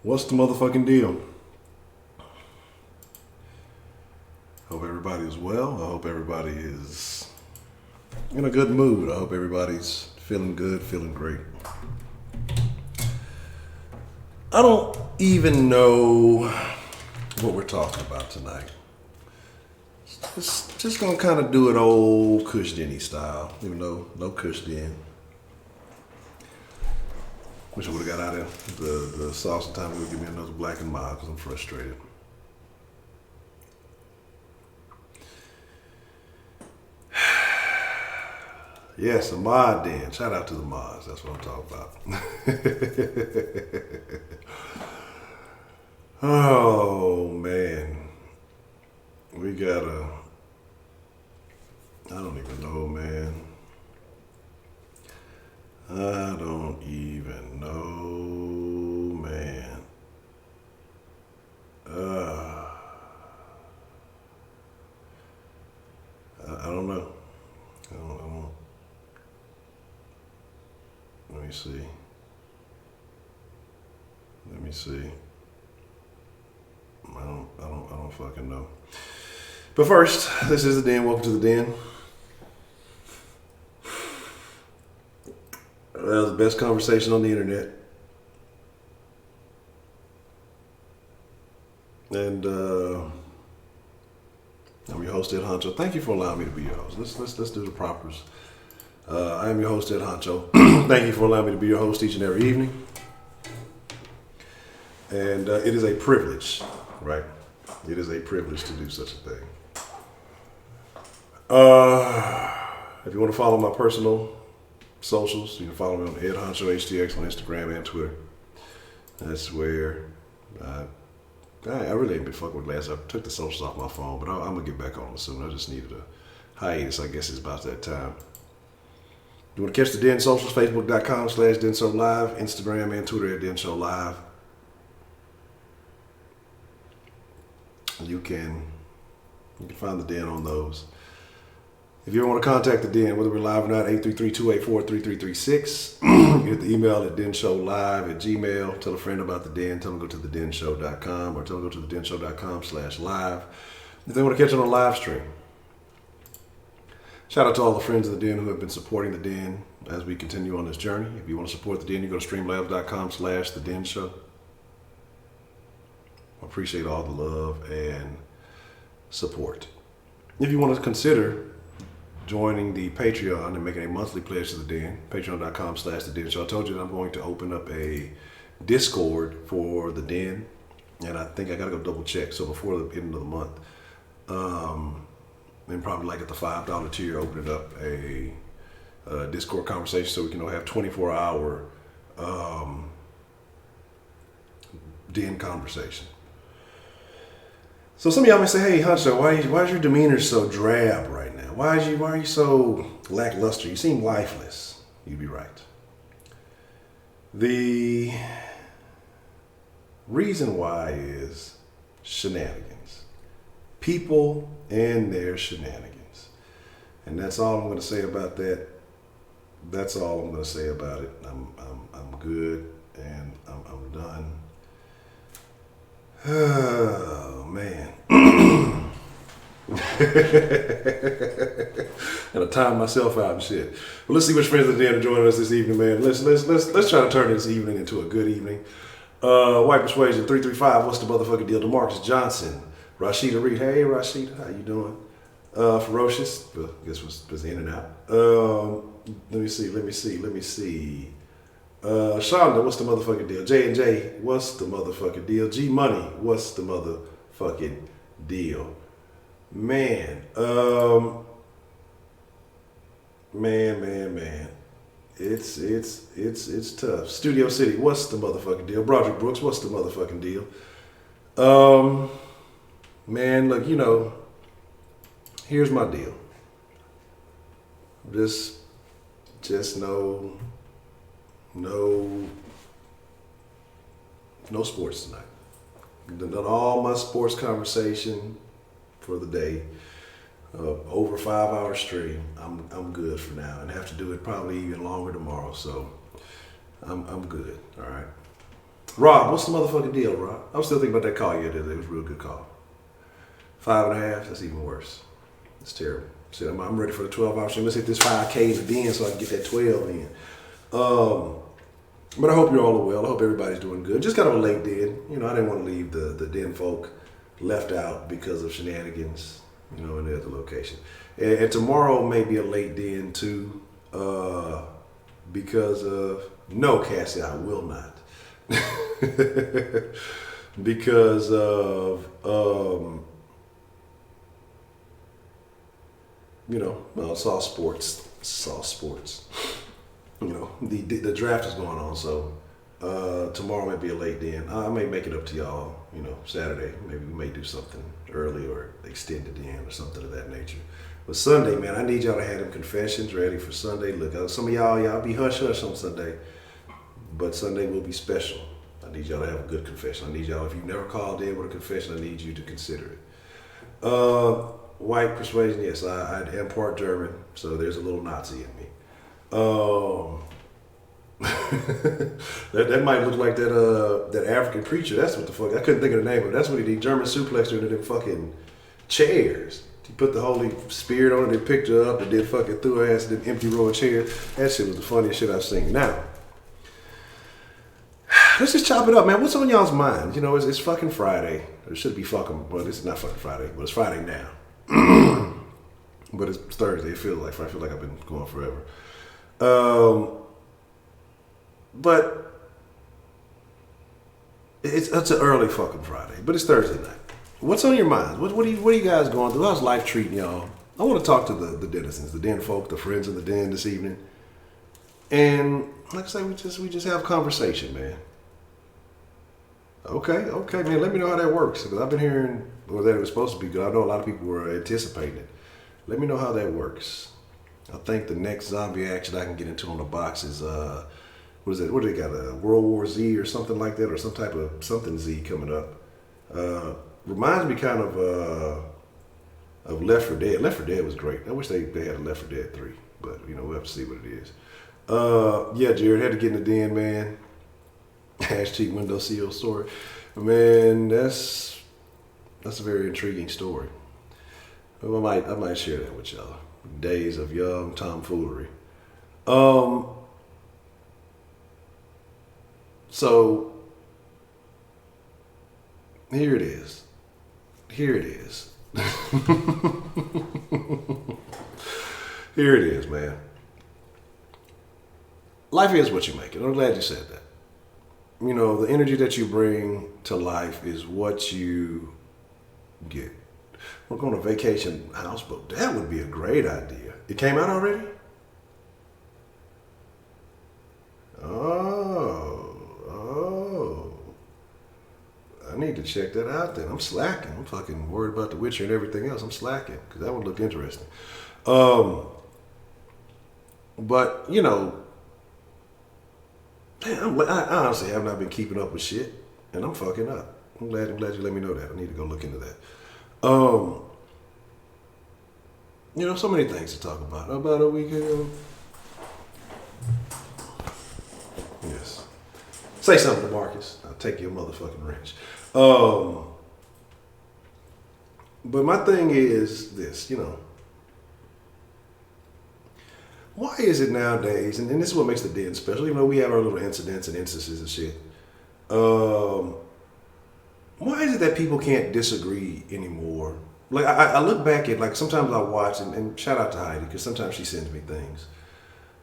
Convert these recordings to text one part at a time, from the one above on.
What's the motherfucking deal? Hope everybody is well. I hope everybody is in a good mood. I hope everybody's feeling good, feeling great. I don't even know what we're talking about tonight. Just gonna kind of do it old Kush Denny style, even though no Kush Den. Wish I would have got out of the sauce in time to give me another black and mild because I'm frustrated. Yes, a mod den. Shout out to the mods. That's what I'm talking about. Oh, man. We gotta... I don't even know, man. I don't even know, man. I don't know. I don't. Let me see. I don't fucking know. But first, this is the Den. Welcome to the Den. That was the best conversation on the internet. And I'm your host, Ed Honcho. Thank you for allowing me to be your host. Let's do the propers. I am your host, Ed Honcho. Thank you for allowing me to be your host each and every evening. And it is a privilege, right? It is a privilege to do such a thing. If you want to follow my personal socials, you can follow me on Ed Honcho HTX on Instagram and Twitter. That's where I really ain't been fucking with last. I took the socials off my phone, but I'm gonna get back on them soon. I just needed a hiatus. I guess it's about that time. You want to catch the Den socials? Facebook.com/DenShowLive, Instagram and Twitter at DenShowLive. You can find the Den on those. If you ever want to contact the Den, whether we're live or not, 833-284-3336. You hit the email at denshowlive@gmail. Tell a friend about the Den. Tell them to go to thedenshow.com or tell them to go to thedenshow.com/live. If they want to catch it on a live stream. Shout out to all the friends of the Den who have been supporting the Den as we continue on this journey. If you want to support the Den, you go to streamlabs.com/thedenshow. I appreciate all the love and support. If you want to consider joining the Patreon and making a monthly pledge to the Den, patreon.com/thedenshow. I told you that I'm going to open up a Discord for the Den, and I think I gotta go double check. So before the end of the month, and probably like at the $5 tier, opening up a Discord conversation so we can have 24-hour Den conversation. So some of y'all may say, "Hey, Honcho, why is your demeanor so drab right now? Why are you so lackluster? You seem lifeless." You'd be right. The reason why is shenanigans. People and their shenanigans. And that's all I'm going to say about that. That's all I'm going to say about it. I'm good and I'm done. Oh, man. Gotta time myself out and shit. But let's see which friends of the Den are joining us this evening, man. Let's try to turn this evening into a good evening. White Persuasion 335. What's the motherfucking deal? DeMarcus Johnson, Rashida Reed. Hey, Rashida, how you doing? Ferocious. Well, I guess was in and out. Let me see. Shonda, what's the motherfucking deal? J&J, what's the motherfucking deal? G Money, what's the motherfucking deal? Man, man. It's tough. Studio City, what's the motherfucking deal? Broderick Brooks, what's the motherfucking deal? Man, look, here's my deal. Just no sports tonight. Done all my sports conversation for the day. Over 5 hours straight. I'm good for now, and have to do it probably even longer tomorrow. So I'm good. All right. Rob, what's the motherfucking deal, Rob? I was still thinking about that call you did. It was a real good call. 5.5, that's even worse. It's terrible. See, I'm ready for the 12-hour stream. Let's hit this 5K in the den so I can get that 12 in. But I hope you're all well. I hope everybody's doing good. Just kind of a late den. You know, I didn't want to leave the den folk left out because of shenanigans, you know, in the other location. And tomorrow may be a late den too, because of, no, Cassie, I will not. Because of, you know, well, it's all sports. It's all sports. You know, the draft is going on, so tomorrow might be a late den. I may make it up to y'all, you know, Saturday. Maybe we may do something early or extend it in or something of that nature. But Sunday, man, I need y'all to have them confessions ready for Sunday. Look, some of y'all be hush-hush on Sunday, but Sunday will be special. I need y'all to have a good confession. I need y'all, if you've never called in with a confession, I need you to consider it. White persuasion, yes, I am part German, so there's a little Nazi in me. That might look like that African preacher. That's what the fuck. I couldn't think of the name of it. That's what he did. German suplexed her into them fucking chairs. He put the Holy Spirit on it, they picked her up, and then fucking threw her ass in an empty row of chairs. That shit was the funniest shit I've seen. Now, let's just chop it up, man. What's on y'all's minds? You know, it's fucking Friday. It should be fucking, well, it's not fucking Friday, but it's Friday now. But it's Thursday. It feels like, I feel like I've been going forever. But it's an early fucking Friday, but it's Thursday night. What's on your minds? What are you guys going through? How's life treating y'all? I want to talk to the denizens, the den folk, the friends of the den this evening. And like I say, we just have conversation, man. Okay, man. Let me know how that works, because I've been hearing, or that it was supposed to be good. I know a lot of people were anticipating it. Let me know how that works. I think the next zombie action I can get into on the box is what is it? What do they got? A World War Z or something like that, or some type of something Z coming up. Reminds me kind of Left 4 Dead. Left 4 Dead was great. I wish they had a Left 4 Dead 3, but you know, we'll have to see what it is. Yeah, Jared, had to get in the den, man. Hashtag window seal story. Man, that's a very intriguing story. I might share that with y'all. Days of young tomfoolery. So here it is. Here it is, man. Life is what you make it. I'm glad you said that. You know, the energy that you bring to life is what you get. We're going to vacation houseboat. That would be a great idea. It came out already? Oh. I need to check that out then. I'm slacking. I'm fucking worried about The Witcher and everything else. I'm slacking because that would look interesting. But, you know, man, I honestly have not been keeping up with shit, and I'm fucking up. I'm glad you let me know that. I need to go look into that. You know, so many things to talk about. About a week ago. Yes. Say something to Marcus. I'll take your motherfucking wrench. But my thing is this, you know. Why is it nowadays, and this is what makes the den special, even though we have our little incidents and instances and shit. Why is it that people can't disagree anymore? Like, I look back at, like, sometimes I watch, and shout out to Heidi, because sometimes she sends me things.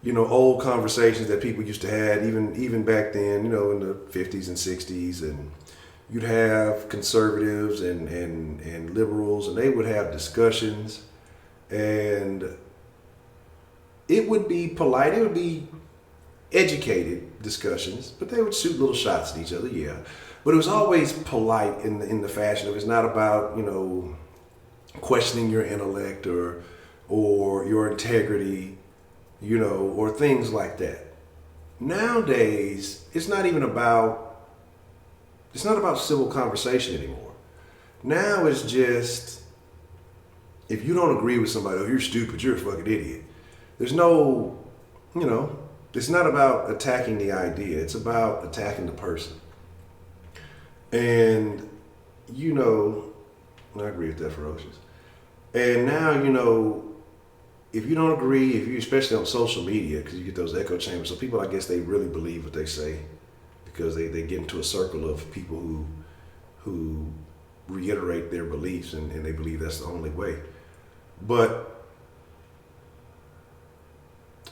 You know, old conversations that people used to have, even back then, you know, in the 50s and 60s, and you'd have conservatives and liberals, and they would have discussions, and it would be polite, it would be educated discussions, but they would shoot little shots at each other, yeah. But it was always polite in the fashion of, it's not about, you know, questioning your intellect or your integrity, you know, or things like that. Nowadays, it's not about civil conversation anymore. Now it's just, if you don't agree with somebody, oh, you're stupid, you're a fucking idiot. There's no, you know, it's not about attacking the idea. It's about attacking the person. And, you know, I agree with that, Ferocious. And now, you know, if you don't agree, if you, especially on social media, because you get those echo chambers, so people, I guess, they really believe what they say because they get into a circle of people who reiterate their beliefs and they believe that's the only way. But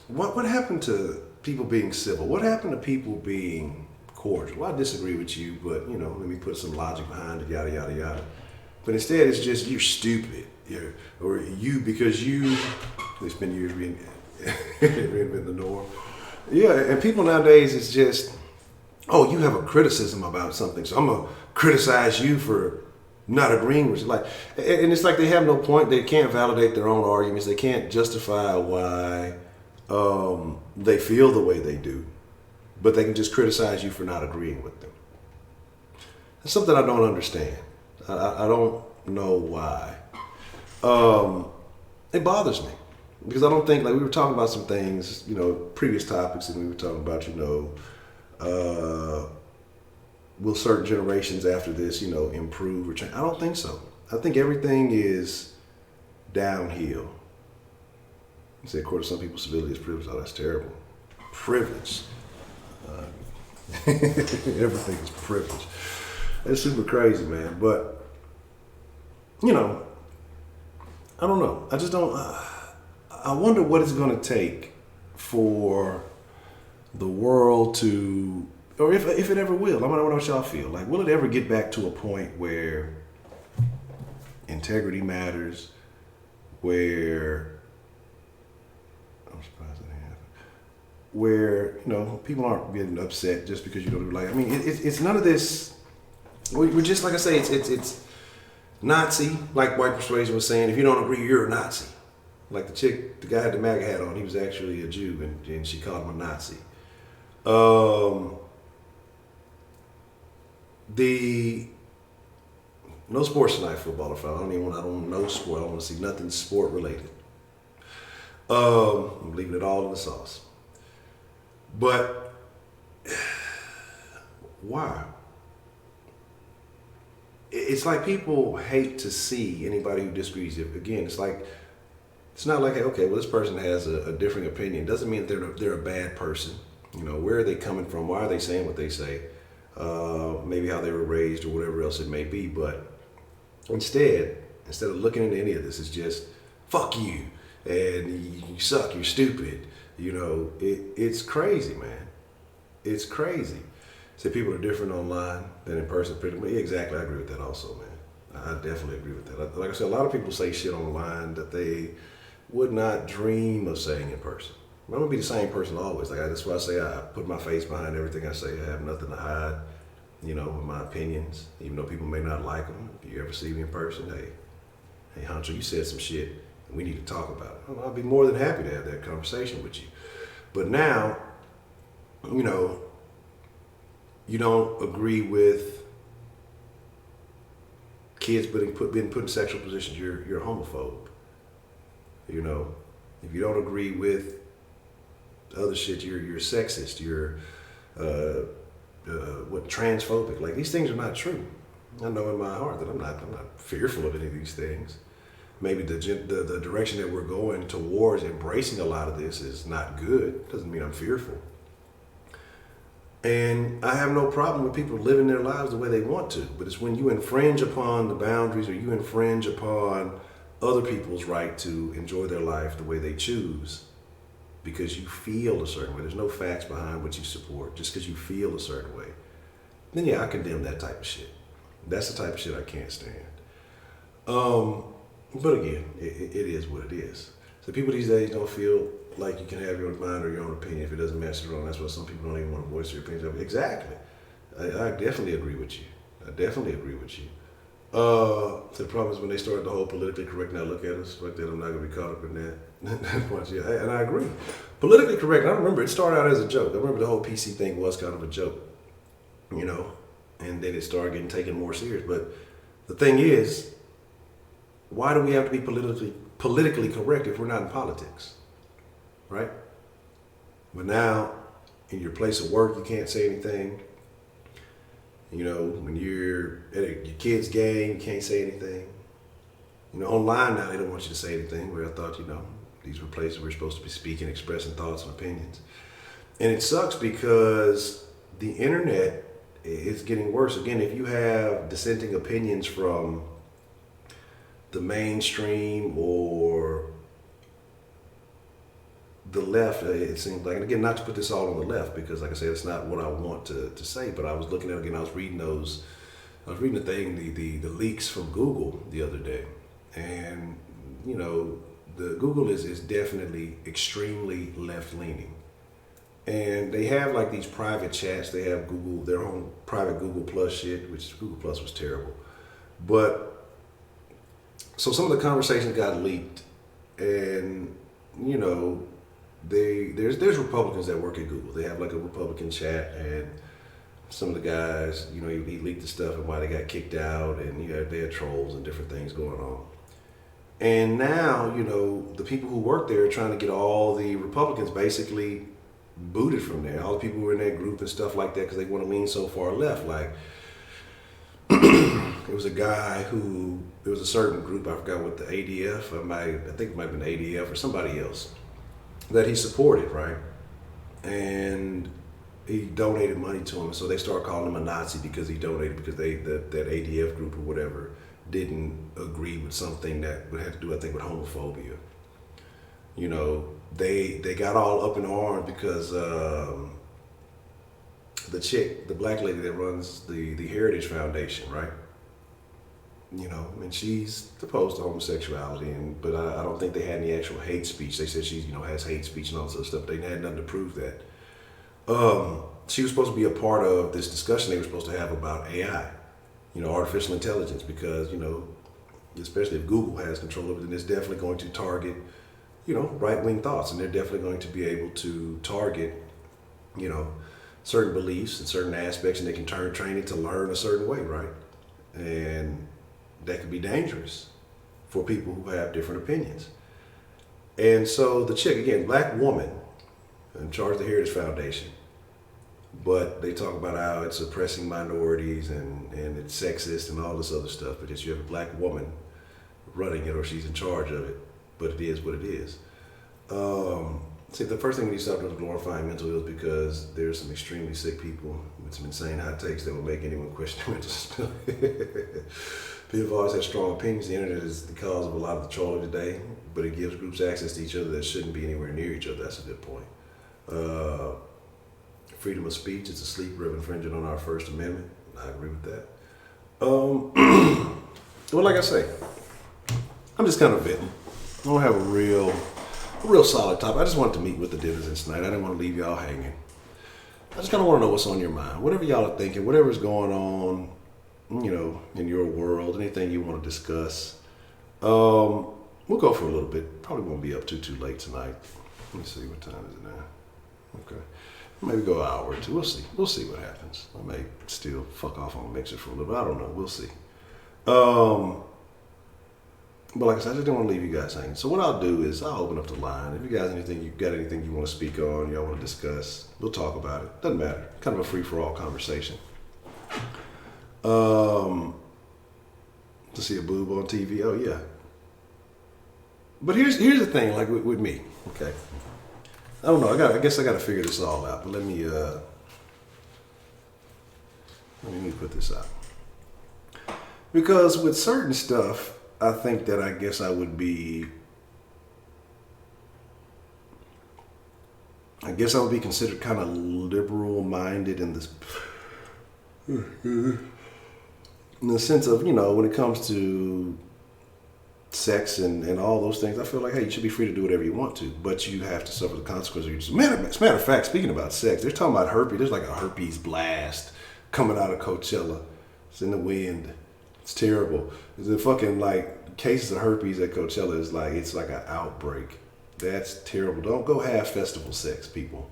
what happened to people being civil? What happened to people being cordial? Well, I disagree with you, but, you know, let me put some logic behind it, yada, yada, yada. But instead, it's just, you're stupid. Or you, because you, it's been years being the norm. Yeah, and people nowadays, it's just, oh, you have a criticism about something, so I'm going to criticize you for not agreeing with you. Like, and it's like they have no point. They can't validate their own arguments. They can't justify why they feel the way they do. But they can just criticize you for not agreeing with them. That's something I don't understand. I don't know why. It bothers me because I don't think, like we were talking about some things, you know, previous topics, and we were talking about, you know, will certain generations after this, you know, improve or change? I don't think so. I think everything is downhill. You say, according to some people, civility is privilege. Oh, that's terrible. Privilege. Everything is privilege. It's super crazy, man. But, you know, I don't know. I just don't. I wonder what it's going to take for the world to, or if it ever will. I wonder what y'all feel. Like, will it ever get back to a point where integrity matters, where, I'm surprised that didn't happen, where, you know, people aren't getting upset just because you don't like, I mean, it's none of this. We're just, like I say, it's Nazi, like white persuasion was saying, if you don't agree, you're a Nazi. Like the guy had the MAGA hat on, he was actually a Jew, and she called him a Nazi. No sports tonight, football. I don't know sport. I don't want to see nothing sport related. I'm leaving it all in the sauce. But why? It's like people hate to see anybody who disagrees. Again, it's like, it's not like, okay, well, this person has a differing opinion. Doesn't mean that they're a bad person. You know, where are they coming from? Why are they saying what they say? Maybe how they were raised or whatever else it may be. But instead of looking into any of this, it's just, fuck you, and you suck, you're stupid. You know, it's crazy, man. It's crazy. Say people are different online than in person. Pretty much, exactly. I agree with that also, man. I definitely agree with that. Like I said, a lot of people say shit online that they would not dream of saying in person. I'm gonna be the same person always. Like that's why I say I put my face behind everything I say. I have nothing to hide, you know, with my opinions. Even though people may not like them. If you ever see me in person, hey, Honcho, you said some shit, and we need to talk about it. I'll be more than happy to have that conversation with you. But now, you know, you don't agree with kids being put in sexual positions. You're a homophobe. You know, if you don't agree with other shit, you're sexist. You're transphobic. Like, these things are not true. I know in my heart that I'm not fearful of any of these things. Maybe the direction that we're going towards embracing a lot of this is not good. Doesn't mean I'm fearful. And I have no problem with people living their lives the way they want to. But it's when you infringe upon the boundaries or you infringe upon other people's right to enjoy their life the way they choose because you feel a certain way. There's no facts behind what you support, just because you feel a certain way. Then yeah, I condemn that type of shit. That's the type of shit I can't stand. But again, it is what it is. So people these days don't feel like you can have your own mind or your own opinion if it doesn't match their own. That's why some people don't even want to voice their opinions. Exactly. I definitely agree with you. So the problem is when they start the whole politically correct, now look at us like that, I'm not going to be caught up in that. Yeah, and I agree. Politically correct, I remember it started out as a joke. I remember the whole PC thing was kind of a joke, you know, and then it started getting taken more serious. But the thing is, why do we have to be politically correct if we're not in politics, right? But now, in your place of work, you can't say anything. You know, when you're at your kid's game, you can't say anything. You know, online now they don't want you to say anything. Where I thought, you know, these were places where we're supposed to be speaking, expressing thoughts and opinions. And it sucks because the internet is getting worse. Again, if you have dissenting opinions from the mainstream or the left, it seems like, and again, not to put this all on the left, because like I said, it's not what I want to say, but I was looking at, again, I was reading the thing, the leaks from Google the other day. And, you know, the Google is definitely extremely left leaning. And they have like these private chats. They have Google, their own private Google Plus shit, which Google Plus was terrible. But so some of the conversations got leaked, and you know, there's Republicans that work at Google. They have like a Republican chat, and some of the guys, you know, he leaked the stuff and why they got kicked out, and you know, they had trolls and different things going on. And now, you know, the people who work there are trying to get all the Republicans basically booted from there. All the people who were in that group and stuff like that, because they want to lean so far left. Like, there was a guy who, there was a certain group, I forgot what, the ADF, I think it might have been ADF or somebody else, that he supported, right? And he donated money to him, so they started calling him a Nazi because he donated, because that ADF group or whatever didn't agree with something that would have to do, I think, with homophobia. You know, they got all up in arms because the chick, the black lady that runs the Heritage Foundation, right? You know, I mean, she's opposed to homosexuality, but I don't think they had any actual hate speech. They said she's, you know, has hate speech and all this other stuff. They had nothing to prove that. She was supposed to be a part of this discussion they were supposed to have about AI, you know, artificial intelligence, because, you know, especially if Google has control of it, then it's definitely going to target, you know, right-wing thoughts, and they're definitely going to be able to target, you know, certain beliefs and certain aspects, and they can train it to learn a certain way, right? And that could be dangerous for people who have different opinions. And so the chick, again, black woman, in charge of the Heritage Foundation, but they talk about how it's oppressing minorities and it's sexist and all this other stuff, because you have a black woman running it, or she's in charge of it, but it is what it is. See, the first thing we need to stop doing is glorifying mental illness, because there's some extremely sick people with some insane hot takes that will make anyone question their mental ability. People have always had strong opinions. The internet is the cause of a lot of the trolling today, but it gives groups access to each other that shouldn't be anywhere near each other. That's a good point. Freedom of speech is a sleeper of infringing on our First Amendment. I agree with that. Well, like I say, I'm just kind of venting. I don't have a real solid topic. I just wanted to meet with the denizens tonight. I didn't want to leave y'all hanging. I just kind of want to know what's on your mind. Whatever y'all are thinking, whatever's going on, you know, in your world, anything you want to discuss. We'll go for a little bit. Probably won't be up too late tonight. Let me see, what time is it now? Okay. Maybe go an hour or two. We'll see. We'll see what happens. I may still fuck off on Mixer for a little bit. I don't know. We'll see. But like I said, I just didn't want to leave you guys hanging. So what I'll do is I'll open up the line. If you guys got anything you want to speak on, y'all want to discuss, we'll talk about it. Doesn't matter. Kind of a free-for-all conversation. To see a boob on TV, oh yeah. But here's the thing, like with me, okay. I don't know. I guess I got to figure this all out. But let me put this out, because with certain stuff, I think that I guess I would be considered kind of liberal-minded in this, in the sense of, you know, when it comes to sex and all those things, I feel like, hey, you should be free to do whatever you want to, but you have to suffer the consequences. As a matter of fact, speaking about sex, they're talking about herpes. There's like a herpes blast coming out of Coachella. It's in the wind. It's terrible. The fucking like cases of herpes at Coachella is like, it's like an outbreak. That's terrible. Don't go have festival sex, people.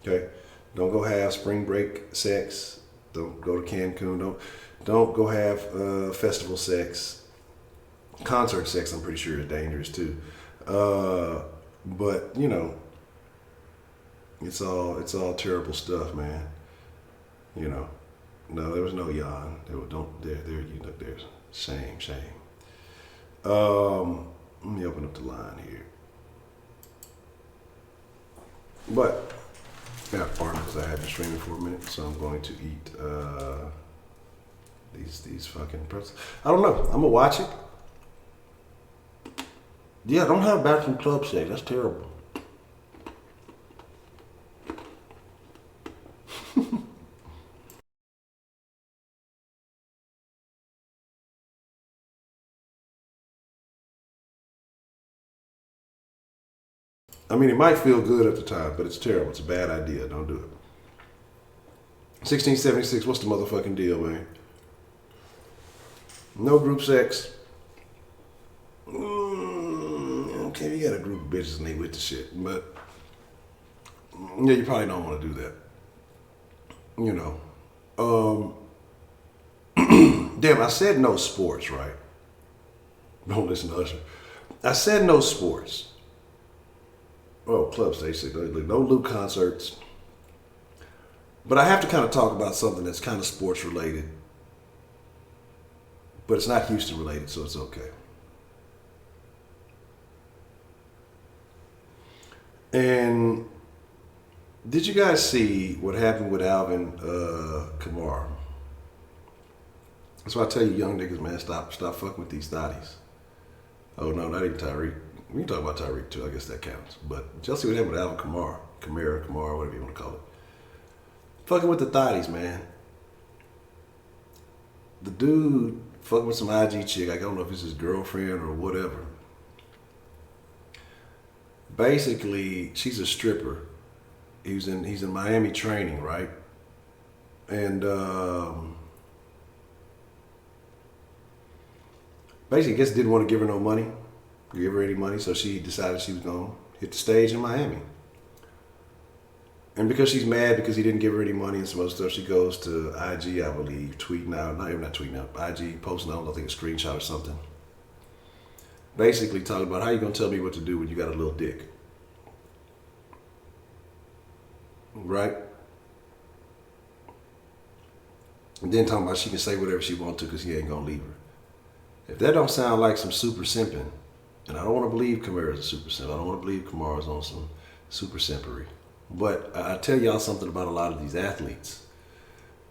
Okay? Don't go have spring break sex. Don't go to Cancun. Don't go have festival sex. Concert sex, I'm pretty sure, is dangerous too. But you know, it's all terrible stuff, man. You know, No, there was no yawn. There you look, there's shame. Let me open up the line here. But I got farted because I had been streaming for a minute, so I'm going to eat these fucking pretzels. I don't know. I'm gonna watch it. Yeah, don't have bathroom club sex. That's terrible. I mean, it might feel good at the time, but it's terrible. It's a bad idea. Don't do it. 1676, what's the motherfucking deal, man? No group sex. Okay, you got a group of bitches and they with the shit, but yeah, you probably don't want to do that. You know. Damn, I said no sports, right? Don't listen to Usher. I said no sports. Oh, club station, no Luke concerts. But I have to kind of talk about something that's kind of sports related. But it's not Houston related, so it's okay. And did you guys see what happened with Alvin Kamara? That's why I tell you, young niggas, man, stop fucking with these thotties. Oh no, not even Tyreek. We can talk about Tyreek too. I guess that counts. But just see what happened with Alvin Kamara, whatever you want to call it. Fucking with the thotties, man. The dude fucking with some IG chick. I don't know if it's his girlfriend or whatever. Basically, she's a stripper. He's in Miami training, right? And basically, I guess didn't want to give her no money, give her any money, so she decided she was gonna hit the stage in Miami. And because she's mad because he didn't give her any money and some other stuff, she goes to IG, I believe, tweeting out, not tweeting out, IG posting out, I think a screenshot or something. Basically talking about how you gonna tell me what to do when you got a little dick. Right? And then talking about she can say whatever she wants to because he ain't gonna leave her. If that don't sound like some super simping, and I don't want to believe Kamara's a super simp, I don't want to believe Kamara's on some super simpery. But I tell y'all something about a lot of these athletes.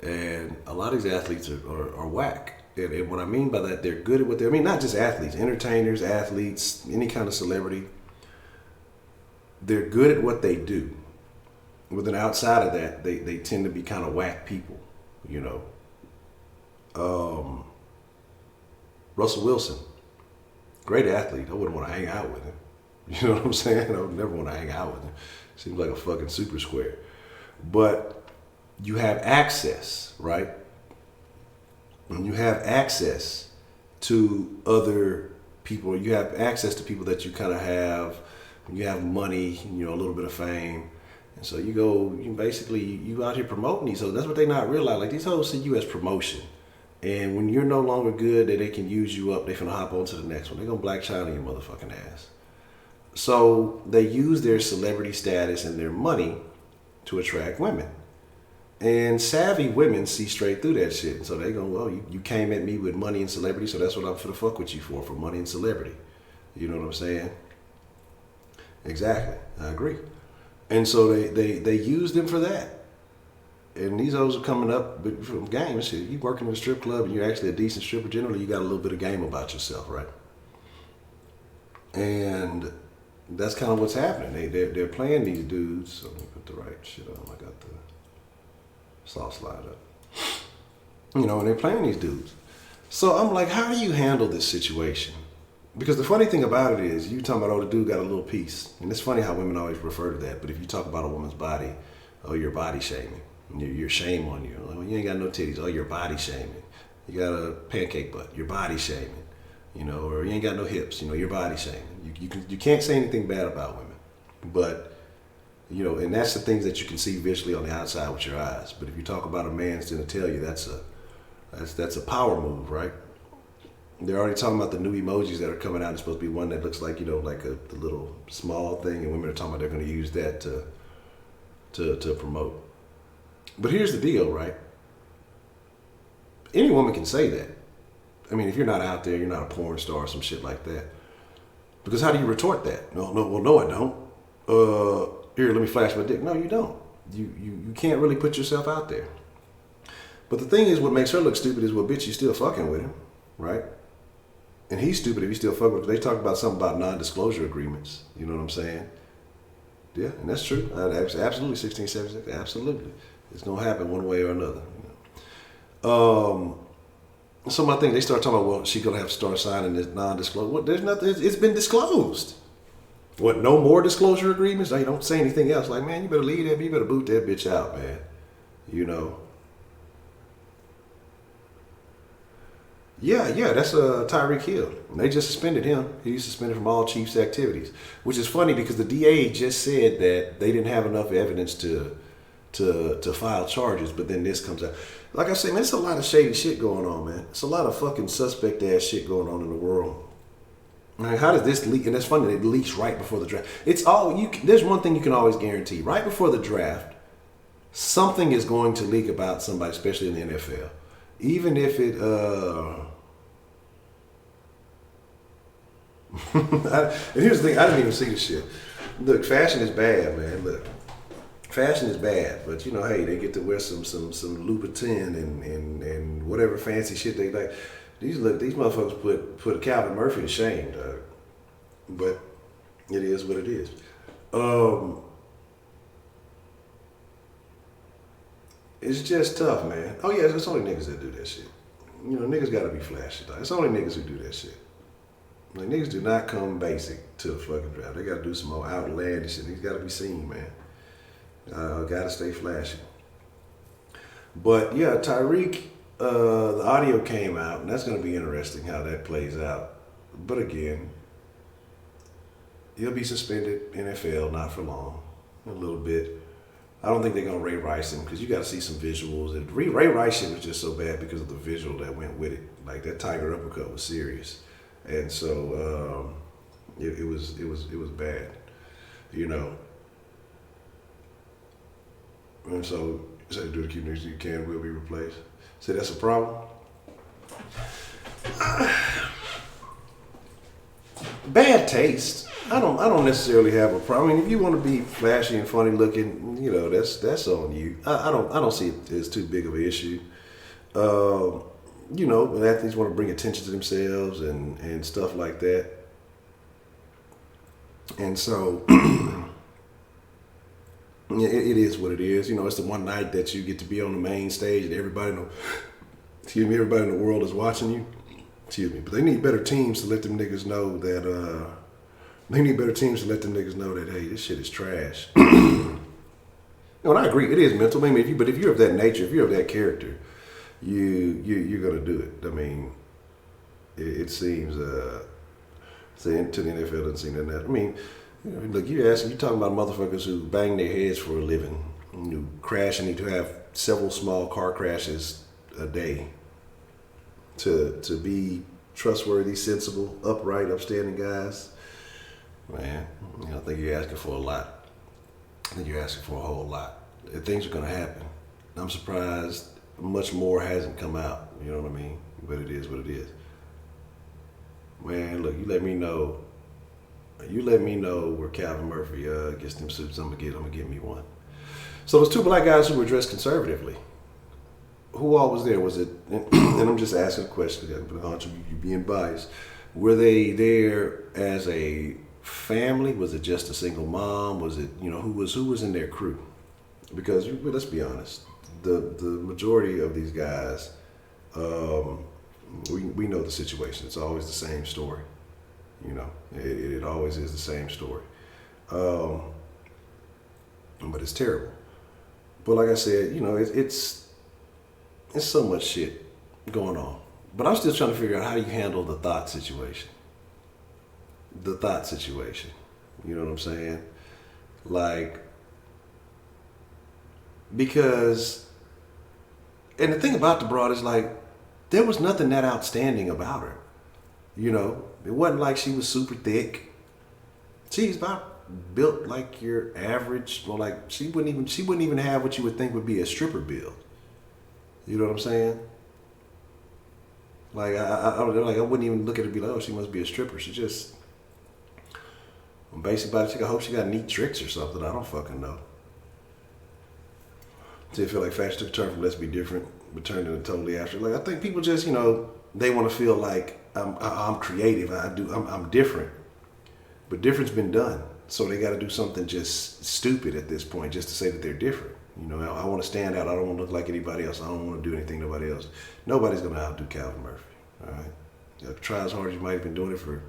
And a lot of these athletes are whack. And what I mean by that, they're good at what they're, I mean, not just athletes, entertainers, athletes, any kind of celebrity. They're good at what they do. But then outside of that, they tend to be kind of whack people, you know. Russell Wilson, great athlete. I wouldn't want to hang out with him. You know what I'm saying? I would never want to hang out with him. Seems like a fucking super square. But you have access, right? When you have access to other people, you have access to people that you kind of have, when you have money, you know, a little bit of fame. And so you go, you out here promoting these hoes. That's what they not realize. Like, these hoes see you as promotion. And when you're no longer good, that they can use you up, they finna hop on to the next one. They're gonna Black China your motherfucking ass. So they use their celebrity status and their money to attract women. And savvy women see straight through that shit. So they go, well, you came at me with money and celebrity, so that's what I'm finna fuck with you for money and celebrity. You know what I'm saying? Exactly, I agree. And so they use them for that. And these hoes are coming up from game and shit. You working in a strip club and you're actually a decent stripper, generally you got a little bit of game about yourself, right? And that's kind of what's happening. They're playing these dudes. So let me put the right shit on. I got the soft slide up. You know, and they're playing these dudes. So I'm like, how do you handle this situation? Because the funny thing about it is, you talking about, oh, the dude got a little piece. And it's funny how women always refer to that. But if you talk about a woman's body, oh, you're body shaming. You're shame on you. Like, well, you ain't got no titties. Oh, you're body shaming. You got a pancake butt. You're body shaming. You know, or you ain't got no hips. You know, you're body shaming. You can't say anything bad about women. But, you know, and that's the things that you can see visually on the outside with your eyes. But if you talk about a man's genitalia, that's a power move, right? They're already talking about the new emojis that are coming out. It's supposed to be one that looks like, you know, like the little small thing, and women are talking about they're going to use that to promote. But here's the deal, right? Any woman can say that. I mean, if you're not out there, you're not a porn star or some shit like that. Because how do you retort that? No, I don't. Here, let me flash my dick. No, you don't. You can't really put yourself out there. But the thing is, what makes her look stupid is, well, bitch, you still fucking with him, right? And he's stupid if you still fucking with him. They talk about something about non-disclosure agreements. You know what I'm saying? Yeah, and that's true. Absolutely, 1676. Absolutely. It's going to happen one way or another. So my thing, they start talking about, well, she's going to have to start signing this non-disclosure. Well, there's nothing. It's been disclosed. What, no more disclosure agreements? They don't say anything else. Like, man, you better leave that, you better boot that bitch out, man. You know? Yeah, that's Tyreek Hill. They just suspended him. He's suspended from all Chiefs activities, which is funny because the DA just said that they didn't have enough evidence to file charges, but then this comes out. Like I say, man, it's a lot of shady shit going on, man. It's a lot of fucking suspect ass shit going on in the world. I mean, how does this leak? And it's funny that it leaks right before the draft. It's all you. There's one thing you can always guarantee: right before the draft, something is going to leak about somebody, especially in the NFL. Even if it, and here's the thing: I didn't even see the shit. Look, fashion is bad, man. Look, fashion is bad, but you know, hey, they get to wear some Louboutin and whatever fancy shit they like. These motherfuckers put Calvin Murphy to shame, dog. But it is what it is. It's just tough, man. Oh yeah, it's only niggas that do that shit. You know, niggas gotta be flashy, dog. It's only niggas who do that shit. Like, niggas do not come basic to the fucking draft. They gotta do some more outlandish shit. Niggas gotta be seen, man. Gotta stay flashy. But yeah, Tyreek, the audio came out, and that's going to be interesting how that plays out. But again, he'll be suspended NFL, not for long, a little bit. I don't think they're going to Ray Rice him because you got to see some visuals. And Ray Rice shit was just so bad because of the visual that went with it. Like that Tiger uppercut was serious, and so it was bad, you know. And so do the keep niggas you can will be replaced. Say that's a problem. Bad taste. I don't necessarily have a problem. I mean, if you want to be flashy and funny looking, you know, that's on you. I don't see it as too big of an issue. You know, athletes want to bring attention to themselves and stuff like that. And so it is what it is. You know, it's the one night that you get to be on the main stage and everybody in the world is watching you. Excuse me. But they need better teams to let them niggas know that, hey, this shit is trash. And I agree, it is mental. I mean, if you're of that nature, if you're of that character, you're gonna do it. I mean, it seems to the NFL doesn't seem that. I mean, you know, look, you talking about motherfuckers who bang their heads for a living, who crash and need to have several small car crashes a day to be trustworthy, sensible, upright, upstanding guys. Man, you know, I think you're asking for a lot. I think you're asking for a whole lot. Things are gonna happen. I'm surprised much more hasn't come out. You know what I mean? But it is what it is. Man, look, you let me know where Calvin Murphy gets them suits. I'm gonna get me one. So those two black guys who were dressed conservatively, who all was there? Was it? And I'm just asking a question. Honcho, you being biased. Were they there as a family? Was it just a single mom? Was it, you know, who was in their crew? Because let's be honest, the majority of these guys, we know the situation. It's always the same story. You know, it always is the same story. But it's terrible. But like I said, you know, it's so much shit going on. But I'm still trying to figure out how you handle the thought situation. The thought situation. You know what I'm saying? Like, because, and the thing about the broad is like, there was nothing that outstanding about her. You know, it wasn't like she was super thick. She's about built like your average, or like she wouldn't even have what you would think would be a stripper build. You know what I'm saying? Like I wouldn't even look at it and be like, oh, she must be a stripper. She just basic body chick. I hope she got neat tricks or something. I don't fucking know. So I feel like fashion took a turn from let's be different, but turned into totally abstract. Like I think people just, they want to feel like I'm creative. I'm different, but different's been done. So they got to do something just stupid at this point, just to say that they're different. I want to stand out. I don't want to look like anybody else. I don't want to do anything nobody else. Nobody's gonna outdo Calvin Murphy. All right. Try as hard as you might have been doing it for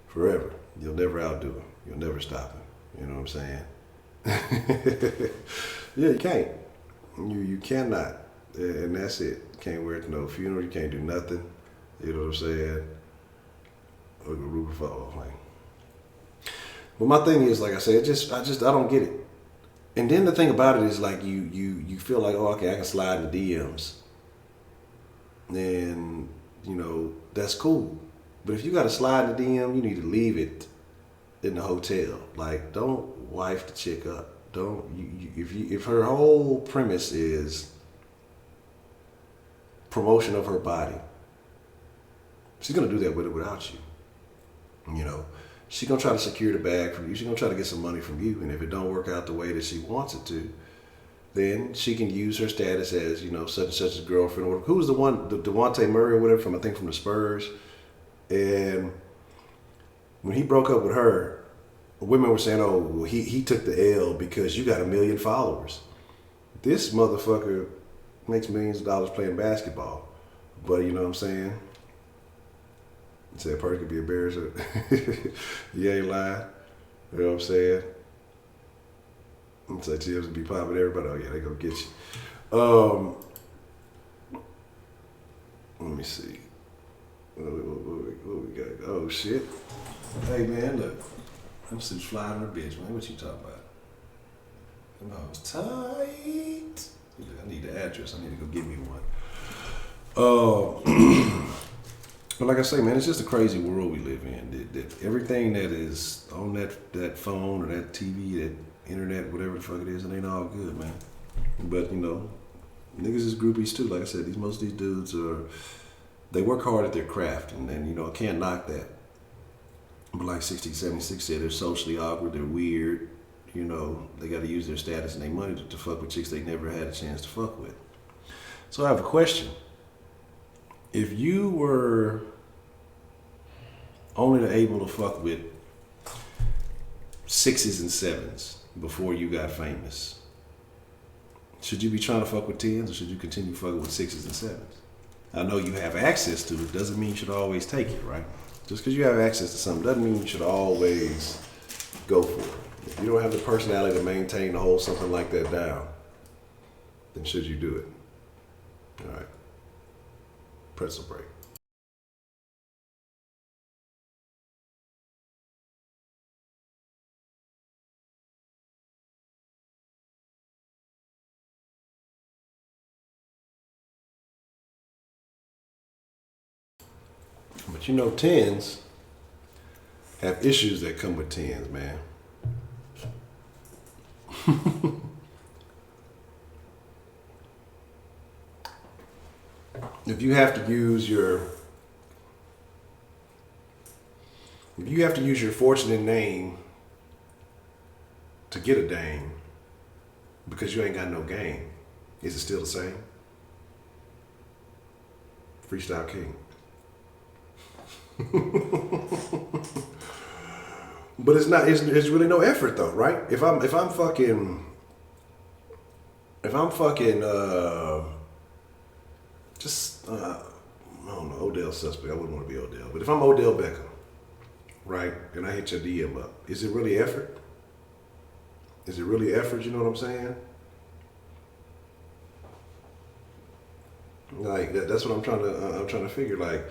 forever. You'll never outdo him. You'll never stop him. You know what I'm saying? Yeah, you can't. You cannot, and that's it. You can't wear it to no funeral. You can't do nothing. You know what I'm saying? Or the roof fall. But my thing is, like I said, I don't get it. And then the thing about it is, like you feel like, oh, okay, I can slide in the DMs, and that's cool. But if you got to slide in the DM, you need to leave it in the hotel. Like, don't wife the chick up. Don't if her whole premise is promotion of her body, she's gonna do that with it without you. She's gonna try to secure the bag from you. She's gonna try to get some money from you, and if it don't work out the way that she wants it to, then she can use her status as such and such's girlfriend. Or who was the one, Devontae Murray or whatever from the Spurs, and when he broke up with her, women were saying, oh, well, he took the L because you got 1 million followers. This motherfucker makes millions of dollars playing basketball. But you know what I'm saying? You say a person could be embarrassed. You ain't lying. You know what I'm saying? I'm saying TMs would be popping everybody. Oh yeah, they gonna get you. Let me see. What we got? Oh shit. Hey man, look. Them suits flying on the bitch, man. What you talking about? Them hoes tight. I need the address. I need to go get me one. But like I say, man, it's just a crazy world we live in. That everything that is on that phone or that TV, that internet, whatever the fuck it is, it ain't all good, man. But niggas is groupies too. Like I said, most of these dudes they work hard at their craft, and I can't knock that. But like 1676 said, they're socially awkward, they're weird, they got to use their status and their money to fuck with chicks they never had a chance to fuck with. So I have a question. If you were only able to fuck with 6s and 7s before you got famous, should you be trying to fuck with 10s, or should you continue fucking with 6s and 7s? I know you have access to it, doesn't mean you should always take it, right? Just because you have access to something doesn't mean you should always go for it. If you don't have the personality to maintain to hold something like that down, then should you do it? All right. Pretzel break. But 10s have issues that come with 10s, man. If you have to use your fortunate name to get a dame because you ain't got no game, is it still the same? Freestyle King. But it's not. It's really no effort though, right? If I'm fucking, I don't know, Odell suspect. I wouldn't want to be Odell, but if I'm Odell Beckham, right, and I hit your DM up, is it really effort? Is it really effort? You know what I'm saying? Like that's what I'm trying to figure. Like,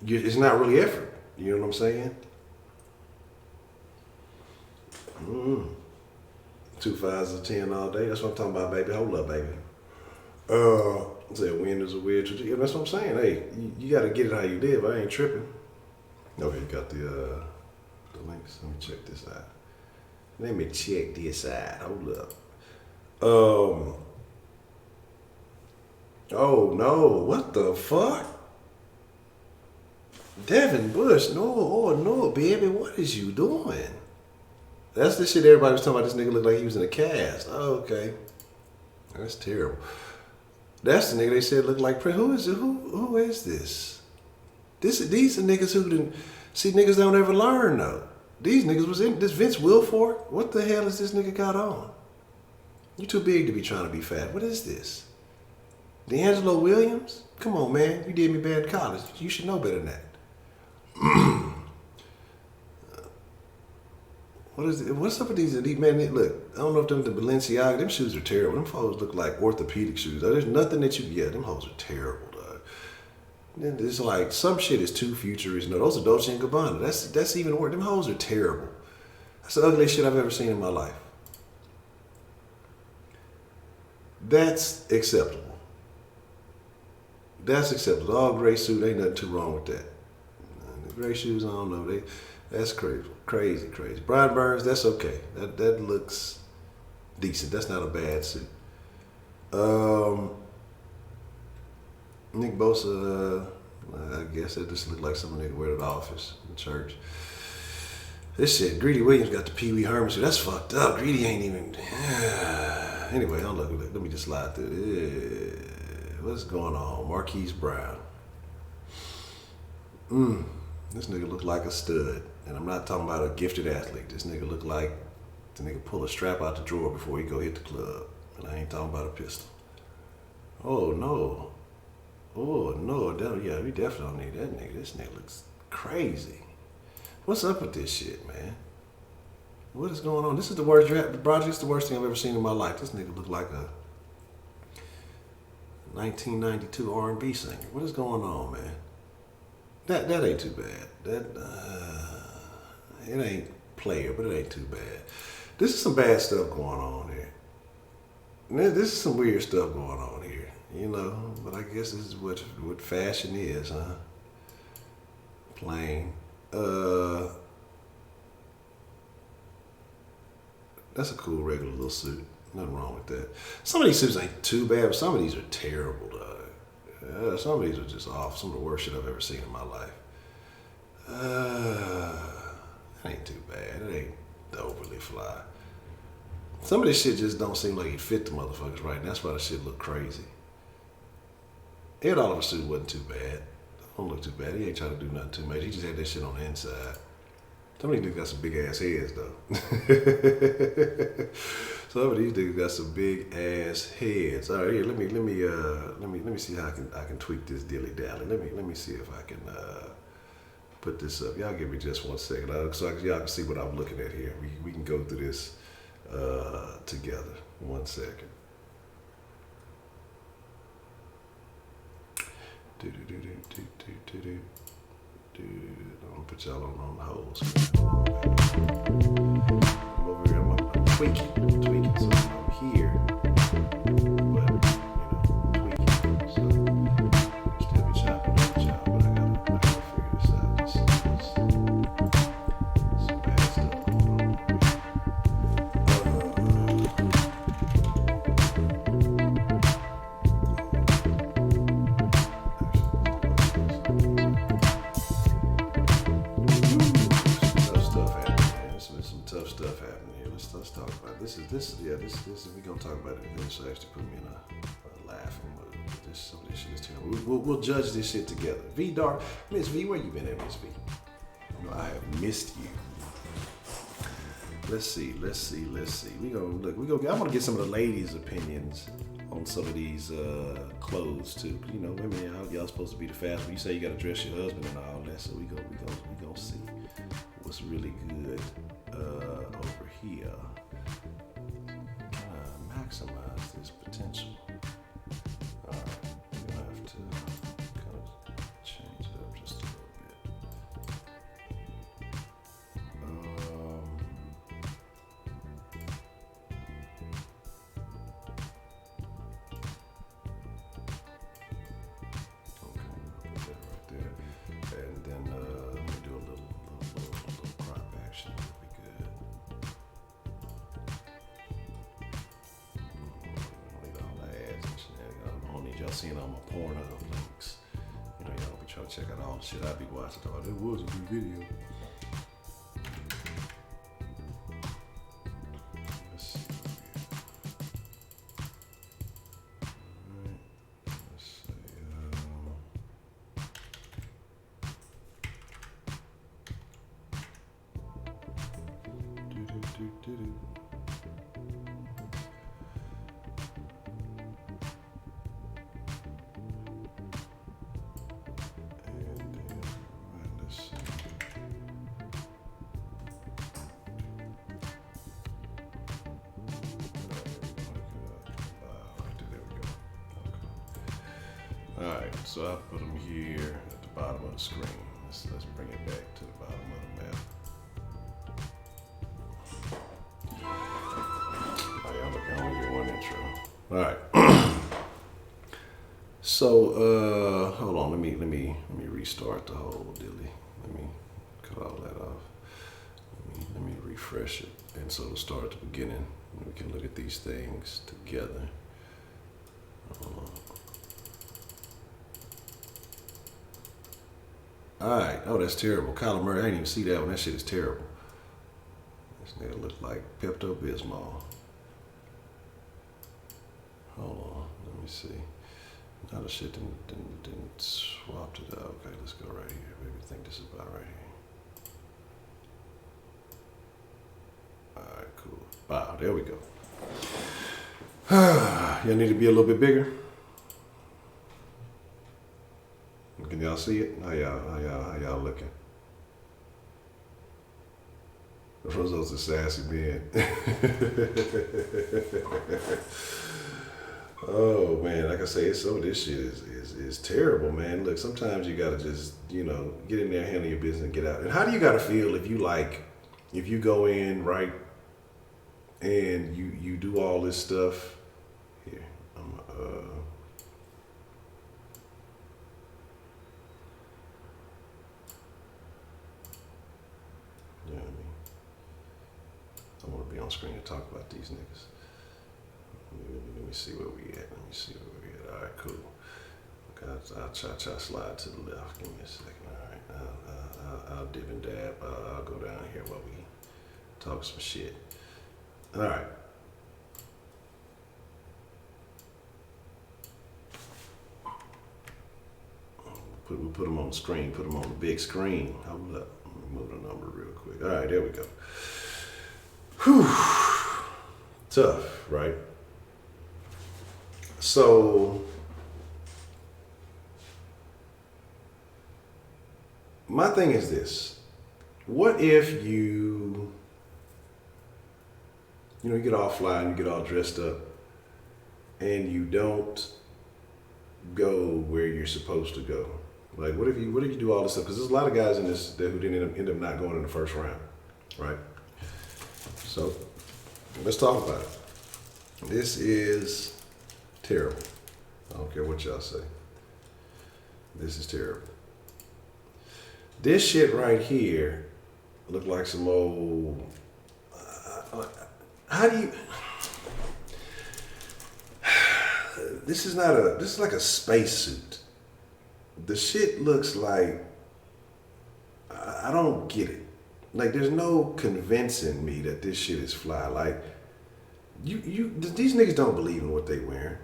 it's not really effort. You know what I'm saying? 2 5s and 10 all day. That's what I'm talking about, baby. Hold up, baby. Say a win is a weird tradition. That's what I'm saying. Hey, you got to get it how you live. I ain't tripping. Okay, you got the links. Let me check this out. Hold up. Oh no! What the fuck? Devin Bush, no, oh no, baby, what is you doing? That's the shit everybody was talking about. This nigga looked like he was in a cast. Oh, okay. That's terrible. That's the nigga they said looked like Prince. Who is it? Who is this? These are niggas who didn't see niggas don't ever learn though. These niggas was in this Vince Wilfork. What the hell is this nigga got on? You too big to be trying to be fat. What is this? D'Angelo Williams? Come on, man. You did me bad in college. You should know better than that. What's up with these elite men? Look, I don't know if them the Balenciaga, them shoes are terrible. Them hoes look like orthopedic shoes. There's nothing that you get. Them hoes are terrible, dog. Then it's like some shit is too futuristic. No, those are Dolce and Gabbana. That's even worse. Them hoes are terrible. That's the ugliest shit I've ever seen in my life. That's acceptable. That's acceptable. All gray suit, ain't nothing too wrong with that. The gray shoes, I don't know. That's crazy. Brian Burns, that's okay. That looks decent. That's not a bad suit. Nick Bosa, I guess that just looked like something they could wear to the office, in church. This shit, Greedy Williams got the Pee Wee Herman suit. That's fucked up. Greedy ain't even. Anyway, let me just slide through it. What's going on? Marquise Brown. This nigga look like a stud. And I'm not talking about a gifted athlete. This nigga look like the nigga pull a strap out the drawer before he go hit the club. And I ain't talking about a pistol. Oh no. Yeah, we definitely don't need that nigga. This nigga looks crazy. What's up with this shit, man? What is going on? This is the worst project's the worst thing I've ever seen in my life. This nigga look like a 1992 R&B singer. What is going on, man? That ain't too bad. It ain't player, but it ain't too bad. This is some bad stuff going on here. This is some weird stuff going on here, you know. But I guess this is what fashion is, huh? Plain. That's a cool regular little suit. Nothing wrong with that. Some of these suits ain't too bad, but some of these are terrible, dog. Some of these are just off. Some of the worst shit I've ever seen in my life. It ain't too bad. It ain't overly fly. Some of this shit just don't seem like it fit the motherfuckers right. And that's why the shit look crazy. Ed Oliver's suit wasn't too bad. Don't look too bad. He ain't trying to do nothing too much. He just had that shit on the inside. Some of these niggas got some big ass heads though. Some of these niggas got some big ass heads. All right, here, let me see how I can tweak this dilly dally. Let me see if I can put this up. Y'all give me just 1 second, so y'all can see what I'm looking at here. We can go through this together. 1 second. I'm gonna put y'all on the holes. I'm over here. I'm tweaking. So I'm here, but tweaking. So still be chopping, but I gotta figure this out. This is some bad stuff going on. Tough stuff happening here. Let's talk about it. This is we gonna talk about it. This actually put me in a laughing mood. Some of this shit is terrible. We'll judge this shit together. V Dark, Miss V, where you been at, Miss V? You know, I have missed you. Let's see. We gonna. I'm gonna get some of the ladies' opinions on some of these clothes too. You know, women, y'all supposed to be the fast. When you say you gotta dress your husband and all that, so we gonna see what's really good. Over here, maximize this potential. All right, we're gonna have to kind of change it up just a little bit. Okay, put that right there, and then let me do a little crop action. Y'all seeing all my Pornhub links. You know, y'all be try to check out all the shit I be watching. Oh, that was a good video. Let's see. Alright, so I put them here at the bottom of the screen. Let's bring it back to the bottom of the map. Oh yeah, look, I only get one intro. Alright. So hold on, let me restart the whole dilly. Let me cut all that off. Let me refresh it. And so to start at the beginning, we can look at these things together. Alright, oh that's terrible. Kyler Murray, I didn't even see that one. That shit is terrible. This nigga look like Pepto-Bismol. Hold on, let me see. Now the shit didn't swap it out. Okay, let's go right here. Maybe I think this is about right here. Alright, cool. Wow, there we go. Y'all need to be a little bit bigger. Can y'all see it? How y'all looking? Those are sassy men. Oh man, like I say, some of this shit is terrible, man. Look, sometimes you gotta just, get in there, handle your business, and get out. And how do you gotta feel if you go in, right, and you do all this stuff? Here, you know what I mean? I want to be on screen and talk about these niggas. Let me see where we at. All right, cool. Okay, I'll try to slide to the left. Give me a second. All right, I'll dip and dab. I'll go down here while we talk some shit. All right. We put them on the screen. Put them on the big screen. Hold up. Let me move the number real quick. All right, there we go. Whew. Tough, right? So, my thing is this. What if you get all fly and you get all dressed up and you don't go where you're supposed to go? Like, what if you do all this stuff? Because there's a lot of guys in this who didn't end up not going in the first round, right? So, let's talk about it. This is terrible. I don't care what y'all say. This is terrible. This shit right here look like some old. How do you? This is like a spacesuit. The shit looks like. I don't get it. Like, there's no convincing me that this shit is fly. Like, these niggas don't believe in what they wearing.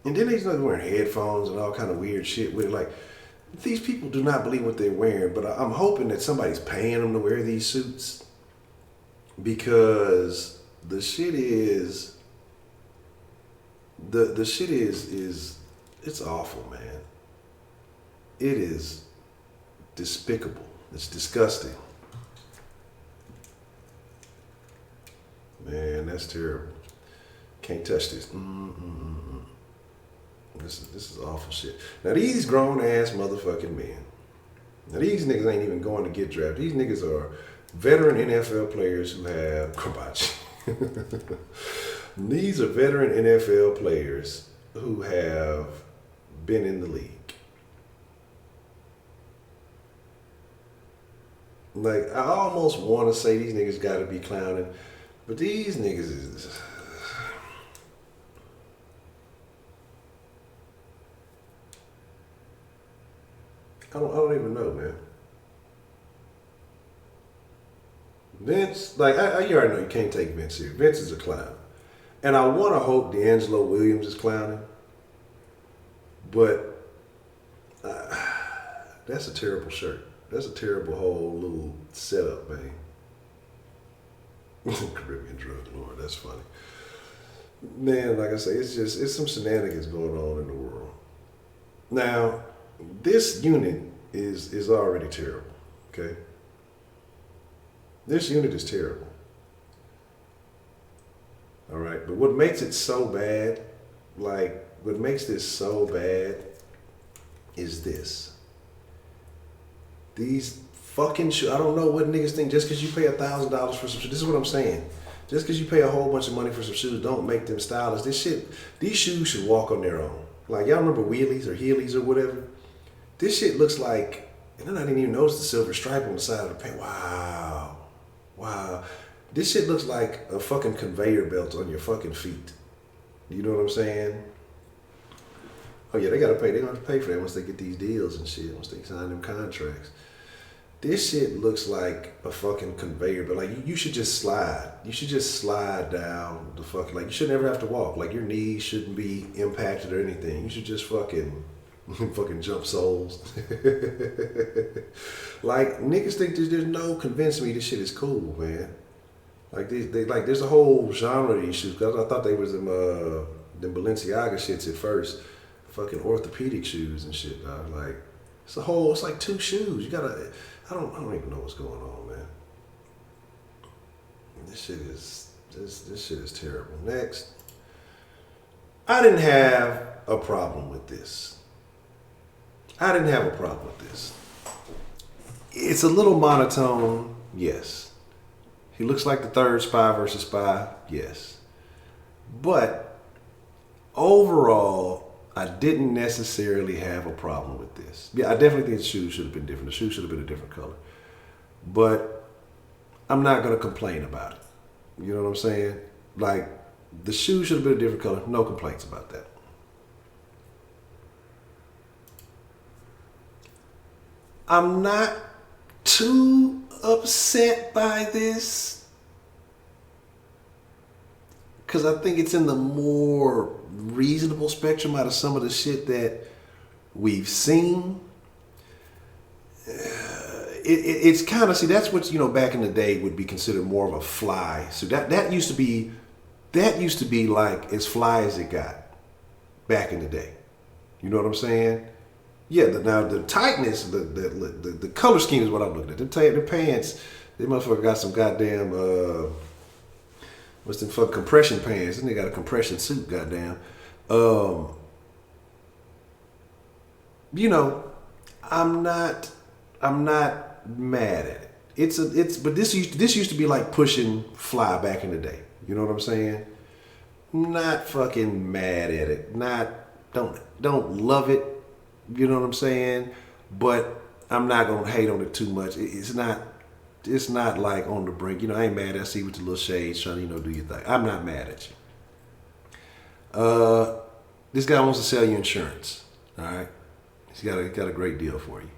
And then these niggas wearing headphones and all kind of weird shit with it. Like, these people do not believe what they're wearing, but I'm hoping that somebody's paying them to wear these suits, because the shit is, the shit is it's awful, man. It is despicable. It's disgusting. Man, that's terrible. Can't touch this. This is awful shit. Now these grown ass motherfucking men. Now these niggas ain't even going to get drafted. These niggas are veteran NFL players who have Krabachi. These are veteran NFL players who have been in the league. Like, I almost want to say these niggas got to be clowning, but these niggas is. I don't even know, man. Vince, like, you already know you can't take Vince here. Vince is a clown. And I want to hope D'Angelo Williams is clowning. But that's a terrible shirt. That's a terrible whole little setup, man. Caribbean drug lord, that's funny. Man, like I say, it's some shenanigans going on in the world. Now, this unit is already terrible, okay? This unit is terrible. All right, but what makes it so bad, like, what makes this so bad is this. These fucking shoes, I don't know what niggas think just because you pay $1,000 for some shoes. This is what I'm saying. Just because you pay a whole bunch of money for some shoes don't make them stylish. These shoes should walk on their own. Like, y'all remember wheelies or heelys or whatever? This shit looks like, and I didn't even notice the silver stripe on the side of the paint. Wow. This shit looks like a fucking conveyor belt on your fucking feet. You know what I'm saying? Oh yeah, they gotta pay. They're gonna have to pay for that once they get these deals and shit, once they sign them contracts. This shit looks like a fucking conveyor belt. Like, you should just slide. You should just slide down the fucking, like, you should never have to walk. Like, your knees shouldn't be impacted or anything. You should just fucking jump soles. Like, niggas think there's no convincing me this shit is cool, man. Like, there's a whole genre of these shoes. Cause I thought they was them Balenciaga shits at first. Fucking orthopedic shoes and shit, dog. Like, it's like two shoes. You gotta, I don't even know what's going on, man. This shit is terrible. Next, I didn't have a problem with this. It's a little monotone, yes. He looks like the third Spy versus Spy, yes. But overall, I didn't necessarily have a problem with this. Yeah, I definitely think the shoes should have been different. The shoes should have been a different color. But I'm not going to complain about it. You know what I'm saying? Like, the shoes should have been a different color. No complaints about that. I'm not too upset by this because I think it's in the more reasonable spectrum out of some of the shit that we've seen. It's kind of, see, that's what, you know, back in the day would be considered more of a fly. So that used to be like as fly as it got back in the day. You know what I'm saying? Yeah, now the tightness, the color scheme is what I'm looking at. The pants, they motherfucker got some goddamn, what's them fucking compression pants? Then they got a compression suit, goddamn. You know, I'm not mad at it. But this used to be like pushing fly back in the day. You know what I'm saying? Not fucking mad at it. Don't love it. You know what I'm saying? But I'm not gonna hate on it too much. It's not like on the brink. You know, I ain't mad. I see with the little shades trying to, you know, do your thing. I'm not mad at you. This guy wants to sell you insurance. All right, he's got a great deal for you.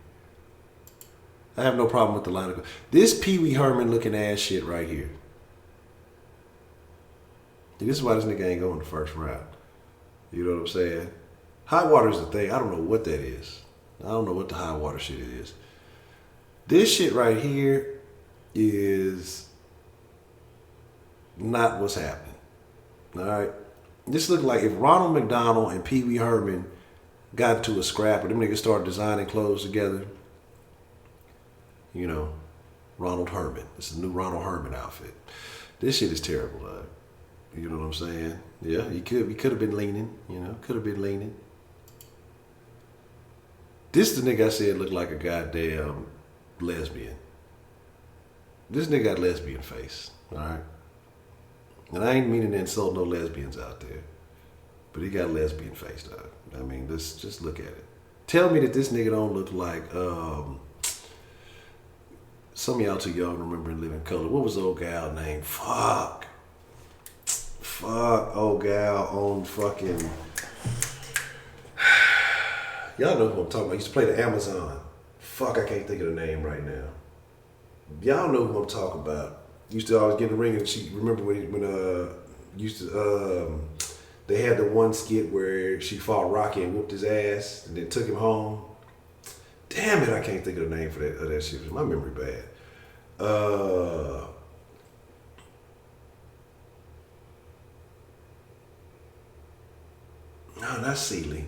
I have no problem with the line of this Pee Wee Herman looking ass shit right here. This is why this nigga ain't going the first round. You know what I'm saying? Hot water is the thing. I don't know what that is. I don't know what the hot water shit is. This shit right here is not what's happening. All right? This look like if Ronald McDonald and Pee Wee Herman got into a scrap or them niggas started designing clothes together, you know, Ronald Herman. This is the new Ronald Herman outfit. This shit is terrible, dog. You know what I'm saying? Yeah, he could have been leaning, you know, could have been leaning. This the nigga I said looked like a goddamn lesbian. This nigga got lesbian face, all right? And I ain't meaning to insult no lesbians out there, but he got lesbian face, dog. I mean, just look at it. Tell me that this nigga don't look like, some of y'all too young to remember in Living Color. What was the old gal named? Fuck, old gal on fucking... Y'all know who I'm talking about. I used to play the Amazon. Fuck, I can't think of the name right now. Y'all know who I'm talking about. Used to always get in the ring and she remember when used to they had the one skit where she fought Rocky and whooped his ass and then took him home. Damn it, I can't think of the name for that shit. My memory bad. No, not Seeley.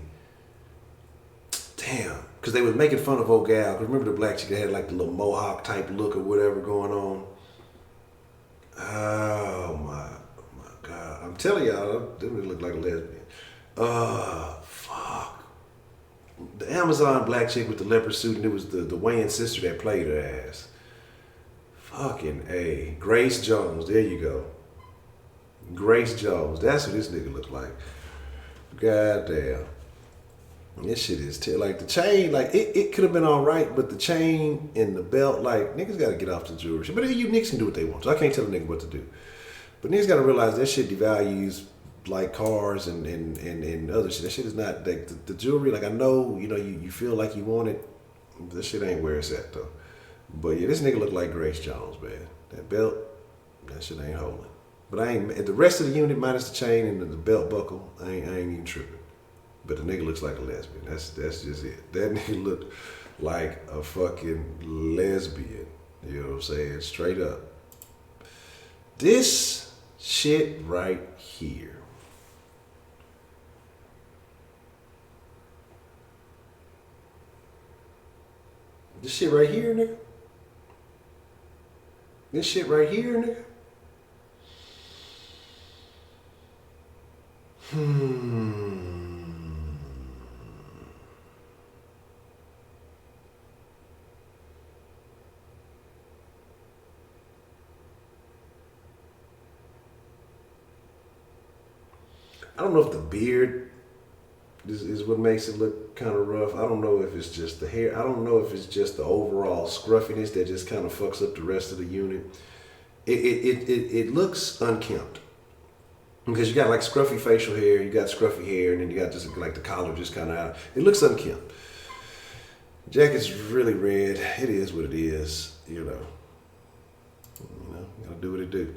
Damn, because they was making fun of old gal. Cause remember the black chick that had like the little mohawk type look or whatever going on. Oh my God! I'm telling y'all, they really look like a lesbian. Fuck. The Amazon black chick with the leopard suit, and it was the Wayne sister that played her ass. Fucking A. Grace Jones. There you go. Grace Jones. That's what this nigga look like. God damn. This shit is like the chain, like it could have been all right, but the chain and the belt, like niggas got to get off the jewelry. But you niggas can do what they want. So I can't tell a nigga what to do. But niggas got to realize that shit devalues like cars and other shit. That shit is not like the jewelry. Like I know, you feel like you want it. This shit ain't where it's at though. But yeah, this nigga look like Grace Jones, man. That belt, that shit ain't holding. But I ain't the rest of the unit minus the chain and the belt buckle. I ain't even tripping. But the nigga looks like a lesbian. That's just it. That nigga looked like a fucking lesbian. You know what I'm saying? Straight up. This shit right here. This shit right here, nigga. This shit right here, nigga. I don't know if the beard is what makes it look kind of rough. I don't know if it's just the hair. I don't know if it's just the overall scruffiness that just kind of fucks up the rest of the unit. It looks unkempt. Because you got like scruffy facial hair, you got scruffy hair, and then you got just like the collar just kind of out. It looks unkempt. Jacket's really red. It is what it is, you know. Gotta do what it do.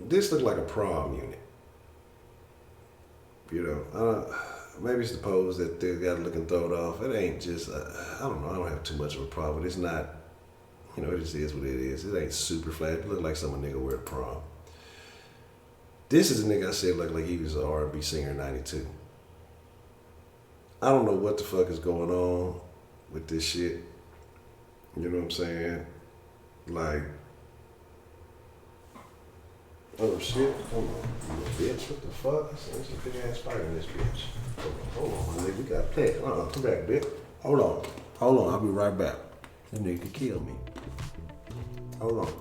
This looked like a prom unit. Maybe it's the pose that they got to look and throw it off. It ain't just, I don't know, I don't have too much of a problem. It's not, it just is what it is. It ain't super flat. It look like some nigga wear a prom. This is a nigga I said looked like he was an R&B singer in 92. I don't know what the fuck is going on with this shit. You know what I'm saying? Like, oh shit, hold on, you bitch, what the fuck? There's a big ass spider in this bitch. Hold on, nigga, we got pet. Come back, bitch. Hold on, I'll be right back. That nigga could kill me. Hold on.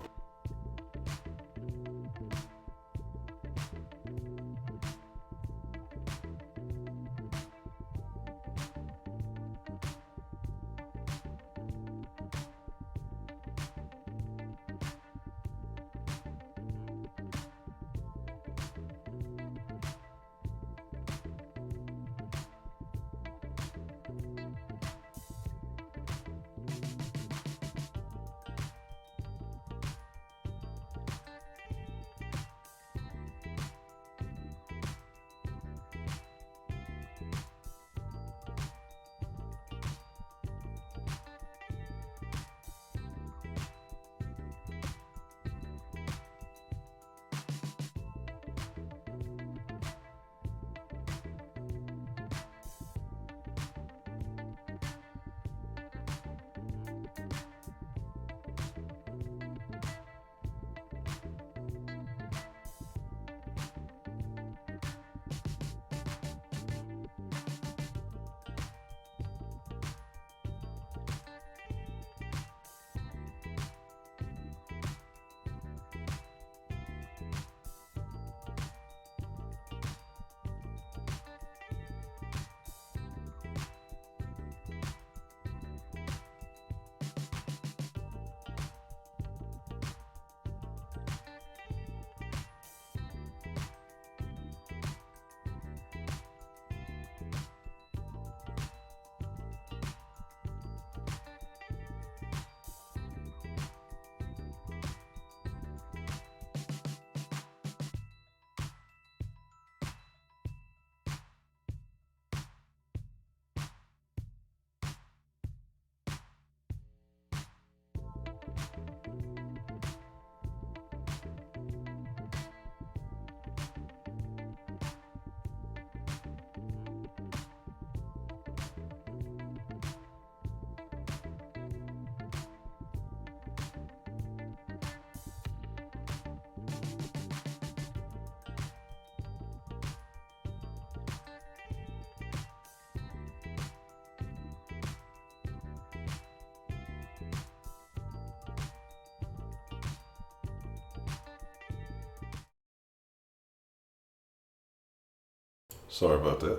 Sorry about that.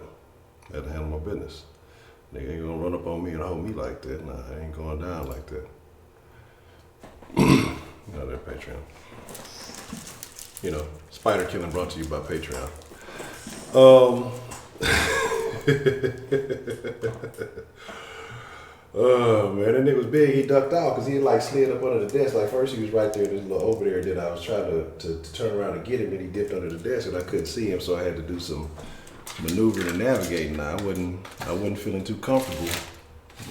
Had to handle my business. Nigga ain't gonna run up on me and hold me like that. Nah, I ain't going down like that. Not that Patreon. You know, spider killing brought to you by Patreon. Oh man, that nigga was big. He ducked out because he like slid up under the desk. Like first he was right there, this little over there. Then I was trying to turn around and get him, and he dipped under the desk, and I couldn't see him, so I had to do some maneuvering and navigating. Now I wasn't feeling too comfortable.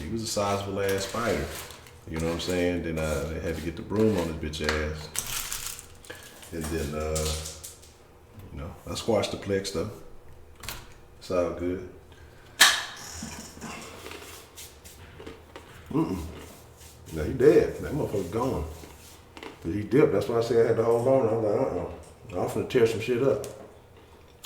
He was a sizable ass spider. You know what I'm saying? Then I had to get the broom on his bitch ass, and then you know, I squashed the plex though. It's all good. No, he dead. That motherfucker gone. But he dipped. That's why I said I had to hold on. I was like, I was finna tear some shit up.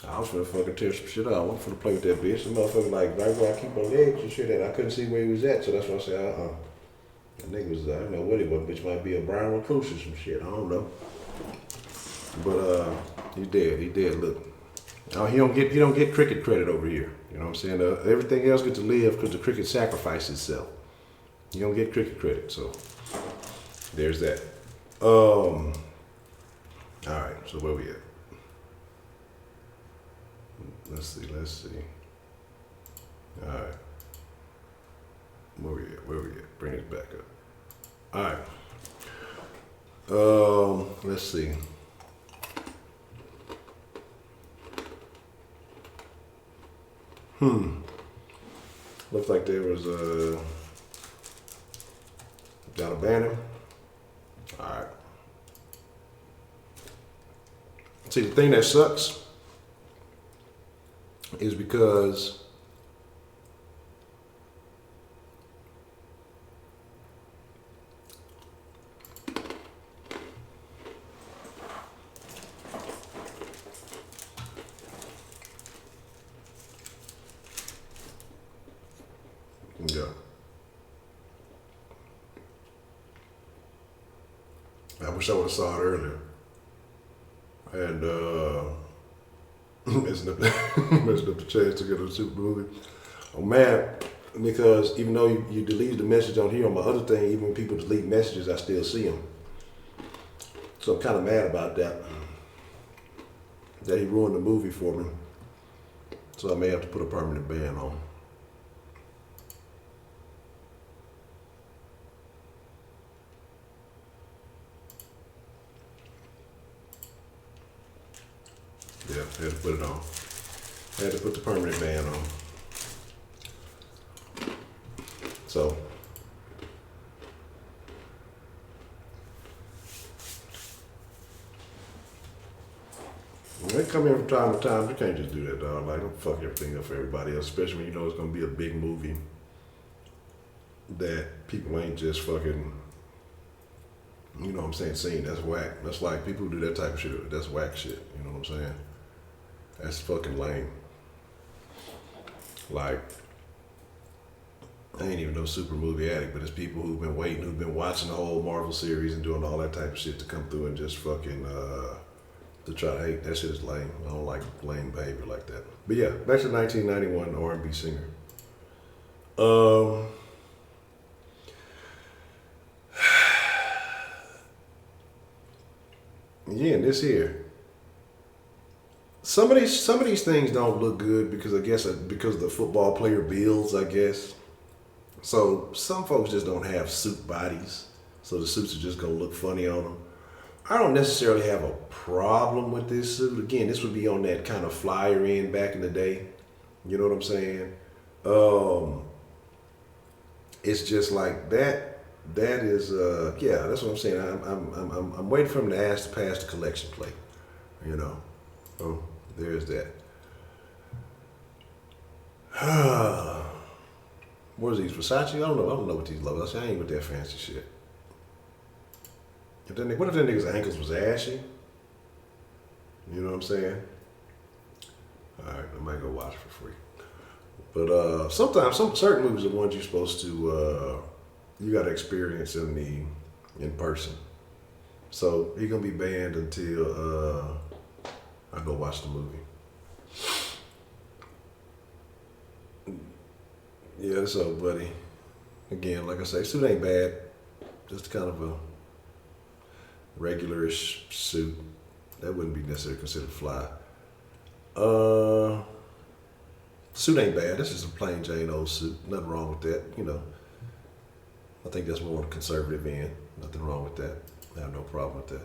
I was finna fucking tear some shit up. I wasn't finna play with that bitch. The motherfucker like right where I keep my legs and shit at. I couldn't see where he was at, so that's why I said, That nigga was, I don't know what it was. Bitch might be a brown recluse or some shit. I don't know. But he dead. He dead. Look, he don't get cricket credit over here. You know what I'm saying? Everything else get to live because the cricket sacrificed itself. You don't get cricket credit, so there's that. All right, so where we at? Let's see. All right. Where we at? Bring it back up. All right. Let's see. Looks like there was got a banner. All right. See, the thing that sucks is because yeah. I wish I would have saw it earlier. And messing up the chance to get a super movie. I'm mad because even though you deleted the message on here, on my other thing, even when people delete messages, I still see them. So I'm kind of mad about that. That he ruined the movie for me. So I may have to put a permanent ban on. Yeah, had to put it on. Had to put the permanent ban on. So, when they come here from time to time, you can't just do that, dog. Like, don't fuck everything up for everybody else, especially when you know it's gonna be a big movie that people ain't just fucking, you know what I'm saying, seeing. That's whack. That's like people who do that type of shit. That's whack shit. You know what I'm saying? That's fucking lame. Like, I ain't even no super movie addict, but it's people who've been waiting, who've been watching the whole Marvel series and doing all that type of shit to come through and just fucking to try to hate. That shit is lame. I don't like lame behavior like that. But yeah, back to 1991 R&B singer. Yeah, and this here. Some of these things don't look good because I guess because of the football player bills, I guess. So some folks just don't have suit bodies, so the suits are just gonna look funny on them. I don't necessarily have a problem with this suit. Again, this would be on that kind of flyer end back in the day. You know what I'm saying? It's just like that. That is yeah. That's what I'm saying. I'm waiting for him to ask to pass the collection plate. You know. Oh, there's that. What are these, Versace? I don't know what these logos. I ain't with that fancy shit. What if that nigga's ankles was ashy? You know what I'm saying? Alright, I might go watch for free. But sometimes some certain movies are ones you're supposed to you gotta experience in person. So he's gonna be banned until I go watch the movie. Yeah, so buddy. Again, like I say, suit ain't bad. Just kind of a regularish suit. That wouldn't be necessarily considered fly. Uh, Suit ain't bad. This is a plain Jane old suit. Nothing wrong with that. I think that's more on the conservative end. Nothing wrong with that. I have no problem with that.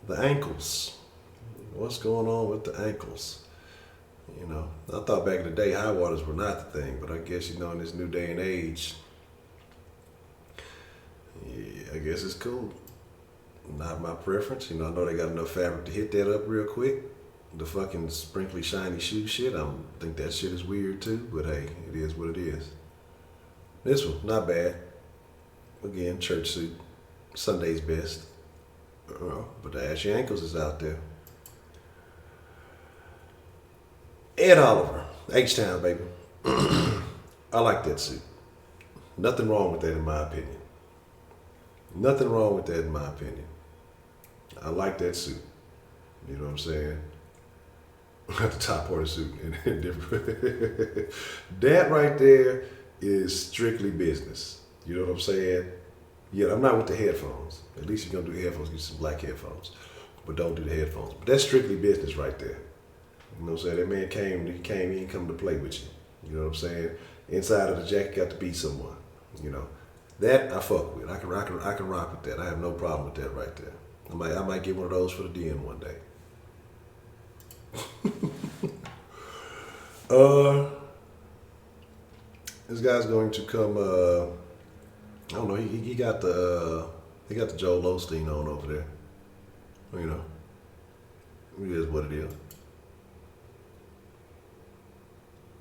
The ankles. What's going on with the ankles? I thought back in the day high waters were not the thing, but I guess in this new day and age, yeah, I guess it's cool. Not my preference. I know they got enough fabric to hit that up real quick. The fucking sprinkly shiny shoe shit, I think that shit is weird too, but hey, it is what it is. This one, not bad. Again, church suit. Sunday's best. But the ashy ankles is out there. Ed Oliver, H-Town, baby. I like that suit. Nothing wrong with that in my opinion. Nothing wrong with that in my opinion. I like that suit. You know what I'm saying? At the top part of the suit. That right there is strictly business. You know what I'm saying? Yeah, I'm not with the headphones. At least you're going to do headphones, get some black headphones. But don't do the headphones. But that's strictly business right there. You know what I'm saying? That man came, he ain't come to play with you. You know what I'm saying? Inside of the jacket got to be someone. That I fuck with. I can rock with that. I have no problem with that right there. I might get one of those for the den one day. This guy's going to come. I don't know. He got the Joel Osteen on over there. It is what it is.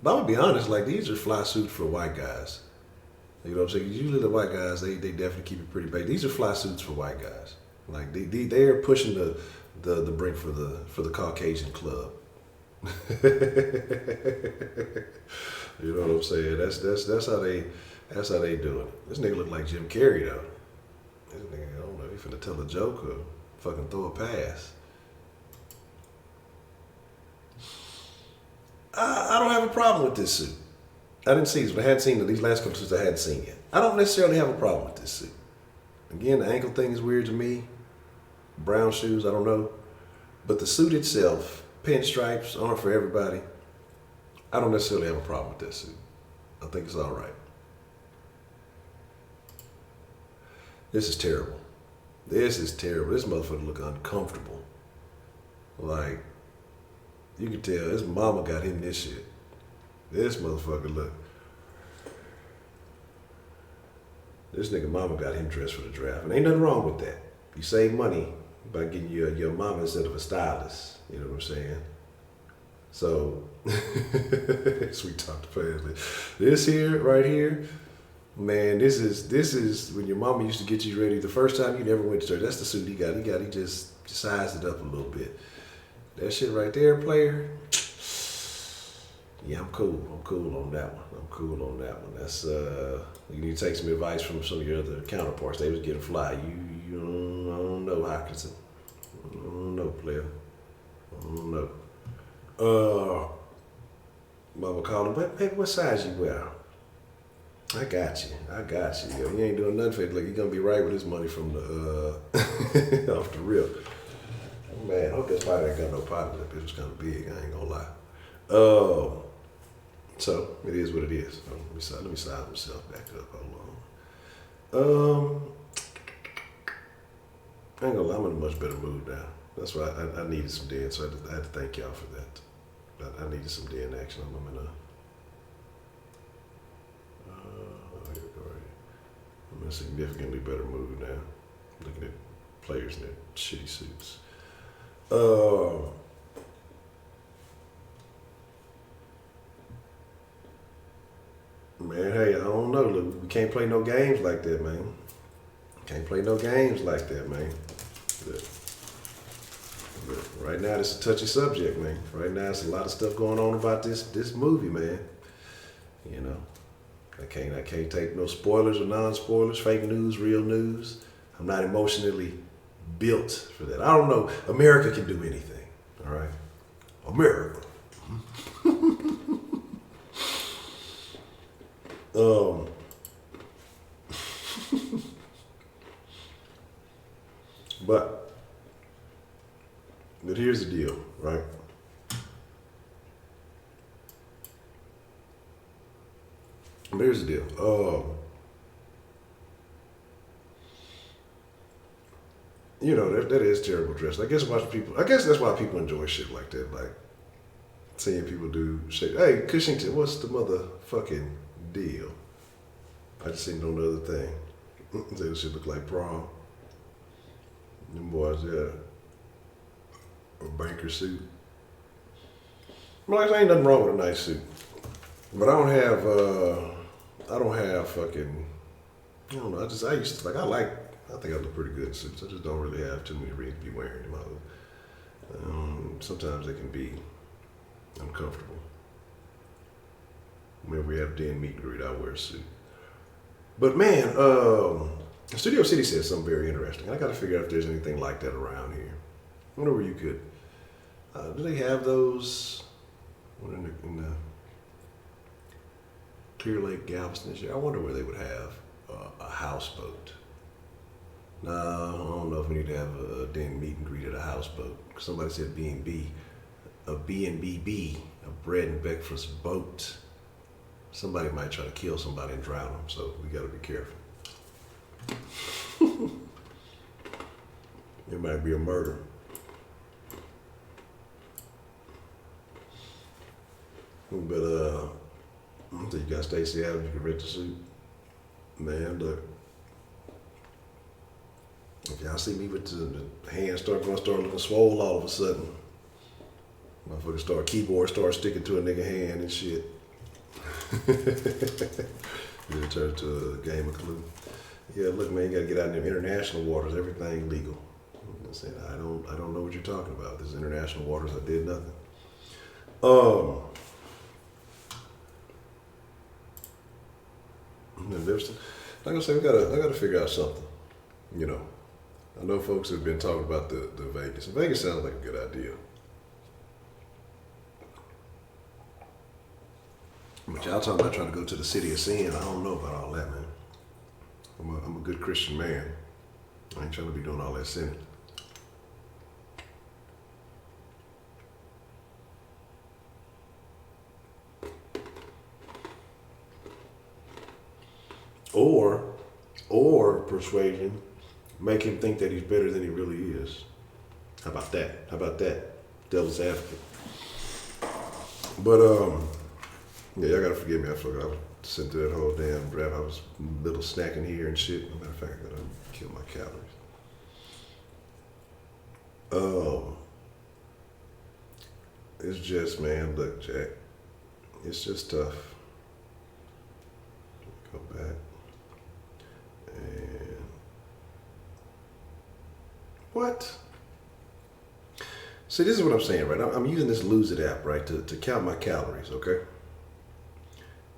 But I'm gonna be honest. Like, these are fly suits for white guys. You know what I'm saying? Usually the white guys, they definitely keep it pretty big. These are fly suits for white guys. Like, they are pushing the brink for the Caucasian club. You know what I'm saying? That's how they do it. This nigga look like Jim Carrey though. This nigga, I don't know, he finna tell a joke or fucking throw a pass. I don't have a problem with this suit. I didn't see it, but I hadn't seen it. These last couple suits I hadn't seen yet. I don't necessarily have a problem with this suit. Again, the ankle thing is weird to me. Brown shoes, I don't know. But the suit itself, pinstripes, aren't for everybody. I don't necessarily have a problem with that suit. I think it's all right. This is terrible. This motherfucker look uncomfortable. Like, you can tell his mama got him this shit. This motherfucker look. This nigga mama got him dressed for the draft. And ain't nothing wrong with that. You save money by getting your mama instead of a stylist. You know what I'm saying? So, sweet talk to players. This here, right here, man, this is when your mama used to get you ready the first time you never went to church. That's the suit he got. He just sized it up a little bit. That shit right there, player. Yeah, I'm cool. I'm cool on that one. That's you need to take some advice from some of your other counterparts. They was getting fly. I don't know, Hawkinson. I don't know, player. I don't know. Mama called him, baby, what size you wear? I got you. Yo, you ain't doing nothing for it. Look, you're gonna be right with his money from the off the rip. Man, I hope that spider ain't got no pot in it. It was kind of big, I ain't gonna lie. So it is what it is. Let me size myself back up. Hold on. I ain't gonna lie, I'm in a much better mood now. That's why I needed some den, so I had to thank y'all for that. I needed some den action. I'm in a significantly better mood now. Looking at players in their shitty suits. Man, hey, I don't know. Look, we can't play no games like that, man. But right now, it's a touchy subject, man. Right now, it's a lot of stuff going on about this movie, man. I can't take no spoilers or non-spoilers, fake news, real news. I'm not emotionally built for that. I don't know. America can do anything, all right? America. Um, but here's the deal, right? Here's the deal. That is terrible dress. I guess that's why people enjoy shit like that. Like seeing people do shit. Hey, Cushington, what's the motherfucking deal? I just seen it on the other thing. Say this shit look like prom. Them boys, yeah. A banker suit. Well, ain't nothing wrong with a nice suit. But I don't have fucking, I don't know, I think I look pretty good in suits. I just don't really have too many reasons to be wearing them out. Sometimes they can be uncomfortable. Whenever we have den meet and greet, I wear a suit. But man, Studio City said something very interesting. I got to figure out if there's anything like that around here. I wonder where you could. Do they have those in the Clear Lake, Galveston this year? I wonder where they would have a houseboat. No, I don't know if we need to have a den meet and greet at a houseboat. Somebody said B&B, a B&BB, a bread and breakfast boat. Somebody might try to kill somebody and drown them, so we got to be careful. It might be a murder. But I think you got Stacey Adams, you can rent the suit. Man, look. If y'all see me with the hands start looking swole all of a sudden, keyboard start sticking to a nigga hand and shit. It'll turn to a game of Clue. Yeah, look, man, you gotta get out in them international waters. Everything legal. I said, I don't know what you're talking about. This is international waters. I did nothing. Like I said, I gotta figure out something. I know folks have been talking about the Vegas. Vegas sounds like a good idea. But y'all talking about trying to go to the city of sin. I don't know about all that, man. I'm a good Christian man. I ain't trying to be doing all that sinning. Or persuasion, make him think that he's better than he really is. How about that? Devil's advocate. But yeah, y'all gotta forgive me. I was sitting through that whole damn rap. I was little snacking here and shit. As a matter of fact, I gotta kill my calories. It's just, man, look, Jack. It's just tough. Go back. And what? See, this is what I'm saying, right? I'm using this Lose It app, right, to count my calories, okay?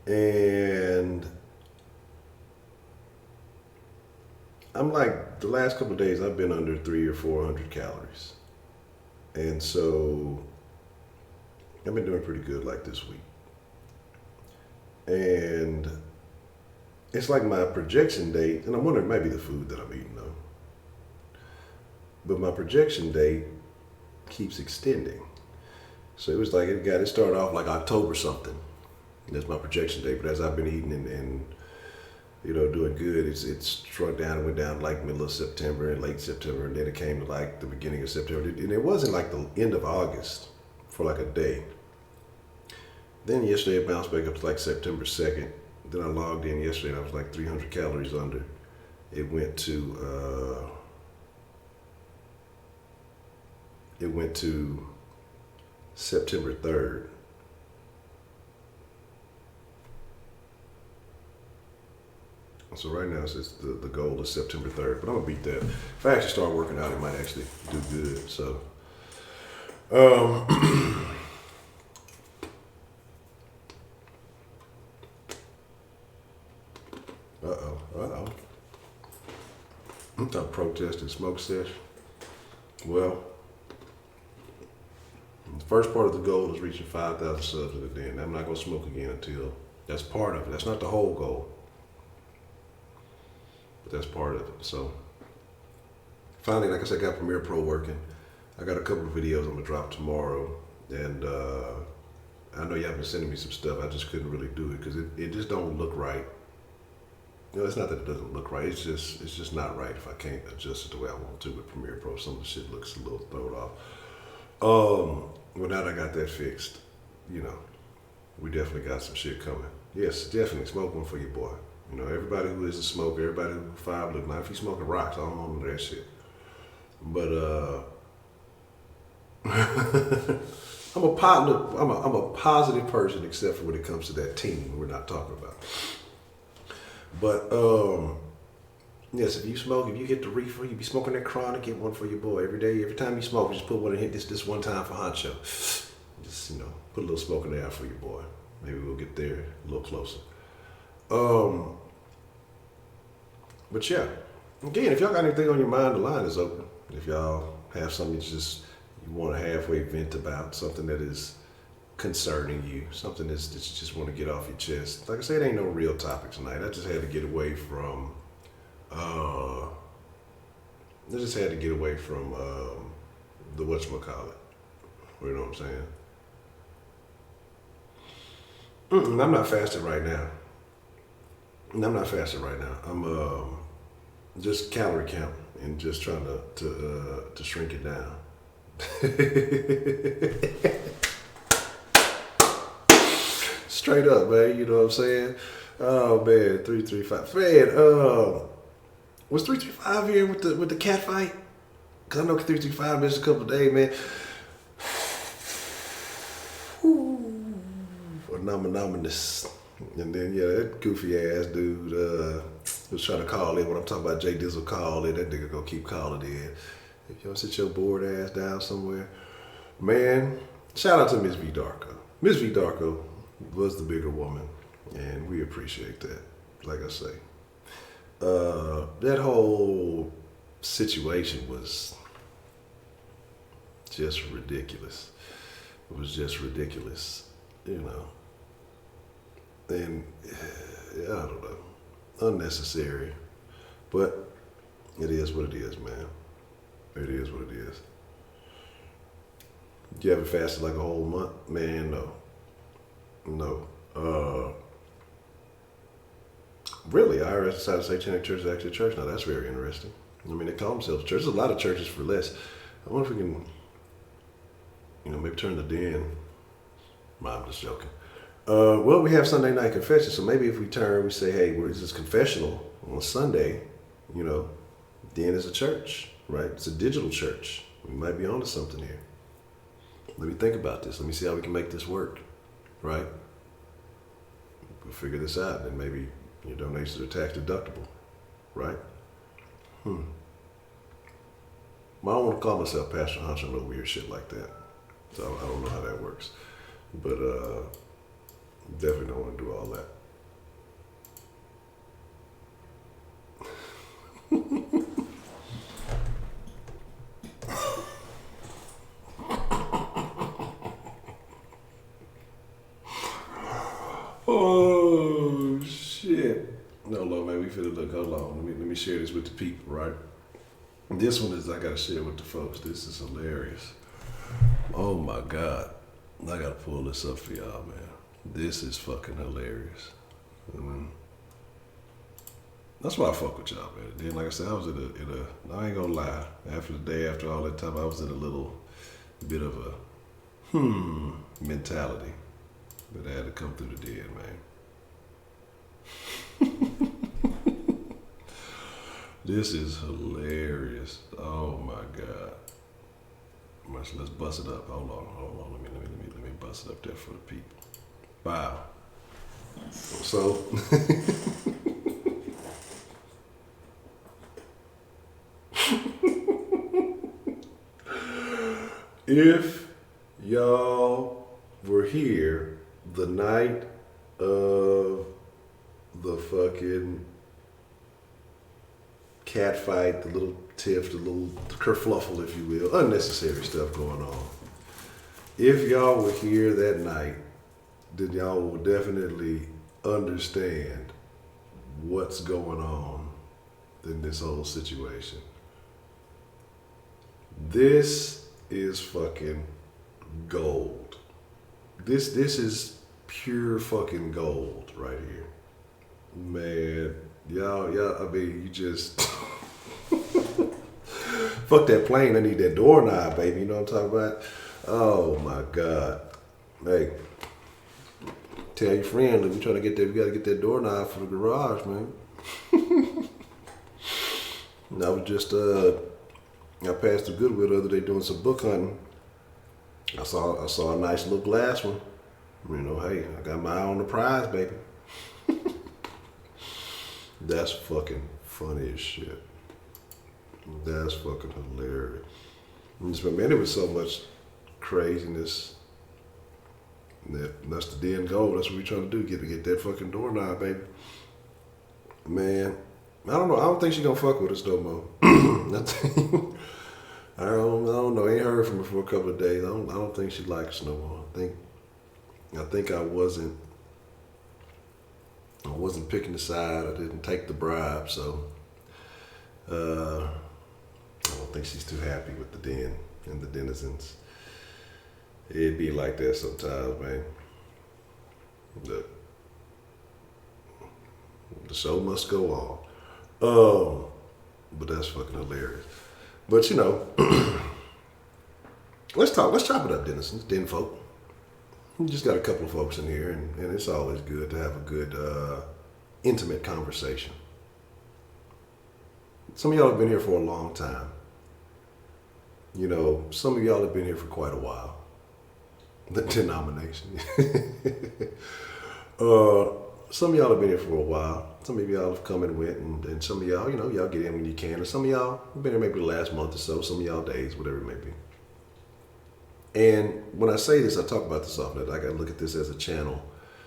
And I'm like, the last couple of days, I've been under 300 or 400 calories. And so I've been doing pretty good like this week. And it's like my projection date, and I'm wondering, it might be the food that I'm eating though. But my projection date keeps extending. So it was like, it started off like October something. That's my projection date. But as I've been eating and doing good, it's shrunk down and went down like middle of September and late September. And then it came to like the beginning of September. And it wasn't like the end of August for like a day. Then yesterday it bounced back up to like September 2nd. Then I logged in yesterday and I was like 300 calories under. It went to September 3rd. So right now it's the goal is September 3rd, but I'm gonna beat that. If I actually start working out, it might actually do good. So, uh-oh. I'm talking protest and smoke sesh. Well, the first part of the goal is reaching 5,000 subs in the den. I'm not gonna smoke again until That's part of it. That's not the whole goal, but that's part of it. So finally, like I said, I got Premiere Pro working. I got a couple of videos I'm gonna drop tomorrow, and I know y'all been sending me some stuff. I just couldn't really do it because it just don't look right. You know, it's not that it doesn't look right. It's just not right if I can't adjust it the way I want to with Premiere Pro. Some of the shit looks a little thrown off. Well, now that I got that fixed, you know, we definitely got some shit coming. Yes, definitely smoke one for your boy. You know, everybody who is a smoker, everybody who five look now. If you smoking rocks, I don't want none of that shit. But I'm a positive person except for when it comes to that team we're not talking about. But yes, if you smoke, if you get the reefer, you be smoking that chronic, get one for your boy every day. Every time you smoke, just put one in, hit this one time for Honcho. Just, you know, put a little smoke in there for your boy. Maybe we'll get there a little closer. But yeah, again, if y'all got anything on your mind, the line is open. If y'all have something you want to halfway vent about, something that is concerning you, something that you just want to get off your chest. Like I said, it ain't no real topic tonight. I just had to get away from the whatchamacallit. You know what I'm saying? I'm not fasting right now. I'm just calorie count and just trying to shrink it down. Straight up, man. You know what I'm saying? Oh man, 335. Man, was 335 here with the cat fight? Cause I know 335 missed a couple of days, man. Anonymous. And then yeah, that goofy ass dude was trying to call in. When I'm talking about Jay Dizzle call in, that nigga gonna keep calling in. If you don't sit your bored ass down somewhere, man. Shout out to Miss V Darko. Miss V Darko was the bigger woman, and we appreciate that. Like I say, that whole situation was just ridiculous. It was just ridiculous, you know. And I don't know, unnecessary, but it is what it is, man. It is what it is. You haven't fasted like a whole month? Man, no. Really, IRS decided to say Satanic Church is actually a church now. That's very interesting. I mean, they call themselves a church. There's a lot of churches for less. I wonder if we can, you know, maybe turn the den. I'm just joking. Well, we have Sunday night confession, so maybe if we say, hey, is this confessional on Sunday, you know, then it's a church, right? It's a digital church. We might be onto something here. Let me think about this. Let me see how we can make this work, right? We'll figure this out, and maybe your donations are tax deductible, right? Well, I don't want to call myself Pastor Honcho, no weird shit like that. So I don't know how that works. But definitely don't want to do all that. Oh shit. No, Lord, man, we finna look. Hold on. Let me share this with the people, right? This one is I gotta share with the folks. This is hilarious. Oh my God. I gotta pull this up for y'all, man. This is fucking hilarious. That's why I fuck with y'all, man. Then, like I said, I was in a I ain't gonna lie, after the day, after all that time, I was in a little bit of a mentality. But I had to come through the den, man. This is hilarious. Oh my God. Let's bust it up. Hold on. Let me bust it up there for the people. Wow. So if y'all were here the night of the fucking cat fight, the little tiff, the little kerfluffle, if you will, unnecessary stuff going on. If y'all were here that night, then y'all will definitely understand what's going on in this whole situation. This is fucking gold. This is pure fucking gold right here. Man, y'all, I mean, you just fuck that plane, I need that doorknob, baby. You know what I'm talking about? Oh my God. Hey, tell your friend that we trying to get that, we gotta get that doorknob for the garage, man. And I was just I passed through Goodwill the other day doing some book hunting. I saw a nice little glass one. You know, hey, I got my eye on the prize, baby. That's fucking funny as shit. That's fucking hilarious. But man, there was so much craziness. That's the end goal. That's what we're trying to do. Get that fucking doorknob, baby. Man, I don't know. I don't think she's gonna fuck with us no more. I don't know. I ain't heard from her for a couple of days. I don't think she likes us no more. I think I wasn't picking the side. I didn't take the bribe, so I don't think she's too happy with the den and the denizens. It'd be like that sometimes, man. The show must go on. But that's fucking hilarious. But you know, let's chop it up, denizens, den folk. We just got a couple of folks in here, and it's always good to have a good, intimate conversation. Some of y'all have been here for a long time. You know, some of y'all have been here for quite a while. The denomination. Some of y'all have been here for a while. Some of y'all have come and went, and some of y'all, you know, y'all get in when you can. And some of y'all have been here maybe the last month or so. Some of y'all days, whatever it may be. And when I say this, I talk about this often. I got to look at this as a channel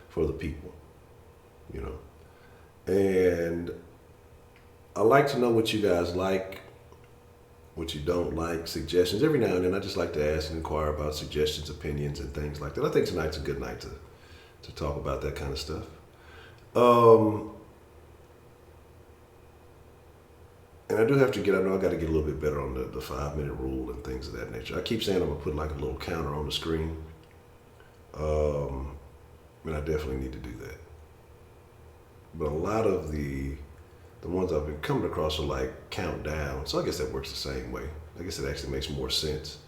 for the people, you know. And I like to know what you guys like, what you don't like, suggestions. Every now and then, I just like to ask and inquire about suggestions, opinions, and things like that. I think tonight's a good night to talk about that kind of stuff. And I do have to I know I got to get a little bit better on the 5-minute rule and things of that nature. I keep saying I'm going to put like a little counter on the screen. And I definitely need to do that. But a lot of the ones I've been coming across are like countdown. So I guess that works the same way. I guess it actually makes more sense.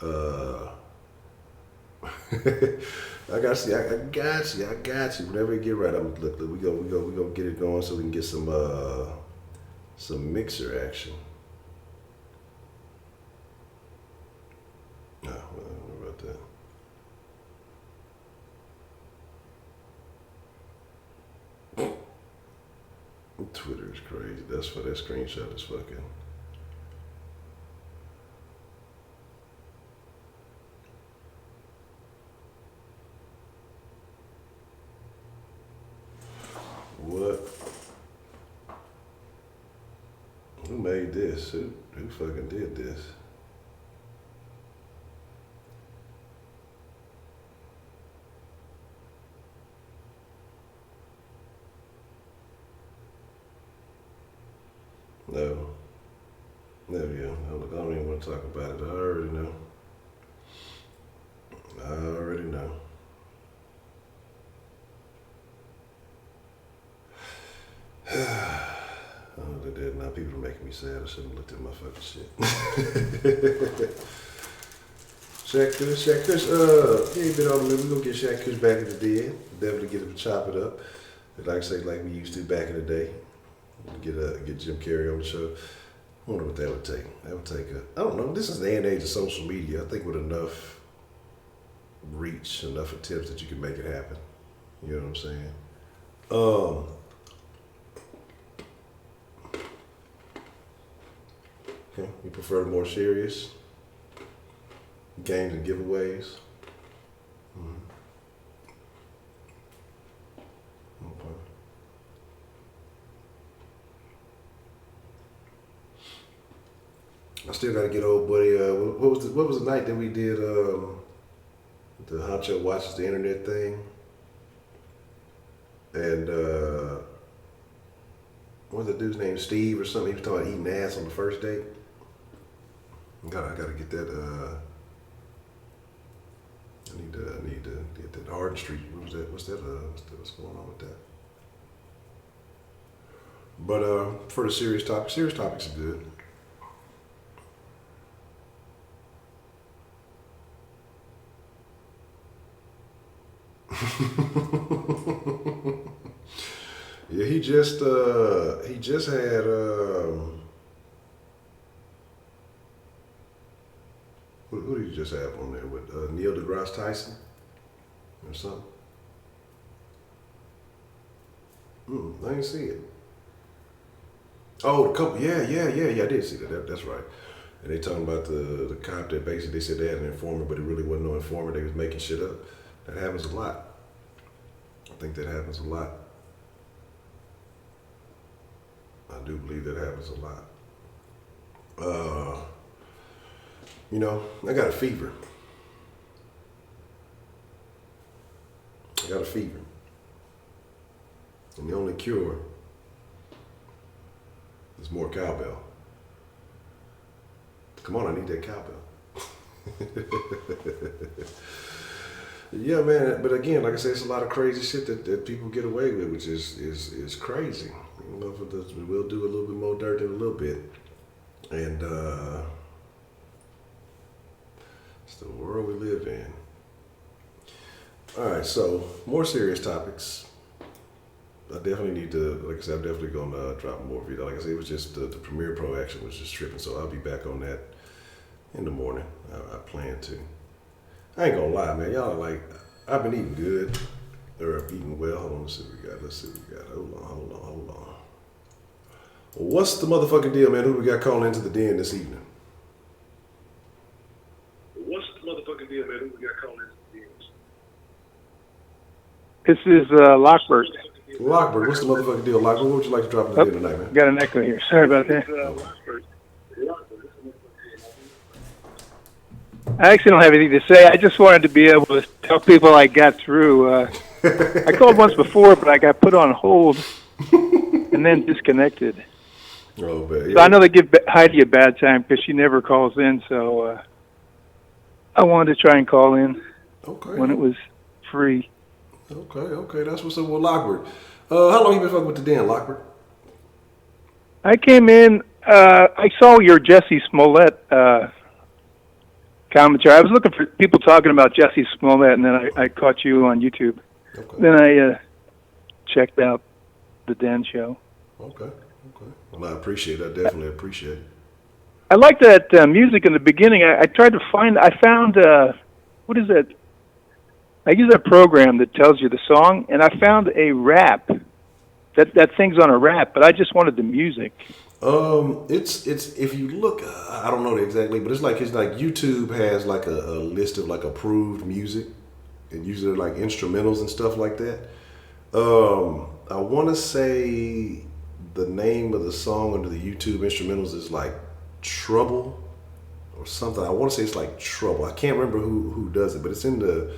I got you. Whenever you get right, I'm look. We go get it going so we can get some mixer action. No, what about that? Twitter is crazy. That's what that screenshot is fucking. What? Who made this? Who fucking did this? No. There we go. I don't even want to talk about it. I already know. Oh, they did. Now people are making me sad. I shouldn't have looked at my fucking shit. Shaq Kush, he ain't been on the limit. We're gonna get Shaq Kush back in the den. Definitely get him to chop it up. Like I say, like we used to back in the day. Get Jim Carrey on the show. I wonder what that would take. That would take I don't know. This is the day and age of social media. I think with enough reach, enough attempts that you can make it happen. You know what I'm saying? Okay. You prefer the more serious games and giveaways? Mm-hmm. Okay. I still gotta get old buddy. What was the night that we did the Honcho watches the internet thing? and what's the dude's name? Steve or something. He was talking about eating ass on the first date. I gotta get that. I need to get that Arden Street. What was that? What's going on with that? But for the serious topics are good. Yeah, he just had who did he just have on there with Neil deGrasse Tyson or something? I didn't see it. Oh, the couple, yeah, I did see that. That's right. And they talking about the cop that basically they said they had an informant, but it really wasn't no informant. They was making shit up. That happens a lot. I think that happens a lot. I do believe that happens a lot. I got a fever. And the only cure is more cowbell. Come on, I need that cowbell. Yeah, man. But again, like I said, it's a lot of crazy shit that people get away with, which is crazy. We'll do a little bit more dirt in a little bit, and it's the world we live in. All right, so more serious topics. I definitely need to, like I said, I'm definitely gonna drop more video. Like I said, it was just the Premiere Pro action was just tripping, so I'll be back on that in the morning. I plan to. I ain't gonna lie, man. Y'all are like, I've been eating good, or eating well. Hold on, let's see what we got. Hold on. Well, what's the motherfucking deal, man? Who we got calling into the den this evening? This is Lockbird. Lockbird, what's the motherfucking deal? Lockbird, what would you like to drop in the den tonight, man? Got an echo here. Sorry about that. I actually don't have anything to say. I just wanted to be able to tell people I got through. I called once before, but I got put on hold and then disconnected. Oh, man. Yeah. So I know they give Heidi a bad time because she never calls in, so I wanted to try and call in when it was free. Okay, that's what's up with Lockbird. How long you been fucking with the den, Lockbird? I came in, I saw your Jesse Smollett commentary. I was looking for people talking about Jesse Smollett, and then I caught you on YouTube. Okay. Then I checked out the Den show. Okay. Well, I appreciate it. I definitely appreciate it. I like that music in the beginning. I tried to find, I found, what is it? I use that program that tells you the song, and I found a rap. That thing's on a rap, but I just wanted the music. It's if you look, I don't know exactly, but it's like YouTube has like a list of like approved music, and usually like instrumentals and stuff like that. I want to say the name of the song under the YouTube instrumentals is like Trouble or something. I want to say it's like Trouble. I can't remember who does it, but it's in the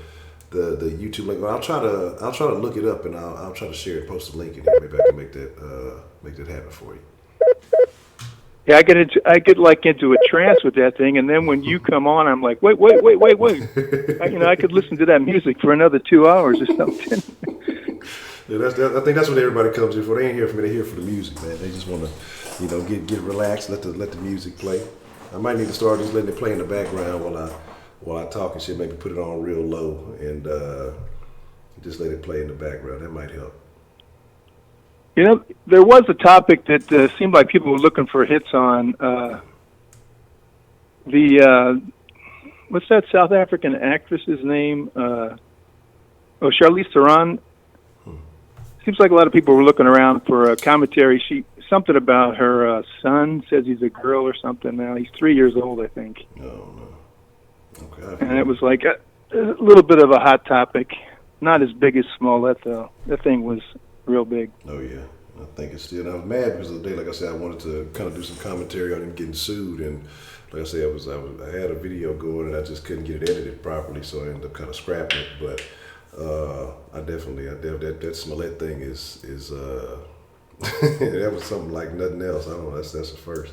YouTube link. I'll try to look it up, and I'll try to share it, post a link in here. Maybe I can make that happen for you. Yeah, I get into a trance with that thing, and then when you come on, I'm like, wait. I could listen to that music for another 2 hours or something. Yeah, I think that's what everybody comes in for. They ain't here for me. They're here for the music, man. They just want to, get relaxed, let the music play. I might need to start just letting it play in the background while I talk and shit. Maybe put it on real low and just let it play in the background. That might help. There was a topic that seemed like people were looking for hits on. What's that South African actress's name? Charlize Theron. Seems like a lot of people were looking around for a commentary. Something about her son, says he's a girl or something now. He's 3 years old, I think. No. Okay. And it was like a little bit of a hot topic. Not as big as Smollett, though. That thing was real big. Oh, yeah. I think it's still. And I was mad because of the day, like I said, I wanted to kind of do some commentary on him getting sued. And like I said, I had a video going and I just couldn't get it edited properly, so I ended up kind of scrapping it. But That Smollett thing is that was something like nothing else. I don't know. That's the first.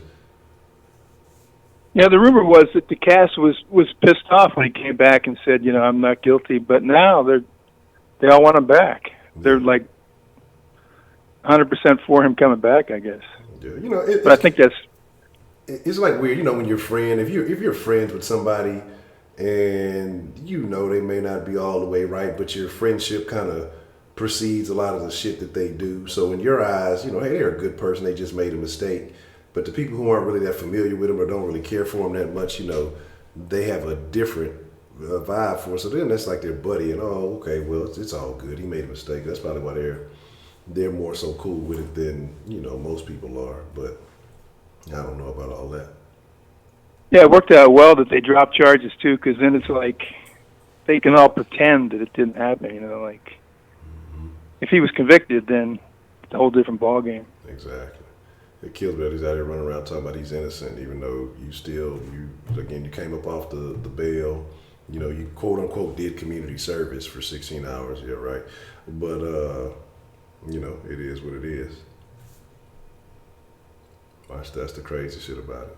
Yeah, the rumor was that the cast was pissed off when he came back and said, I'm not guilty. But now they all want him back. Yeah, They're like 100% for him coming back, I guess. yeah. But I think that's It's like weird. When your friend, if you're friends with somebody, and they may not be all the way right, but your friendship kind of precedes a lot of the shit that they do. So in your eyes, hey, they're a good person. They just made a mistake. But the people who aren't really that familiar with them or don't really care for them that much, they have a different vibe for. So then that's like their buddy, and okay, well, it's all good. He made a mistake. That's probably why they're more so cool with it than most people are. But I don't know about all that. yeah, it worked out well that they dropped charges too, because then it's like they can all pretend that it didn't happen. Like if he was convicted, then it's a whole different ballgame. Exactly. It kills me that he's out here running around talking about he's innocent, even though you came up off the bail. You quote unquote did community service for 16 hours. Yeah, right. But it is what it is. That's the crazy shit about it.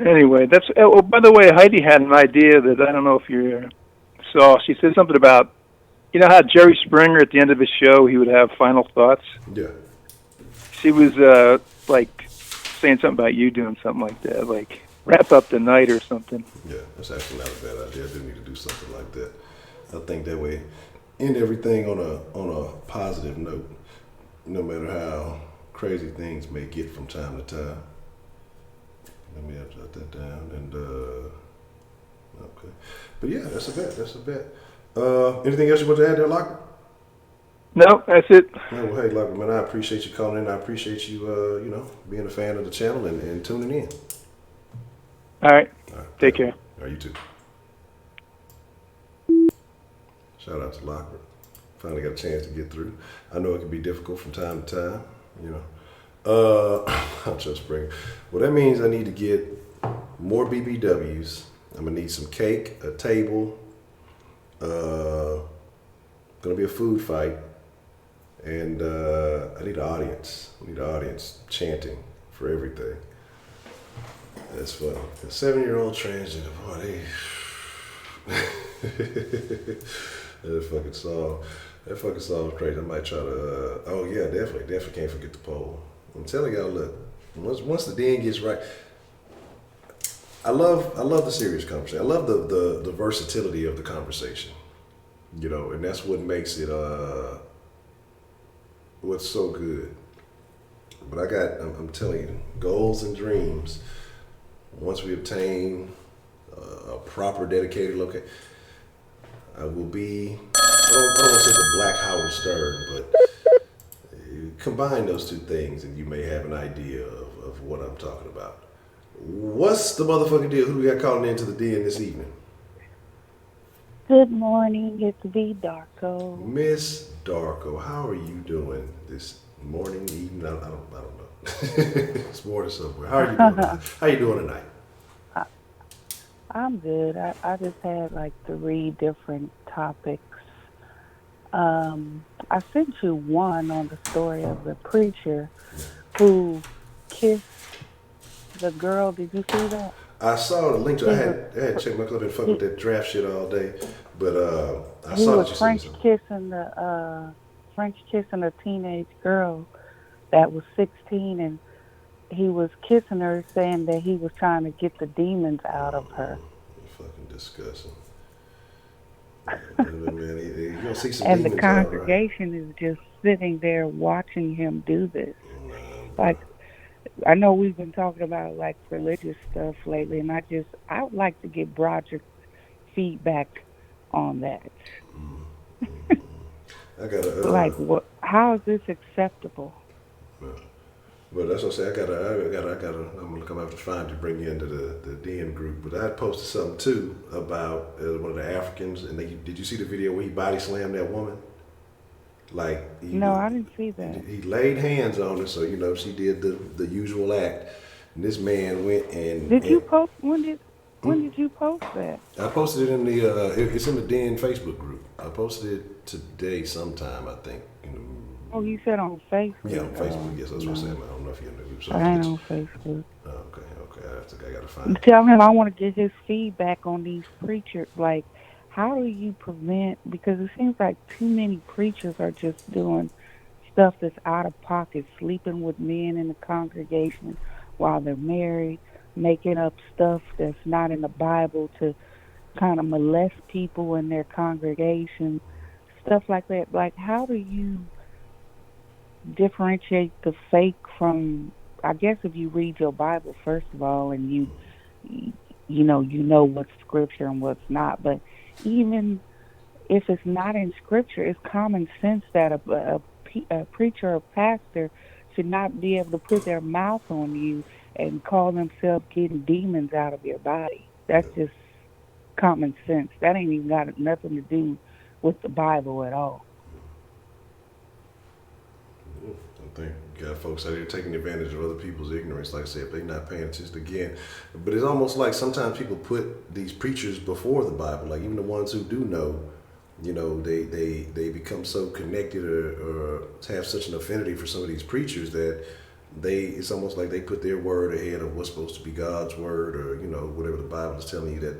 Anyway, by the way, Heidi had an idea that I don't know if you saw. She said something about, how Jerry Springer at the end of his show, he would have final thoughts. Yeah. She was like saying something about you doing something like that, like wrap up the night or something. Yeah, that's actually not a bad idea. I do need to do something like that. I think that way end everything on a positive note, no matter how crazy things may get from time to time. Let me jot that down and okay. But yeah, that's a bet. Anything else you want to add there, Locker? No, that's it. Yeah, well, hey, Locker, man, I appreciate you calling in. I appreciate you, being a fan of the channel and tuning in. All right. Take care. All right, you too. Shout out to Locker. Finally got a chance to get through. I know it can be difficult from time to time, Honcho Spring. Well, that means I need to get more BBWs. I'm gonna need some cake, a table. Gonna be a food fight, and I need an audience. I need an audience chanting for everything. That's funny. A 7-year-old transgender boy. That fucking song is crazy. I might try to. Oh yeah, definitely can't forget the poll. I'm telling y'all, look, once the den gets right, I love the serious conversation. I love the versatility of the conversation, and that's what makes it what's so good. But I'm telling you, goals and dreams. Once we obtain a proper dedicated location, I will be. I don't want to say the Black Howard Stern, but combine those two things and you may have an idea of what I'm talking about. What's the motherfucking deal? Who do we got calling into the den this evening? Good morning, it's V Darko. Miss Darko, how are you doing this morning, evening? I don't know. It's morning somewhere. How are you doing? How you doing tonight? I'm good. I just had like 3 different topics. I sent you one on the story of the preacher who kissed the girl. Did you see that? I saw the link to it. I had checked my club and fuck with that draft shit all day, but I saw that you French kissing a teenage girl that was 16, and he was kissing her, saying that he was trying to get the demons out of her. Fucking disgusting. Man, you'll see some and the demons congregation is just sitting there watching him do this. Like, I know we've been talking about like religious stuff lately, and I would like to get Broderick's feedback on that. I gotta like, what? How is this acceptable? But that's what I say. I gotta. I'm gonna come out to find you, bring you into the den group. But I posted something too about one of the Africans, and did you see the video where he body slammed that woman? No, I didn't see that. He laid hands on her, so she did the usual act. And this man went and. You post? When did? When did you post that? I posted it in the it's in the Den Facebook group. I posted it today sometime, I think. Oh, you said on Yeah, on Facebook. Facebook. Yes, that's what I'm saying. No, I don't know if you knew. So I get ain't you. on Facebook. Oh, okay. I think I gotta find it. Tell him I want to get his feedback on these preachers. Like, how do you prevent? Because it seems like too many preachers are just doing stuff that's out of pocket, sleeping with men in the congregation while they're married, making up stuff that's not in the Bible to kind of molest people in their congregation, stuff like that. Like, how do you differentiate the fake from? I guess if you read your Bible first of all, and you know what's scripture and what's not. But even if it's not in scripture, it's common sense that a preacher or pastor should not be able to put their mouth on you and call themselves getting demons out of your body. That's just common sense. That ain't even got nothing to do with the Bible at all. I think you got folks out here taking advantage of other people's ignorance. Like I said, if they're not paying attention again. But it's almost like sometimes people put these preachers before the Bible. Like even the ones who do know, they become so connected or have such an affinity for some of these preachers that it's almost like they put their word ahead of what's supposed to be God's word, or whatever the Bible is telling you. That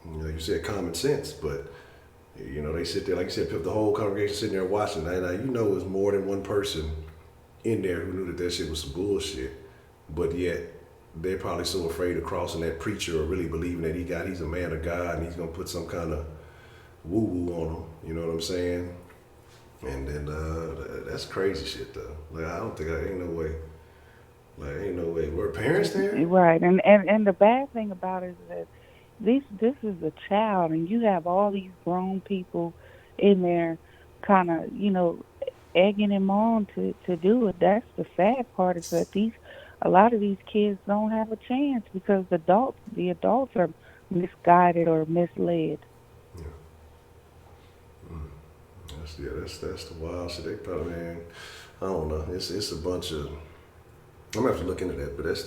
you said common sense, but they sit there, like you said, the whole congregation sitting there watching. Now it's more than one person in there who knew that shit was some bullshit, but yet they're probably so afraid of crossing that preacher or really believing that he's a man of God and he's gonna put some kind of woo woo on him. You know what I'm saying? And then that's crazy shit though. Like I don't think ain't no way. Like ain't no way. Were parents there? Right, and the bad thing about it is that this is a child, and you have all these grown people in there, kind of egging him on to do it. That's the sad part, is that a lot of these kids don't have a chance because the adults are misguided or misled. Yeah. That's the wild shit. They probably, man, I don't know. It's a bunch of. I'm gonna have to look into that, but that's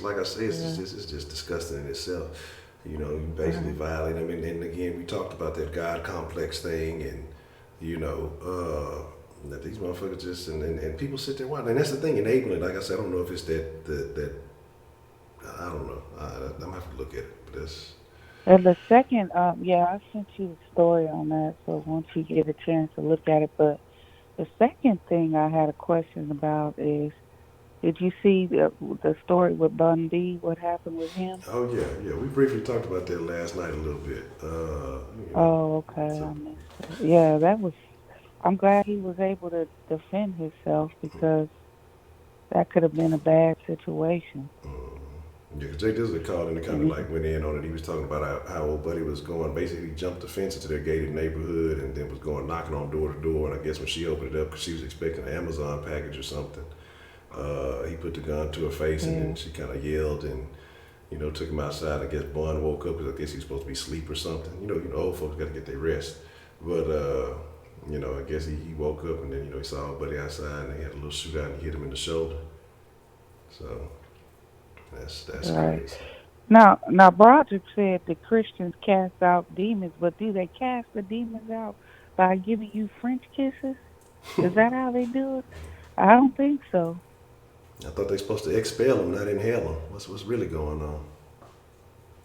like I say, it's just disgusting in itself. You basically violate them, and again, we talked about that God complex thing, and that these motherfuckers just and people sit there watching, and that's the thing, enabling. Like I said, I don't know if it's that I don't know. I'm gonna have to look at it, but that's. And the second, I sent you the story on that, so once you get a chance to look at it. But the second thing I had a question about is, did you see the story with Bundy? What happened with him? Oh yeah. We briefly talked about that last night a little bit. Oh, okay, So I missed it. Yeah, that was. I'm glad he was able to defend himself, because that could have been a bad situation. yeah, 'cause Jay Dizzler called and kind of And like went in on it. He was talking about how old Buddy was going. Basically, he jumped the fence into their gated neighborhood and then was going knocking on door to door. And I guess when she opened it up, because she was expecting an Amazon package or something, he put the gun to her face and yeah, then she kind of yelled and took him outside. I guess Bun woke up because I guess he was supposed to be asleep or something. Old folks got to get their rest. But I guess he woke up and then he saw Buddy outside and they had a little shootout and he hit him in the shoulder. So that's right. crazy. Now, Broderick said the Christians cast out demons, but do they cast the demons out by giving you French kisses? Is that how they do it? I don't think so. I thought they supposed to expel them, not inhale them. What's really going on?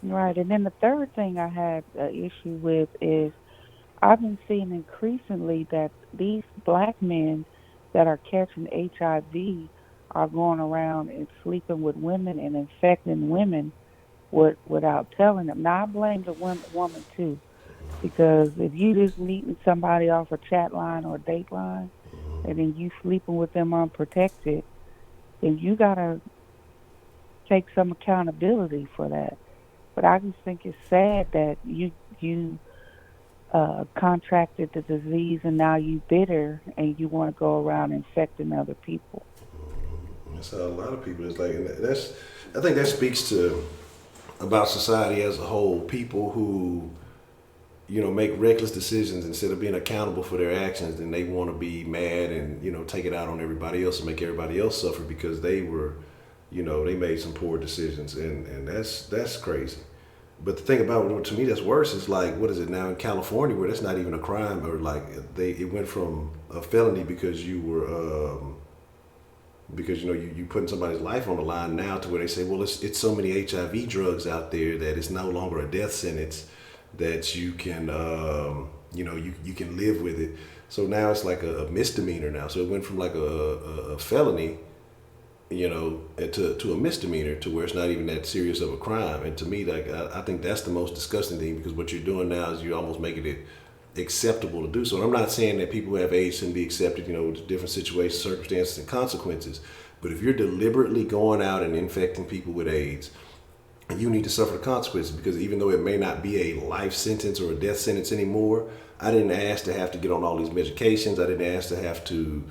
Right. And then the third thing I had an issue with is, I've been seeing increasingly that these black men that are catching HIV are going around and sleeping with women and infecting women without telling them. Now, I blame the woman too, because if you just meeting somebody off a chat line or a date line, and then you sleeping with them unprotected, then you gotta take some accountability for that. But I just think it's sad that you contracted the disease and now you bitter and you want to go around infecting other people. That's how a lot of people is like, and I think that speaks to about society as a whole. People who make reckless decisions instead of being accountable for their actions, and they want to be mad and take it out on everybody else and make everybody else suffer because they were they made some poor decisions, and that's crazy. But the thing about it, to me, that's worse is like, what is it now in California, where that's not even a crime, or like it went from a felony because you were because you putting somebody's life on the line now to where they say, well, it's so many HIV drugs out there that it's no longer a death sentence, that you can you can live with it. So now it's like a misdemeanor now. So it went from like a felony, to a misdemeanor, to where it's not even that serious of a crime. And to me, like I think that's the most disgusting thing, because what you're doing now is you're almost making it acceptable to do so. And I'm not saying that people who have AIDS shouldn't be accepted, with different situations, circumstances, and consequences. But if you're deliberately going out and infecting people with AIDS, you need to suffer the consequences, because even though it may not be a life sentence or a death sentence anymore, I didn't ask to have to get on all these medications. I didn't ask to have to,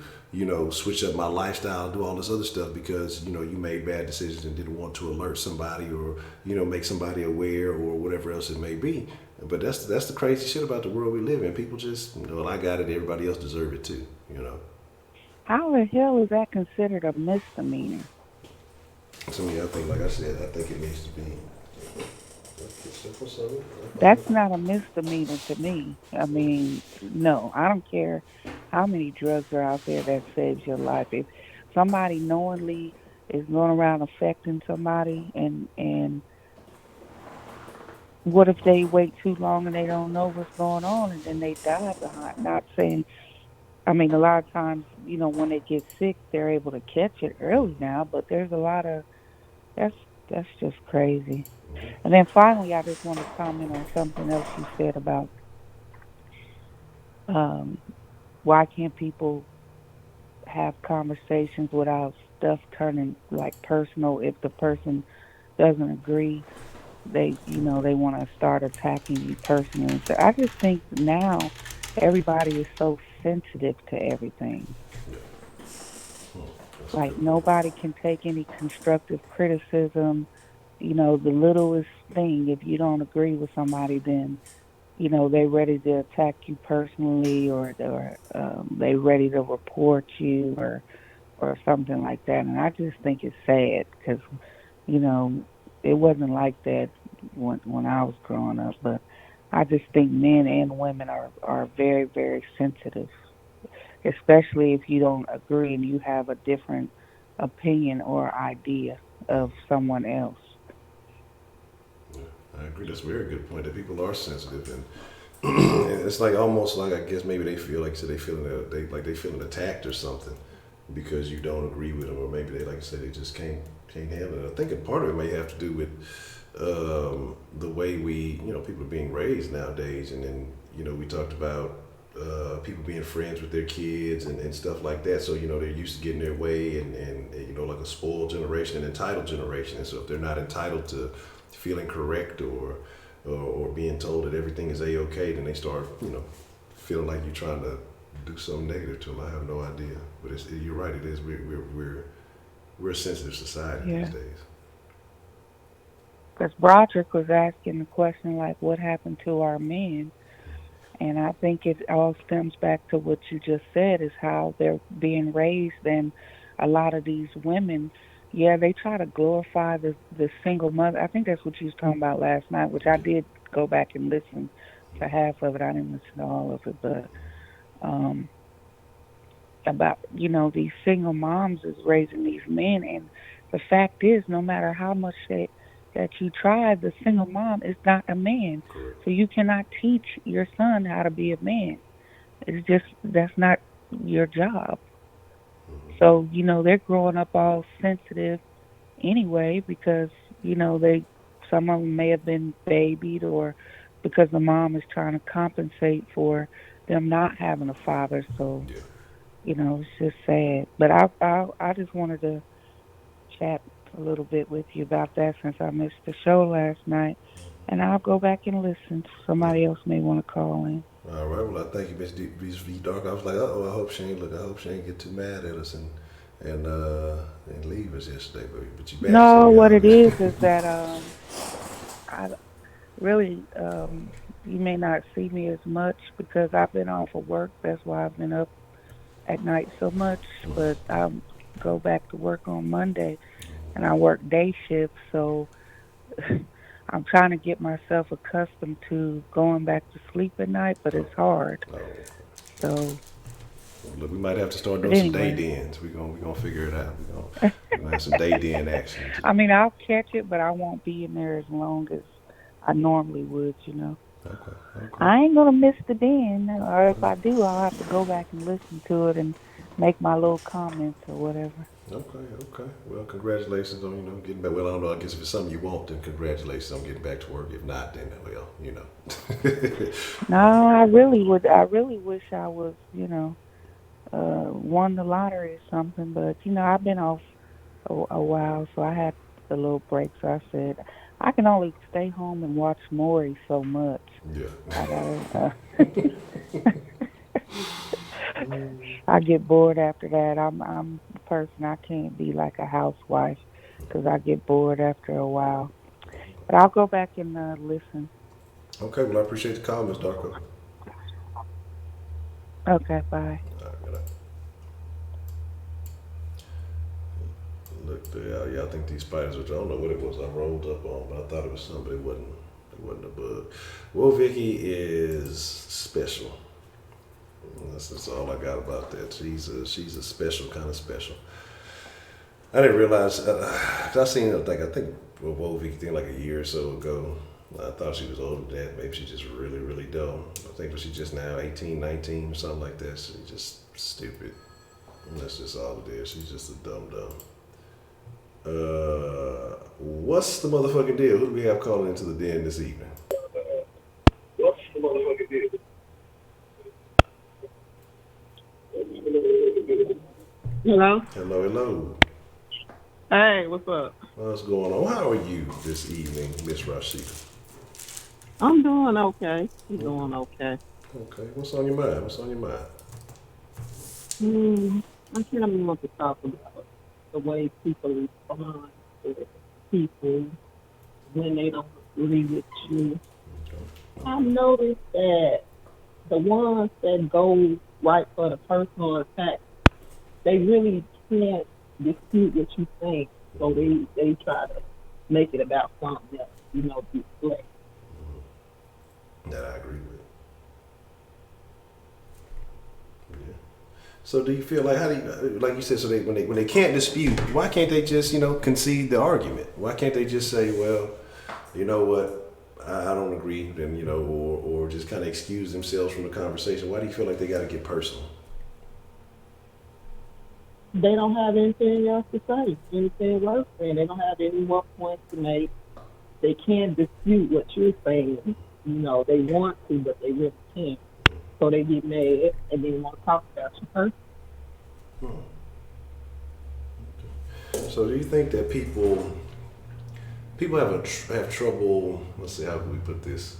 switch up my lifestyle, do all this other stuff because, you made bad decisions and didn't want to alert somebody or, make somebody aware or whatever else it may be. But that's the crazy shit about the world we live in. People just, well, I got it, everybody else deserve it too, How the hell is that considered a misdemeanor? To me, I think, like I said, I think it needs to be. That's not a misdemeanor to me. I mean, no, I don't care how many drugs are out there that saves your life. If somebody knowingly is going around affecting somebody, and what if they wait too long and they don't know what's going on and then they die behind? Not saying, I mean, a lot of times, when they get sick, they're able to catch it early now, but there's a lot of, that's that's just crazy. And then finally, I just want to comment on something else you said about um, why can't people have conversations without stuff turning like personal. If the person doesn't agree, they want to start attacking you personally. So I just think now everybody is so sensitive to everything. That's a Like good point. nobody can take any constructive criticism. The littlest thing, if you don't agree with somebody, then they're ready to attack you personally, or they ready to report you, or something like that. And I just think it's sad because you know it wasn't like that when I was growing up. But I just think men and women are very, very sensitive, especially if you don't agree and you have a different opinion or idea of someone else. I agree. That's a very good point. That people are sensitive, and it's like almost like, I guess maybe they feel like, so they feeling attacked or something because you don't agree with them, or maybe they, like I said, they just can't handle it. I think a part of it may have to do with the way people are being raised nowadays, and then we talked about people being friends with their kids and stuff like that. So they're used to getting their way, and like a spoiled generation, an entitled generation. And so if they're not entitled to feeling correct or being told that everything is a-okay, then they start feeling like you're trying to do something negative to them. I have no idea, but you're right. It is we're a sensitive society these Yeah. days. Because Broderick was asking the question like, what happened to our men? And I think it all stems back to what you just said, is how they're being raised. And a lot of these women, yeah, they try to glorify the single mother. I think that's what you was talking about last night, which I Yeah. did go back and listen to half of it. I didn't listen to all of it, but um, about these single moms is raising these men, and the fact is, no matter how much that you try, the single mom is not a man. Correct. So you cannot teach your son how to be a man. It's just that's not your job. So they're growing up all sensitive anyway because they some of them may have been babied, or because the mom is trying to compensate for them not having a father. So Yeah. it's just sad. But I just wanted to chat a little bit with you about that since I missed the show last night, and I'll go back and listen. Yeah. Somebody else may want to call in. All right. Well, I thank you, Miss V Dark. I was like, oh, I hope she ain't get too mad at us and leave us yesterday. But you back, so No, we what all it good. is that I really you may not see me as much because I've been off of work. That's why I've been up at night so much. But I'll go back to work on Monday. and I work day shifts, so I'm trying to get myself accustomed to going back to sleep at night, but Oh, it's hard. oh. So, Look, we might have to start but doing some day anyway, dens. We gonna figure it out. We gonna have some day den action. I mean, I'll catch it, but I won't be in there as long as I normally would. Okay, okay, I ain't gonna miss the den, or if I do, I'll have to go back and listen to it and make my little comments or whatever. okay. Well, congratulations on getting back. Well, I don't know. I guess if it's something you want, then congratulations on getting back to work. If not, then well. No, I really would. I really wish I was, won the lottery or something. But I've been off a while, so I had a little break. So I said I can only stay home and watch Maury so much. I Yeah. gotta. I get bored after that. I'm a person. I can't be like a housewife because I get bored after a while. But I'll go back and listen. Okay. Well, I appreciate the call, Miss Darko. Okay, bye. All right, good night. Look, yeah, I think these spiders, which I don't know what it was, I rolled up on, but I thought it was something, but it wasn't. It wasn't a bug. Well, Vicky is special. That's all I got about that. She's a special kind of special. I didn't realize. I seen her. I think Whoa Vicky thing like a year or so ago. I thought she was older than that. Maybe she's just really, really dumb. I think she's just now 18, 19, or something like that. She's just stupid. And that's just all it is. She's just a dumb dumb. What's the motherfucking deal? Who do we have calling into the den this evening? What's the motherfucking deal? Hello. Hello, hello. Hey, what's up? What's going on? How are you this evening, Miss Rashida? I'm doing okay. I'm doing okay. Okay, what's on your mind? What's on your mind? I kind of want to talk about the way people respond to people when they don't agree with you. I've noticed that the ones that go right for the personal attack, they really can't dispute what you think, so they try to make it about something else, deflect. That I agree with. Yeah. So do you feel like like you said, so when they can't dispute, why can't they just concede the argument? Why can't they just say, well, you know what, I don't agree, then or just kind of excuse themselves from the conversation? Why do you feel like they got to get personal? They don't have anything else to say, anything worse, and they don't have any more points to make. They can't dispute what you're saying. They want to, but they really can't. So they get mad and they want to talk about you first. So do you think that people have trouble? Let's see, how can we put this?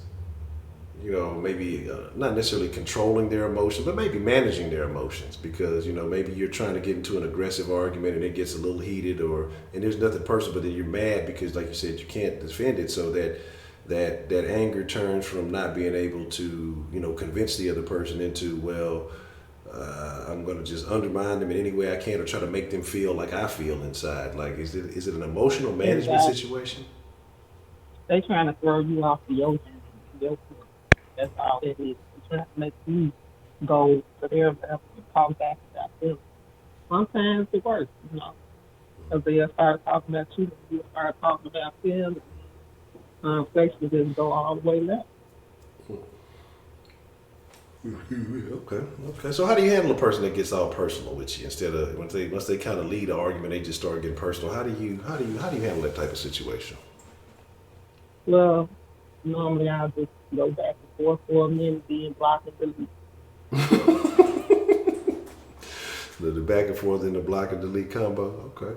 Maybe not necessarily controlling their emotions, but maybe managing their emotions, because maybe you're trying to get into an aggressive argument and it gets a little heated, and there's nothing personal, but then you're mad because, like you said, you can't defend it, so that anger turns from not being able to convince the other person into, well, I'm going to just undermine them in any way I can, or try to make them feel like I feel inside. Like, is it an emotional management Exactly. situation? They trying to throw you off the ocean. That's all it is. They're trying to make you go to their level and talk back about them. Sometimes it works, because they'll start talking about you, and you'll start talking about them. Conversation just go all the way left. Okay. So how do you handle a person that gets all personal with you, instead of once they kind of lead an argument, they just start getting personal? How do you handle that type of situation? Well, normally I'll just go back and forth for a minute, being blocked and delete. The back and forth in the block and delete combo. Okay.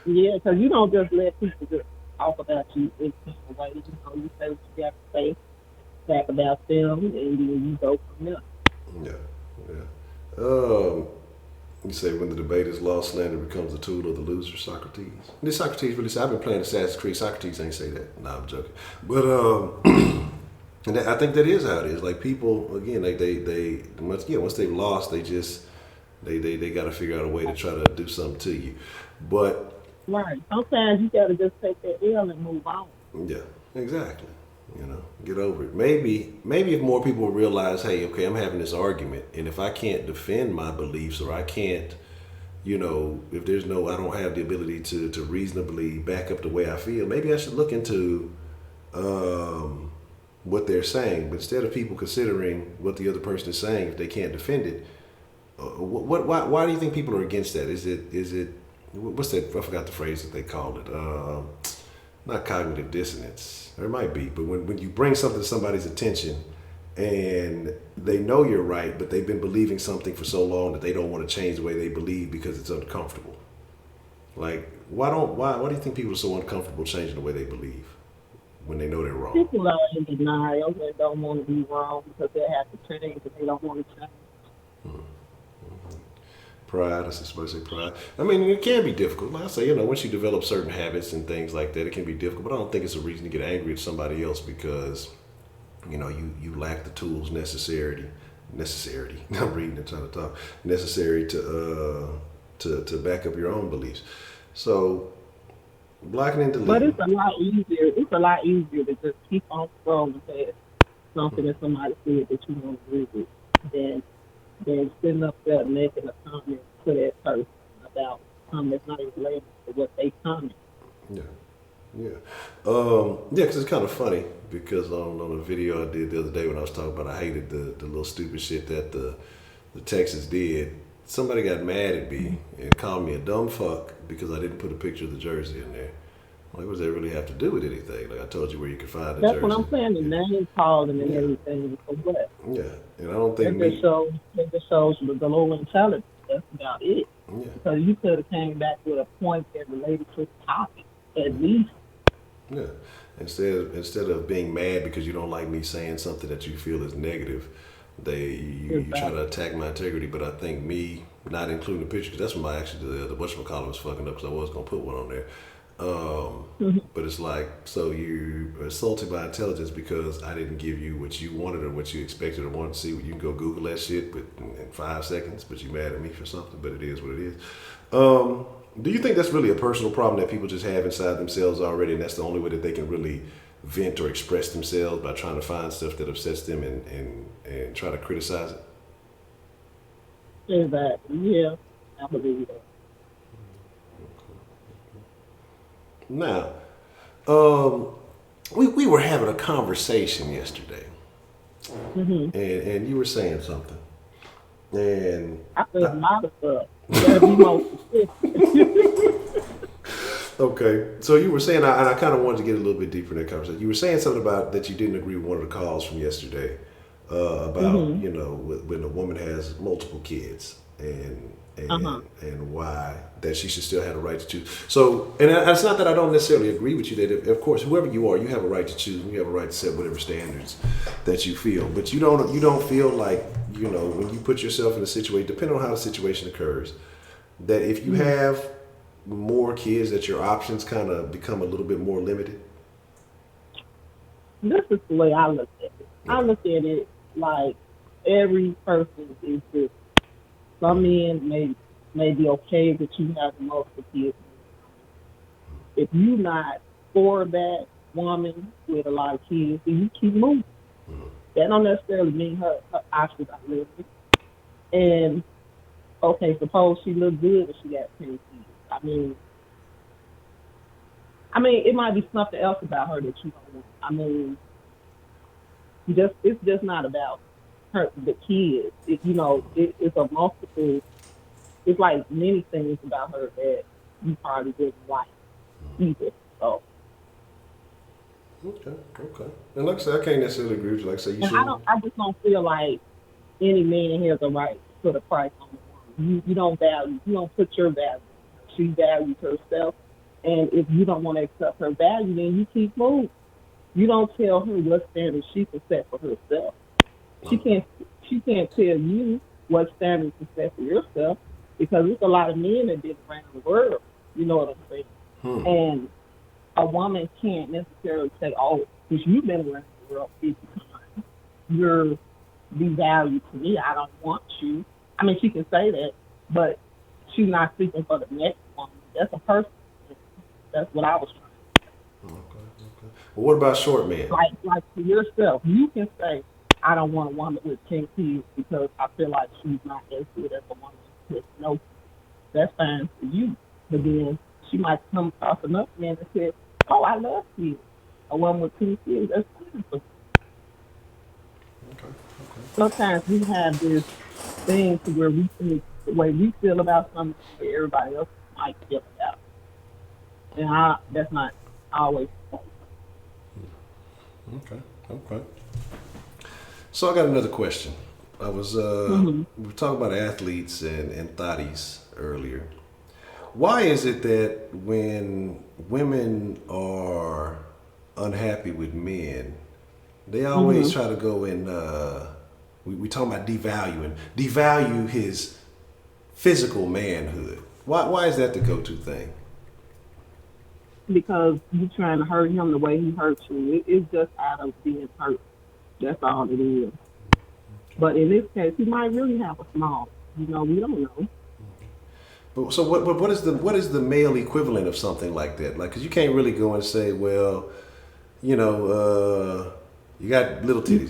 Yeah, because you don't just let people just talk about you in different ways. You say what you got to say back about them, and then you go from there. Yeah. You say when the debate is lost, slander becomes the tool of the loser. Socrates. Did Socrates really say? I've been playing Assassin's Creed. Socrates ain't say that. No, I'm joking. But and I think that is how it is. Like, people, again, like once they've lost, they got to figure out a way to try to do something to you. But Right. Sometimes you gotta just take that L and move on. Yeah, exactly. You know, get over it. Maybe if more people realize, hey, okay, I'm having this argument, and if I can't defend my beliefs, or I can't, if there's I don't have the ability to reasonably back up the way I feel, maybe I should look into what they're saying. But instead of people considering what the other person is saying, if they can't defend it, why do you think people are against that? Is it what's that? I forgot the phrase that they called it. Not cognitive dissonance. There might be, but when you bring something to somebody's attention and they know you're right, but they've been believing something for so long that they don't want to change the way they believe because it's uncomfortable. Like, why do you think people are so uncomfortable changing the way they believe when they know they're wrong? People are in denial and don't want to be wrong because they have to change, but they don't want to change. Pride, I suppose say pride. I mean, it can be difficult. Like I say, once you develop certain habits and things like that, it can be difficult. But I don't think it's a reason to get angry at somebody else because, you lack the tools necessary. I'm reading and trying to talk. Necessary to back up your own beliefs. So, blocking and deleting. But it's a lot easier. It's a lot easier to just keep on scrolling past something that somebody said that you don't agree with than sitting up there making a comment to that person about something that's not even related to what they comment. Yeah. Yeah. Because it's kind of funny because on a video I did the other day when I was talking about I hated the little stupid shit that the Texans did, somebody got mad at me and called me a dumb fuck because I didn't put a picture of the jersey in there. Like, what does that really have to do with anything? Like, I told you where you could find the That's jersey. what I'm saying, the name calling and everything. For what? Yeah, and I don't think That just shows the low intelligence. That's about it. Yeah. Because you could have came back with a point that related to the topic, at least. Yeah. Instead of being mad because you don't like me saying something that you feel is negative, you try to attack my integrity. But I think me not including the picture, because that's when the whatchamacallit was fucking up because I was gonna put one on there. But it's like, so you assaulted my intelligence because I didn't give you what you wanted or what you expected or wanted to see. You can go Google that shit in 5 seconds, but you mad at me for something, but it is what it is. Do you think that's really a personal problem that people just have inside themselves already, and that's the only way that they can really vent or express themselves, by trying to find stuff that upsets them and try to criticize it? Exactly. Yeah, I believe that. Now, we were having a conversation yesterday, and you were saying something, and I said a lot of stuff. You gotta be more specific. okay, so you were saying, and I kind of wanted to get a little bit deeper in that conversation. You were saying something about that you didn't agree with one of the calls from yesterday about when a woman has multiple kids and why that she should still have a right to choose. So, and it's not that I don't necessarily agree with you that, of course, whoever you are, you have a right to choose and you have a right to set whatever standards that you feel. But you don't feel like, when you put yourself in a situation, depending on how the situation occurs, that if you have more kids, that your options kind of become a little bit more limited. This is the way I look at it. I look at it like every person is different. Some men may be okay that you have multiple kids. If you're not for that woman with a lot of kids, then you keep moving. That don't necessarily mean her options are limited. And okay, suppose she look good and she got 10 kids. I mean, it might be something else about her that you don't want. I mean, it's just not about her, the kids. It's a multiple. It's like many things about her that you probably didn't like either. So. Okay. And like I said, I can't necessarily agree with you. Like I said, you should. I just don't feel like any man has a right to put a price on the woman. You don't put your value. She values herself, and if you don't want to accept her value, then you keep moving. You don't tell her what standards she can set for herself. She can't tell you what standards to set for yourself, because there's a lot of men that been around the world. You know what I'm saying? And a woman can't necessarily say, "Oh, because you've been around the world 50 times, you're devalued to me. I don't want you." I mean, she can say that, but she's not speaking for the next woman. That's a person. That's what I was trying. Okay. Well, what about short men? Like for yourself, you can say, I don't want a woman with 10 kids because I feel like she's not as good as a woman with no kids. That's fine for you. But then she might come across another man that says, oh, I love kids. A woman with 2 kids, that's fine for you. Okay. Sometimes we have this thing to where we think the way we feel about something, the way everybody else might feel about it. And that's not always the case. Okay. So I got another question. I was we were talking about athletes and thotties earlier. Why is it that when women are unhappy with men, they always try to go and we talking about devalue his physical manhood? Why is that the go-to thing? Because you trying to hurt him the way he hurts you. It's just out of being hurt. That's all it is. But in this case, he might really have a small. We don't know. But so what is the male equivalent of something like that? Like, 'cause you can't really go and say, well, you got little You titties,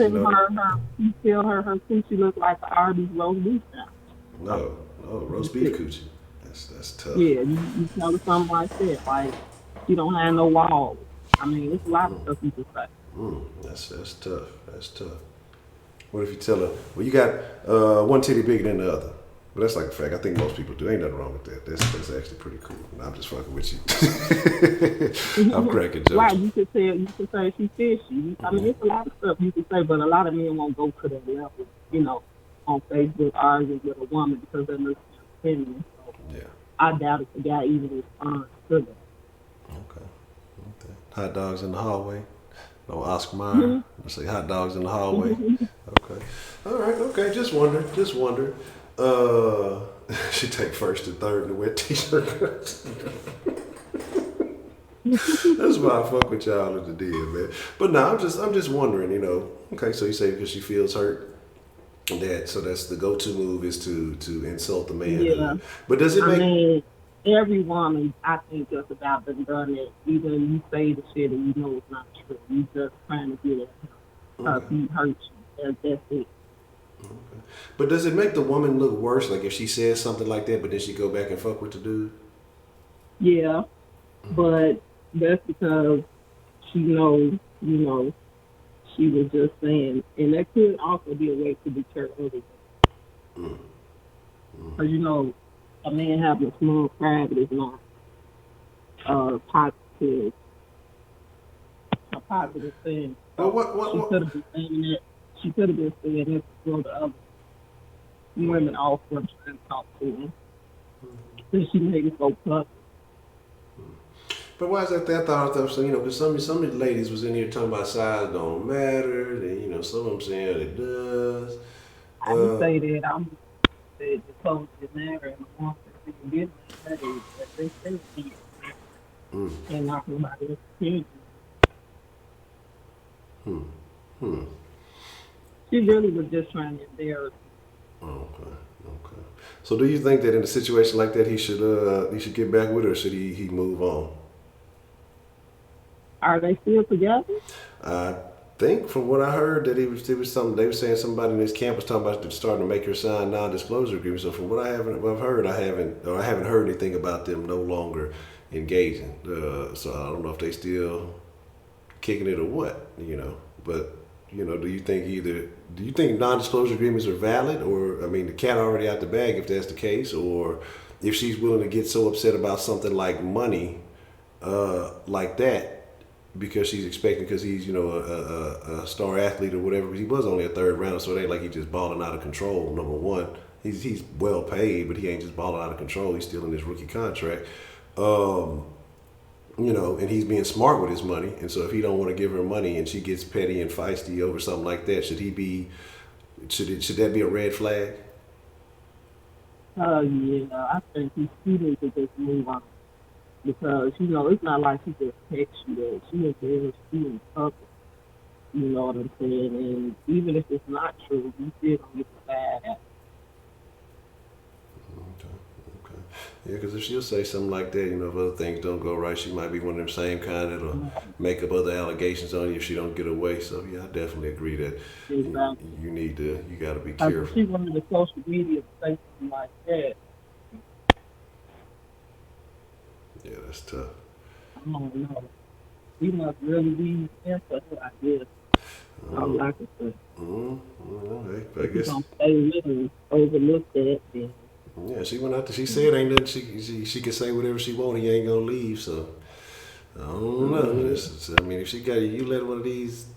tell her her coochie look like the Arby's roast beef sandwich. No, roast beef coochie. That's tough. Yeah, you tell her something like that, like she don't have no walls. I mean, it's a lot of stuff you can say. That's tough. That's tough. What if you tell her, well, you got one titty bigger than the other? But that's like a fact. I think most people do. Ain't nothing wrong with that. That's actually pretty cool. No, I'm just fucking with you. I'm cracking jokes. Right, you could say she's fishy. I mean, it's a lot of stuff you can say, but a lot of men won't go to that level, on Facebook arguing with a woman because they're looking feminine. So Yeah. I doubt if the guy even responds to that. Okay. Hot dogs in the hallway. No Oscar Mayer. I say hot dogs in the hallway. Okay. All right. Okay. Just wonder. She take first and third in the wet t-shirt. That's why I fuck with y'all at the deal, man. But no, I'm just wondering, Okay, so you say because she feels hurt, so that's the go-to move is to insult the man. Yeah. But does it make? I mean, every woman, I think, just about done it. Either you say the shit and you know it's not true. You just trying to get it because he hurts you. That's it. Okay. But does it make the woman look worse? Like if she says something like that, but then she go back and fuck with the dude? Yeah, but that's because she knows, she was just saying, and that could also be a way to deter others. Because, a man having a small pride is not positive, a positive thing. Well, what? She could have been saying that. She could have been saying that for the other women also trying to talk to him. Then she made it so tough. But why is that? I thought so, because some of the ladies was in here talking about size don't matter. And, some of them saying it does. I would say that I'm the clothes that matter and the ones that didn't matter that they say it and not nobody else's opinion. She really was just trying to embarrass me. Okay. So do you think that in a situation like that he should get back with her, or should he move on? Are they still together? I think from what I heard that it was something they were saying somebody in this camp was talking about starting to make her sign non-disclosure agreements. So from what I've heard, I haven't heard anything about them no longer engaging. So I don't know if they still kicking it or what, But do you think non-disclosure agreements are valid, or the cat already out the bag if that's the case, or if she's willing to get so upset about something like money, like that? Because she's expecting, because he's a star athlete or whatever. He was only a third rounder, so it ain't like he's just balling out of control. Number one, he's well paid, but he ain't just balling out of control. He's still in his rookie contract, and he's being smart with his money. And so if he don't want to give her money and she gets petty and feisty over something like that, should that be a red flag? Yeah, I think he needs to just move on. Because, it's not like she just texts you that. She is there, she is up. You know what I'm saying? And even if it's not true, you still don't get the bad at it. Okay. Yeah, because if she'll say something like that, if other things don't go right, she might be one of them same kind that'll make up other allegations on you if she don't get away. So yeah, I definitely agree that Exactly. you got to be Because if careful. she wanted the social media to say something like that, Yeah, that's tough. I don't know. You must really be into her, I guess. All I can say. I If you guess. don't stay with her, overlook that, then Yeah, she went out there. She said ain't nothing. She can say whatever she want. He ain't gonna leave. So I don't know. I mean, if she got you, let one of these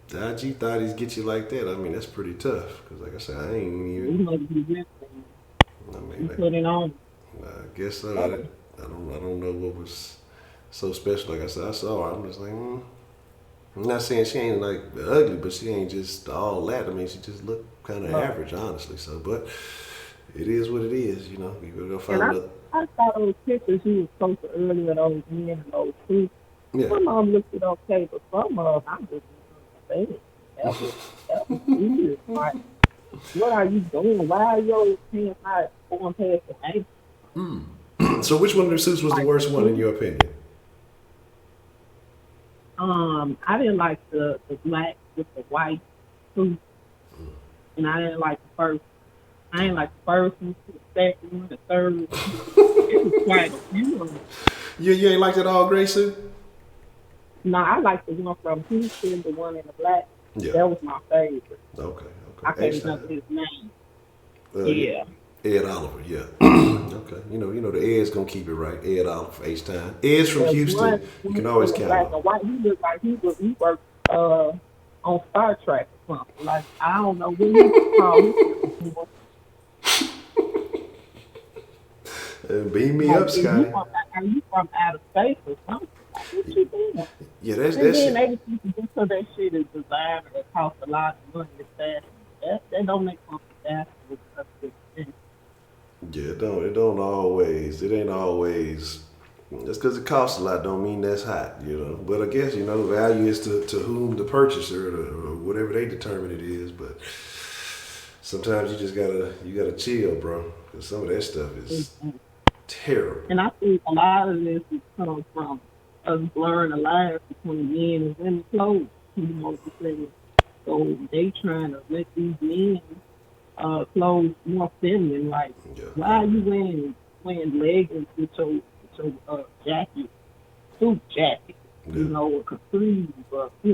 IG thotties get you like that. I mean, that's pretty tough. Cause like I said, I ain't you even. must be with her. I mean, You put it on. I guess so. I don't know what was so special. Like I said, I saw her. I'm just like, I'm not saying she ain't like ugly, but she ain't just all that. I mean, she just looked kind of average, honestly. So, but it is what it is. You gotta go find And another. I saw those pictures you was posting earlier, those men and those two. Yeah. Some of them looked okay, but some of them I just didn't understand. That was weird. Like, what are you doing? Why are your pants not going past the ankle? So, which one of the suits was the Like, worst one in your opinion? I didn't like the black with the white suit, and I didn't like the first. I didn't like the first one, the second one, the third one. It was quite a few of them. You ain't like that all gray suit? No, I like the one from Houston, the one in the black. Yeah. That was my favorite. Okay. I can't remember his name. Yeah. Ed Oliver, yeah. Okay. The Ed's gonna keep it right. Ed Oliver, H-Time. Ed's from There's Houston. one You can always in the count black on. and white. He looked like he worked on Star Trek or something. Like, I don't know what he called. Beam me Like, up, Scotty. are you from outer space or something? Like, what you doing? Yeah, that's And then it. they just because that shit is designer that costs a lot of money to fashion. That don't make something fashion. Yeah, it don't always. It ain't always. Just because it costs a lot don't mean that's hot, But I guess value is to whom the purchaser or whatever they determine it is. But sometimes you gotta chill, bro. Because some of that stuff is terrible. And I think a lot of this is comes from us blurring the lines between men and women's clothes. You know what I'm saying? So they trying to make these men clothes more feminine. Like, Yeah. why are you wearing leggings with your jacket, suit jacket? Yeah. Or capris, but I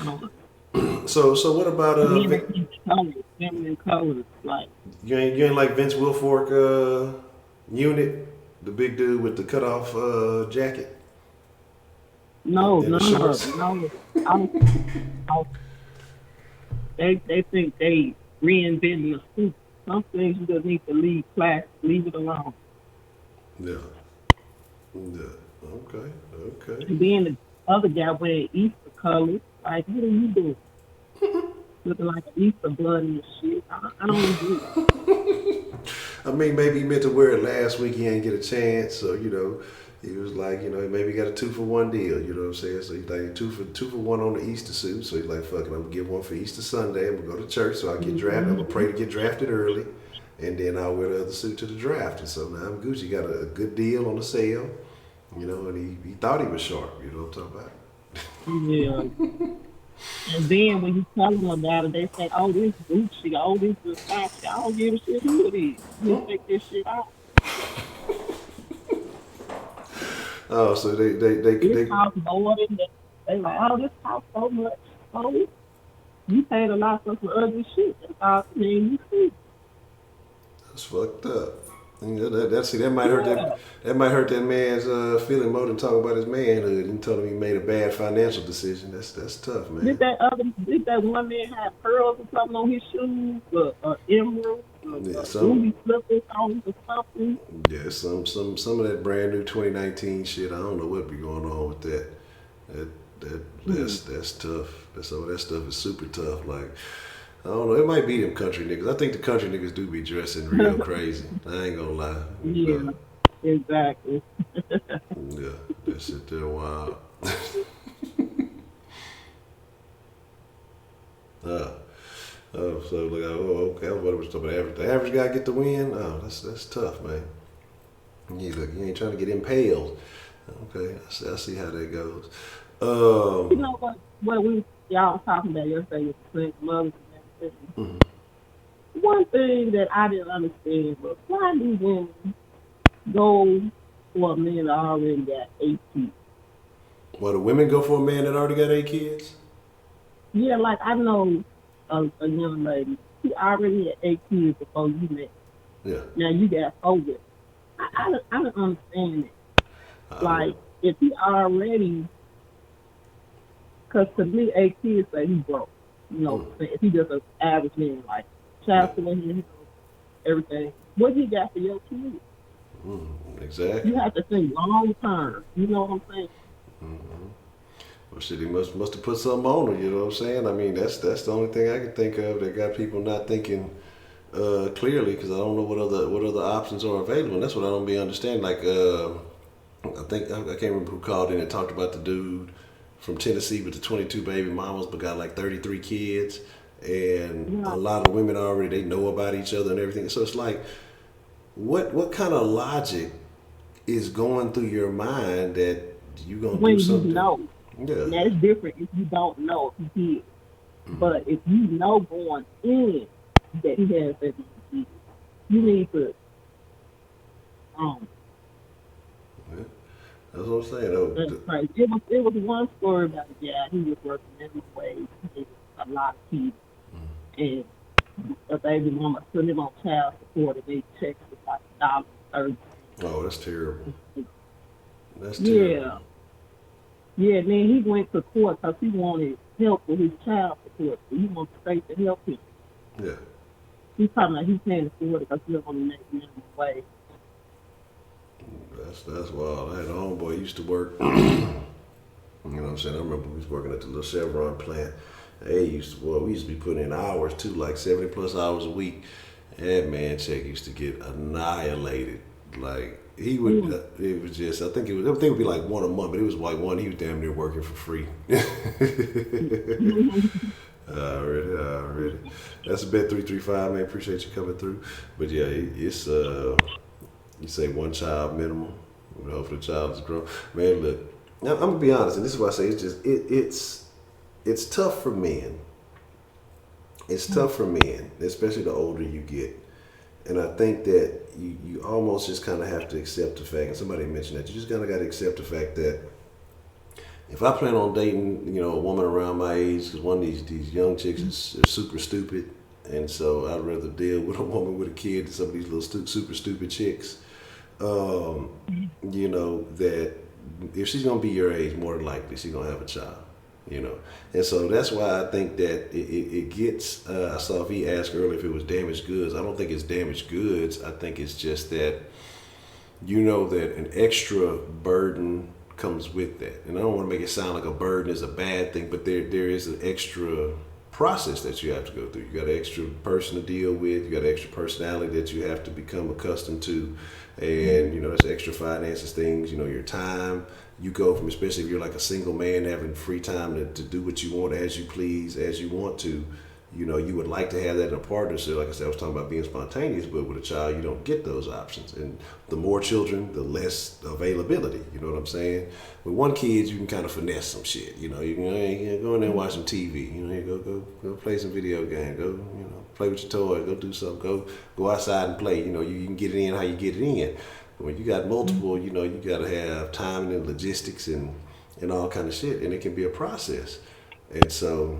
don't know. So what about Feminine colors, like. you ain't like Vince Wilfork unit, the big dude with the cut off jacket No, and the none of shorts? it. No, they think they reinventing the suit. Some things you just need to leave class, leave it alone. Yeah. Yeah. Okay. And then the other guy wearing Easter colors. Like, what are you doing? Looking like an Easter bunny and shit. I don't agree. I mean, maybe he meant to wear it last week. He ain't get a chance, so he was like, maybe he got a 2-for-1 deal. You know what I'm saying? So he's like two for one on the Easter suit. So he's like, fuck it, I'm gonna get one for Easter Sunday. I'm gonna go to church, so I get drafted. I'm gonna pray to get drafted early, and then I'll wear the other suit to the draft. And so now I'm Gucci got a good deal on the sale. And he thought he was sharp. You know what I'm talking about? Yeah. And then when you tell them about it, they say, "Oh, this Gucci, oh, this Versace." I don't give a shit who it is. You take this shit out. Oh, so they This costs more than that. They like, "Oh, this costs so much." Oh, you paid a lot for some ugly shit. That's all the name you see. That's fucked up. That might hurt that might hurt that man's feeling more than talking about his manhood and told him he made a bad financial decision. That's tough, man. Did that one man have pearls or something on his shoes, or emeralds, or ruby slippers on or something? Yeah, some of that brand new 2019 shit. I don't know what be going on with that. That's tough. Some of that stuff is super tough. Like, I don't know. It might be them country niggas. I think the country niggas do be dressing real crazy. I ain't gonna lie. Yeah, exactly. Yeah, that shit there wild. Oh, so like, oh, okay. I was wondering talking about average. The average guy get the win. Oh, that's tough, man. You ain't trying to get impaled. Okay, I see how that goes. You know what we y'all was talking about yesterday with the single mothers and everything. Mhm. One thing that I didn't understand was why do women go for a man that already got 8 kids? Well, the women go for a man that already got 8 kids. Yeah, like I know a young lady. She already had 8 kids before you met. Yeah, Now you got 4 with her. I don't understand it. I don't Like know. if he already, because to me 8 kids say he broke. You know, Mm, if he just an average man, like yeah, child support, everything. What he got for your kids? exactly. You have to think long term. You know what I'm saying? Well, shit, he must have put something on her. You know what I'm saying? I mean, that's the only thing I can think of that got people not thinking clearly because I don't know what other options are available. And that's what I don't be understanding. Like, I think I can't remember who called in and talked about the dude from Tennessee with the 22 baby mamas, but got like 33 kids, and a Yeah. lot of women already they know about each other and everything. So it's like, what kind of logic is going through your mind that you gonna do When you something? know, Yeah. and that's different if you don't know if he did. But if you know going in that he has that many kids, you need to um Yeah. That's what I'm saying. Oh, that's crazy. It was one story about a guy, he was working every way, he had a lot of kids and a baby mama put him on child support and they checks was like $1.30. oh, that's terrible. That's terrible. Yeah. Yeah, then he went to court because he wanted help with his child support. So he wanted the state to help him. Yeah. He's talking about he can't afford it because he don't want to make minimum wage. That's wild. I had a homeboy he used to work. You know what I'm saying? I remember we was working at the little Chevron plant. They used to, well, we used to be putting in hours too, like 70 plus hours a week. That man check used to get annihilated. Like he would, Mm. it was just. I think it would be like one a month, but it was like one. He was damn near working for free. Already. That's a bet 335, man. Appreciate you coming through. But yeah, it's you say one child minimum. You know, if the child is grown, man. Look, I'm gonna be honest, and this is why I say it's just it's tough for men. It's tough for men, especially the older you get. And I think that you almost just kind of have to accept the fact, and somebody mentioned that, you just kind of got to accept the fact that if I plan on dating, you know, a woman around my age, because one of these young chicks is super stupid, and so I'd rather deal with a woman with a kid than some of these little super stupid chicks. Um, you know, that if she's gonna be your age, more than likely she's gonna have a child. You know, and so that's why I think that it gets. I saw if he asked earlier if it was damaged goods. I don't think it's damaged goods. I think it's just that you know that an extra burden comes with that. And I don't want to make it sound like a burden is a bad thing, but there is an extra process that you have to go through. You got an extra person to deal with. You got an extra personality that you have to become accustomed to, and you know that's extra finances, things. You know your time. You go from, especially if you're like a single man having free time to do what you want as you please, as you want to. You know, you would like to have that in a partnership. Like I said, I was talking about being spontaneous, but with a child, you don't get those options. And the more children, the less availability. You know what I'm saying? With one kid, you can kind of finesse some shit. You know, you can go in there and watch some TV. You know, you go play some video game. Go, you know, play with your toys. Go do something. Go outside and play. You know, you can get it in how you get it in. But when you got multiple, you know, you got to have time and logistics and all kind of shit, and it can be a process. And so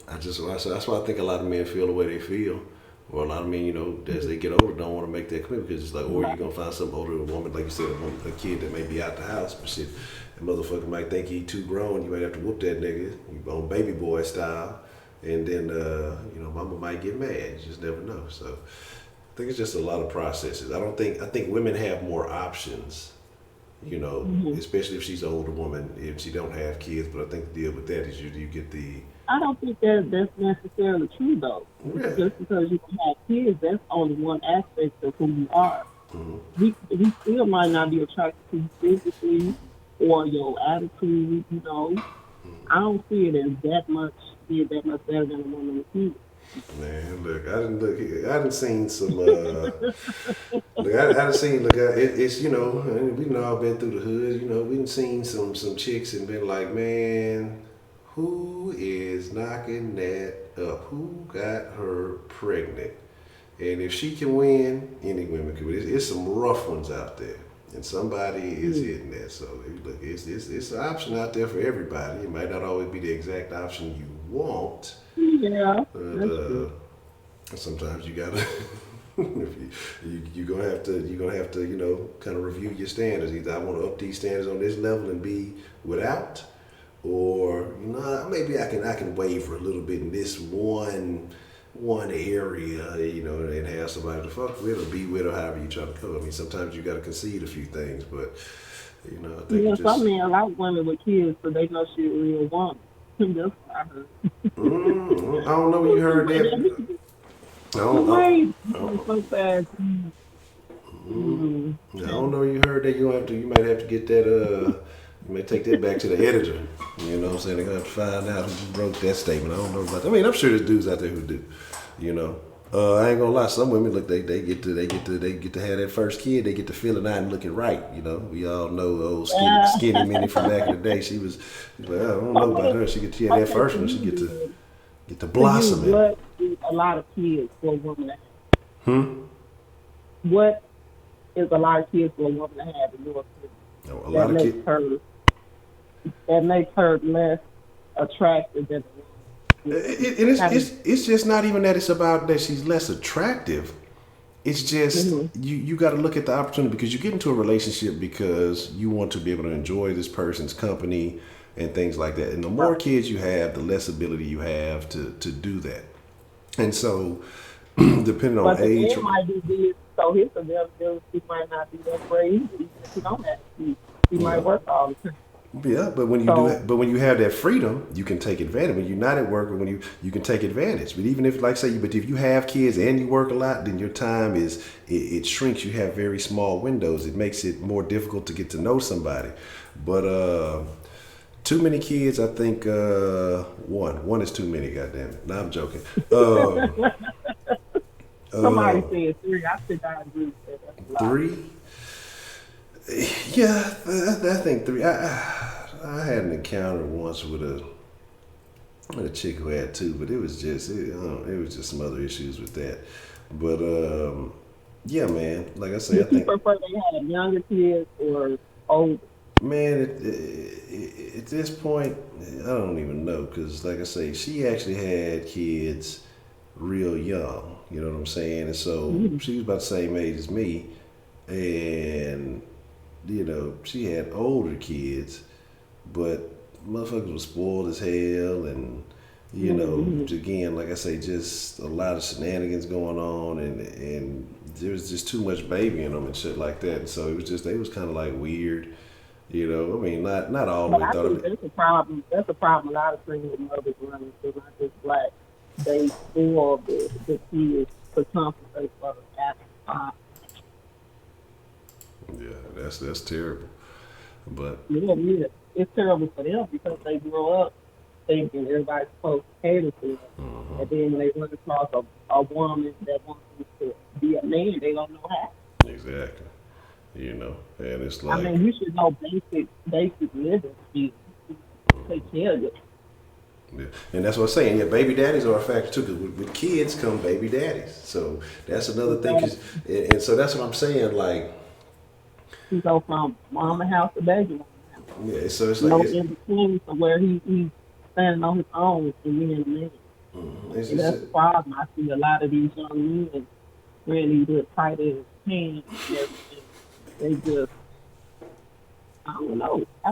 that's why I think a lot of men feel the way they feel, or a lot of men, you know, as they get older, don't want to make that commitment because it's like, or you're gonna find some older woman, like you said, a kid that may be out the house, but shit, that motherfucker might think he too grown. You might have to whoop that nigga, you on baby boy style, and then you know, mama might get mad. You just never know. So I think it's just a lot of processes. I think women have more options. You know, especially if she's an older woman, if she don't have kids. But I think the deal with that is you get the I don't think that's necessarily true though. yeah. Just because you don't have kids, that's only one aspect of who you are. Mhm. He still might not be attracted to you physically or your attitude, you know. I don't see it as that much being that much better than a woman with kids. Man, look, I didn't seen some. Look, I done seen. Look, it's we done all been through the hood. We done seen some chicks and been like, man, who is knocking that up? Who got her pregnant? And if she can win, any women can win. It's some rough ones out there, and somebody is hitting that. So look, it's an option out there for everybody. It might not always be the exact option you want, Yeah, but that's true. sometimes you gotta. You're gonna have to kind of review your standards. Either I want to up these standards on this level and be without, or maybe I can waver a little bit in this one area, and have somebody to fuck with or be with or however you try to go. I mean, sometimes you got to concede a few things, but I think Yeah, it just. some men like women with kids, so they know she a real woman. That's what I heard. I don't know when you heard that. Wait, I don't, so fast. Mm. I don't know when you heard that. You might have to get that. You may take that back to the editor. You know what I'm saying? They're gonna have to find out who wrote that statement. I don't know about that. I mean, I'm sure there's dudes out there who do. You know. I ain't gonna lie. Some women look. They get to have that first kid. They get to feeling out and looking right. We all know the old skinny Minnie from back in the day. She was. Like, I don't know about her. She had that Okay, first for one. She you, get to for you, blossoming. what is a lot of kids for a woman to have? Hmm. What is a lot of kids for a woman to have in your opinion? A That lot of makes kids. her less attractive than a woman. It's just not even that it's about that she's less attractive. It's just Mm-hmm. you got to look at the opportunity because you get into a relationship because you want to be able to enjoy this person's company and things like that. And the more Right. kids you have, the less ability you have to do that. And so, depending on But the age, man might be good, so his availability might not be that great, even if he don't have kids. He might yeah, work all the time. yeah. So, But when you have that freedom, you can take advantage. When you're not at work, or when you can take advantage. But even if, like say, but if you have kids and you work a lot, then your time it shrinks. You have very small windows. It makes it more difficult to get to know somebody. But too many kids, I think one is too many. Goddamn it! No, I'm joking. Uh, somebody uh, said three. I think I agree with that. That's a lot. three. Yeah, I think three. I had an encounter once with a chick who had two, but it was just it was just some other issues with that. But yeah, man. Like I say, I Would you think prefer they had younger kids or older? man, at this point, I don't even know because, like I say, she actually had kids real young. You know what I'm saying? And so Mm-hmm. she was about the same age as me, and she had older kids, but motherfuckers was spoiled as hell, and Mm-hmm. again, like I say, just a lot of shenanigans going on, and there was just too much baby in them and shit like that. And so it was just they was kind of like weird, I mean, not all the But way I thought of think it. that's a problem. That's a problem a lot of single mothers run into, not just black. They spoil the kids to compensate for the after. Yeah, that's terrible. But Yeah, yeah. It's terrible for them because they grow up thinking everybody's supposed to cater to them. And then when they run across a woman that wants them to be a man, they don't know how. exactly, and it's I like. mean, you should know basic living skills. Take care of it. Yeah. And that's what I'm saying. Yeah, baby daddies are a factor too, because with kids come baby daddies. So that's another thing. And so that's what I'm saying. Like, You go from mama house to baby mama house. yeah. So it's like No in between to where he's standing on his own and being a man. And it's that's the problem. I see a lot of these young men really the tight as pants and everything. They just I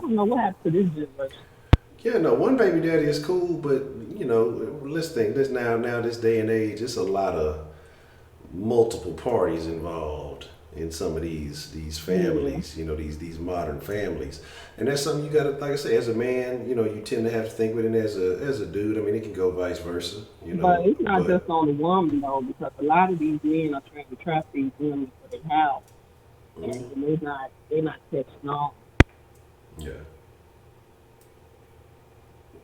don't know what happened to this generation. yeah. No, one baby daddy is cool, but let's think. This now this day and age, it's a lot of multiple parties involved in some of these Yeah. families, these modern families. And that's something you gotta, like I say, as a man, you tend to have to think with it. And as a dude, I mean, it can go vice versa, But it's not but just on the woman though, because a lot of these men are trying to trap these women for their house and they're not catching on. yeah.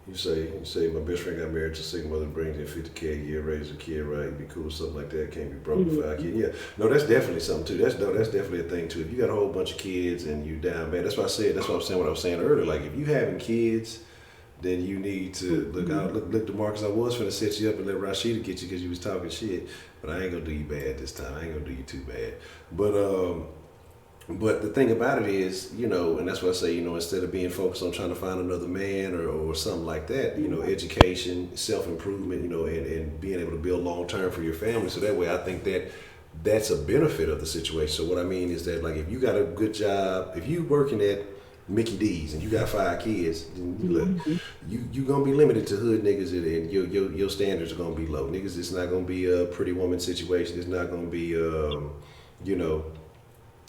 You say my best friend got married to a single mother, brings in 50K a year, raises a kid right, be cool, something like that. Can't be broke with 5 kids. Yeah, no, that's definitely something too. That's definitely a thing too. If you got a whole bunch of kids and you down bad, that's what I said. That's what I was saying. What I was saying earlier. Like if you having kids, then you need to look out. Look, DeMarcus, I was finna set you up and let Rashida get you because you was talking shit, but I ain't gonna do you bad this time. I ain't gonna do you too bad. But the thing about it is, and that's why I say, instead of being focused on trying to find another man or something like that, education, self-improvement, and being able to build long-term for your family. So that way I think that's a benefit of the situation. So what I mean is that, like, if you got a good job, if you working at Mickey D's and you got 5 kids, then you gonna be limited to hood niggas, and your standards are gonna be low. Niggas, it's not gonna be a pretty woman situation. It's not gonna be,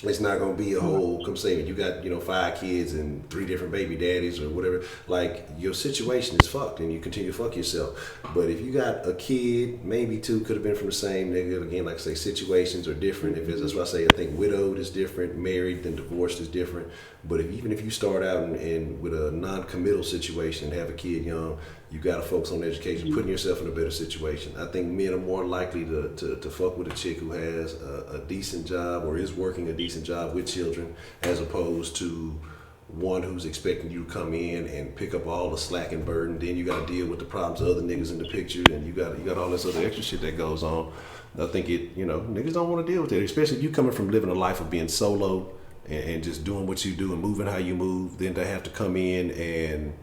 it's not gonna be a whole, come say you got 5 kids and 3 different baby daddies or whatever. Like, your situation is fucked and you continue to fuck yourself. But if you got a kid, maybe 2 could have been from the same nigga. Again, like I say, situations are different. That's why I say I think widowed is different, married than divorced is different. But even if you start out in with a non-committal situation and have a kid young, you got to focus on education, putting yourself in a better situation. I think men are more likely to fuck with a chick who has a decent job or is working a decent job with children, as opposed to one who's expecting you to come in and pick up all the slack and burden. Then you got to deal with the problems of other niggas in the picture, and you got all this other extra shit that goes on. I think niggas don't want to deal with it, especially if you coming from living a life of being solo and just doing what you do and moving how you move. Then to have to come in and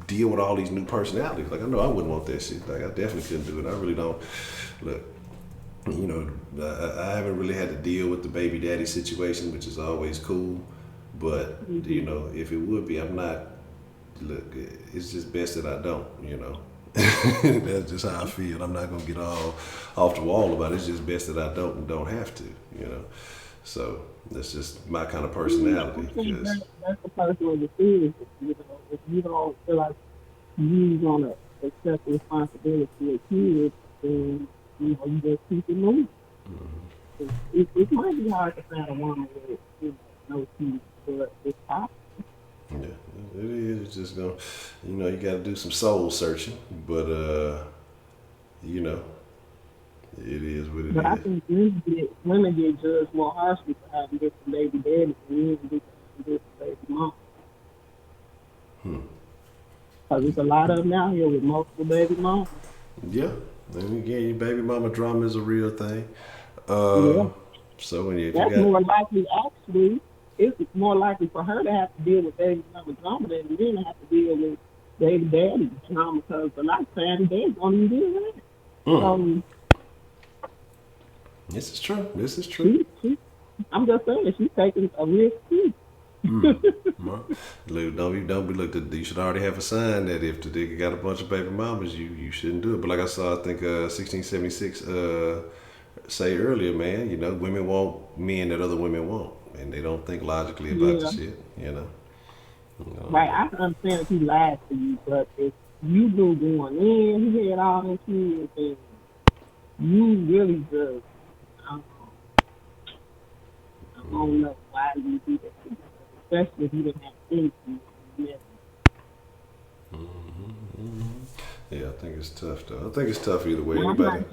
deal with all these new personalities. Like, I know I wouldn't want that shit. Like, I definitely couldn't do it. I really don't. Look, I haven't really had to deal with the baby daddy situation, which is always cool. But, if it would be, I'm not. Look, it's just best that I don't, That's just how I feel. I'm not going to get all off the wall about it. It's just best that I don't have to, So that's just my kind of personality. That's the personal decision. If you don't feel like you want to accept the responsibility of kids, then you just keep it moving. It might be hard to find a woman with no kids, but it's possible. Yeah, it is. It's just gonna, you got to do some soul searching, but it is what it but is. I think women get judged more harshly for having different baby daddies than men get for having different baby moms. Because there's a lot of them out here with multiple baby moms. Yeah, and again, baby mama drama is a real thing. Yeah. So when you That's got more likely, actually, it's more likely for her to have to deal with baby mama drama than men to have to deal with baby daddy drama, because a lot of times they don't even deal with it. This is true. I'm just saying, she's taking a risk too. Look, don't be looked. You should already have a sign that if the nigga got a bunch of baby mamas, you shouldn't do it. But like I saw, I think 1676 say earlier, man, women want men that other women want, and they don't think logically about the shit, Right, I can understand if he lied to you, but if you knew going in, he had all them kids, and you really just, I don't know why you do that, especially if you didn't have anything. Yeah, I think it's tough though. I think it's tough either way. I'm not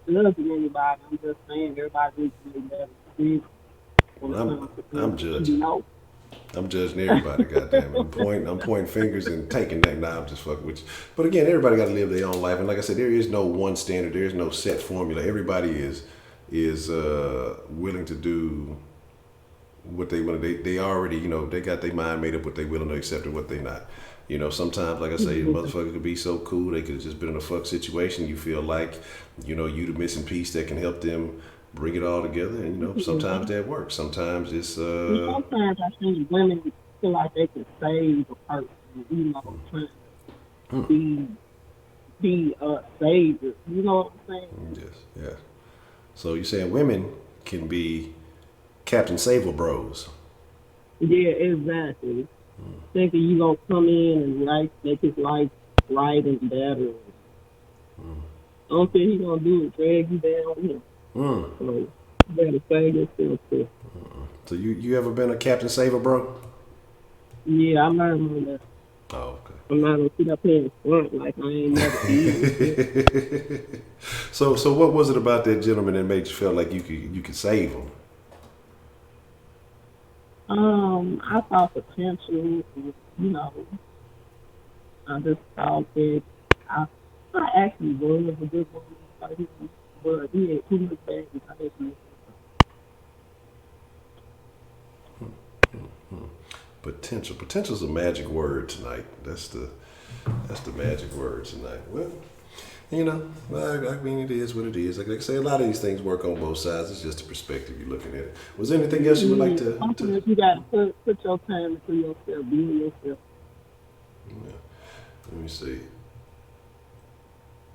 judging anybody. I'm just saying everybody needs to make better decisions. I'm judging. I'm judging everybody, goddamn it. I'm pointing fingers and taking that. Nah, I'm just fucking with you. But again, everybody got to live their own life, and like I said, there is no one standard. There is no set formula. Everybody is willing to do what they want. They already, they got their mind made up what they willing to accept and what they not. Sometimes, like I say, the motherfucker could be so cool. They could have just been in a fuck situation. You feel like, you the missing piece that can help them bring it all together. And, sometimes that works. Sometimes it's... Sometimes I think women feel like they can save a person, trying to be a savior. You know what I'm saying? Yes, yeah. So you're saying women can be Captain Saver Bros. Yeah, exactly. Thinking you gonna come in and make his life right and better. I don't think he's gonna do it, drag you down. So you gotta save yourself too. So you ever been a Captain Saver Bro? Yeah, I learned on that. Oh, okay. I'm not gonna sit up here in front like I ain't never eaten. So what was it about that gentleman that made you feel like you could save him? I saw potential. You know, I just thought that I, I actually was a good woman for him, but he was bad. I didn't. Potential's a magic word tonight. That's the magic word tonight. Well, you know, I mean, it is what it is. Like I say, a lot of these things work on both sides. It's just the perspective you're looking at it. Was there anything else you would like to? Sometimes you gotta put your time into yourself, be yourself. Yeah, let me see.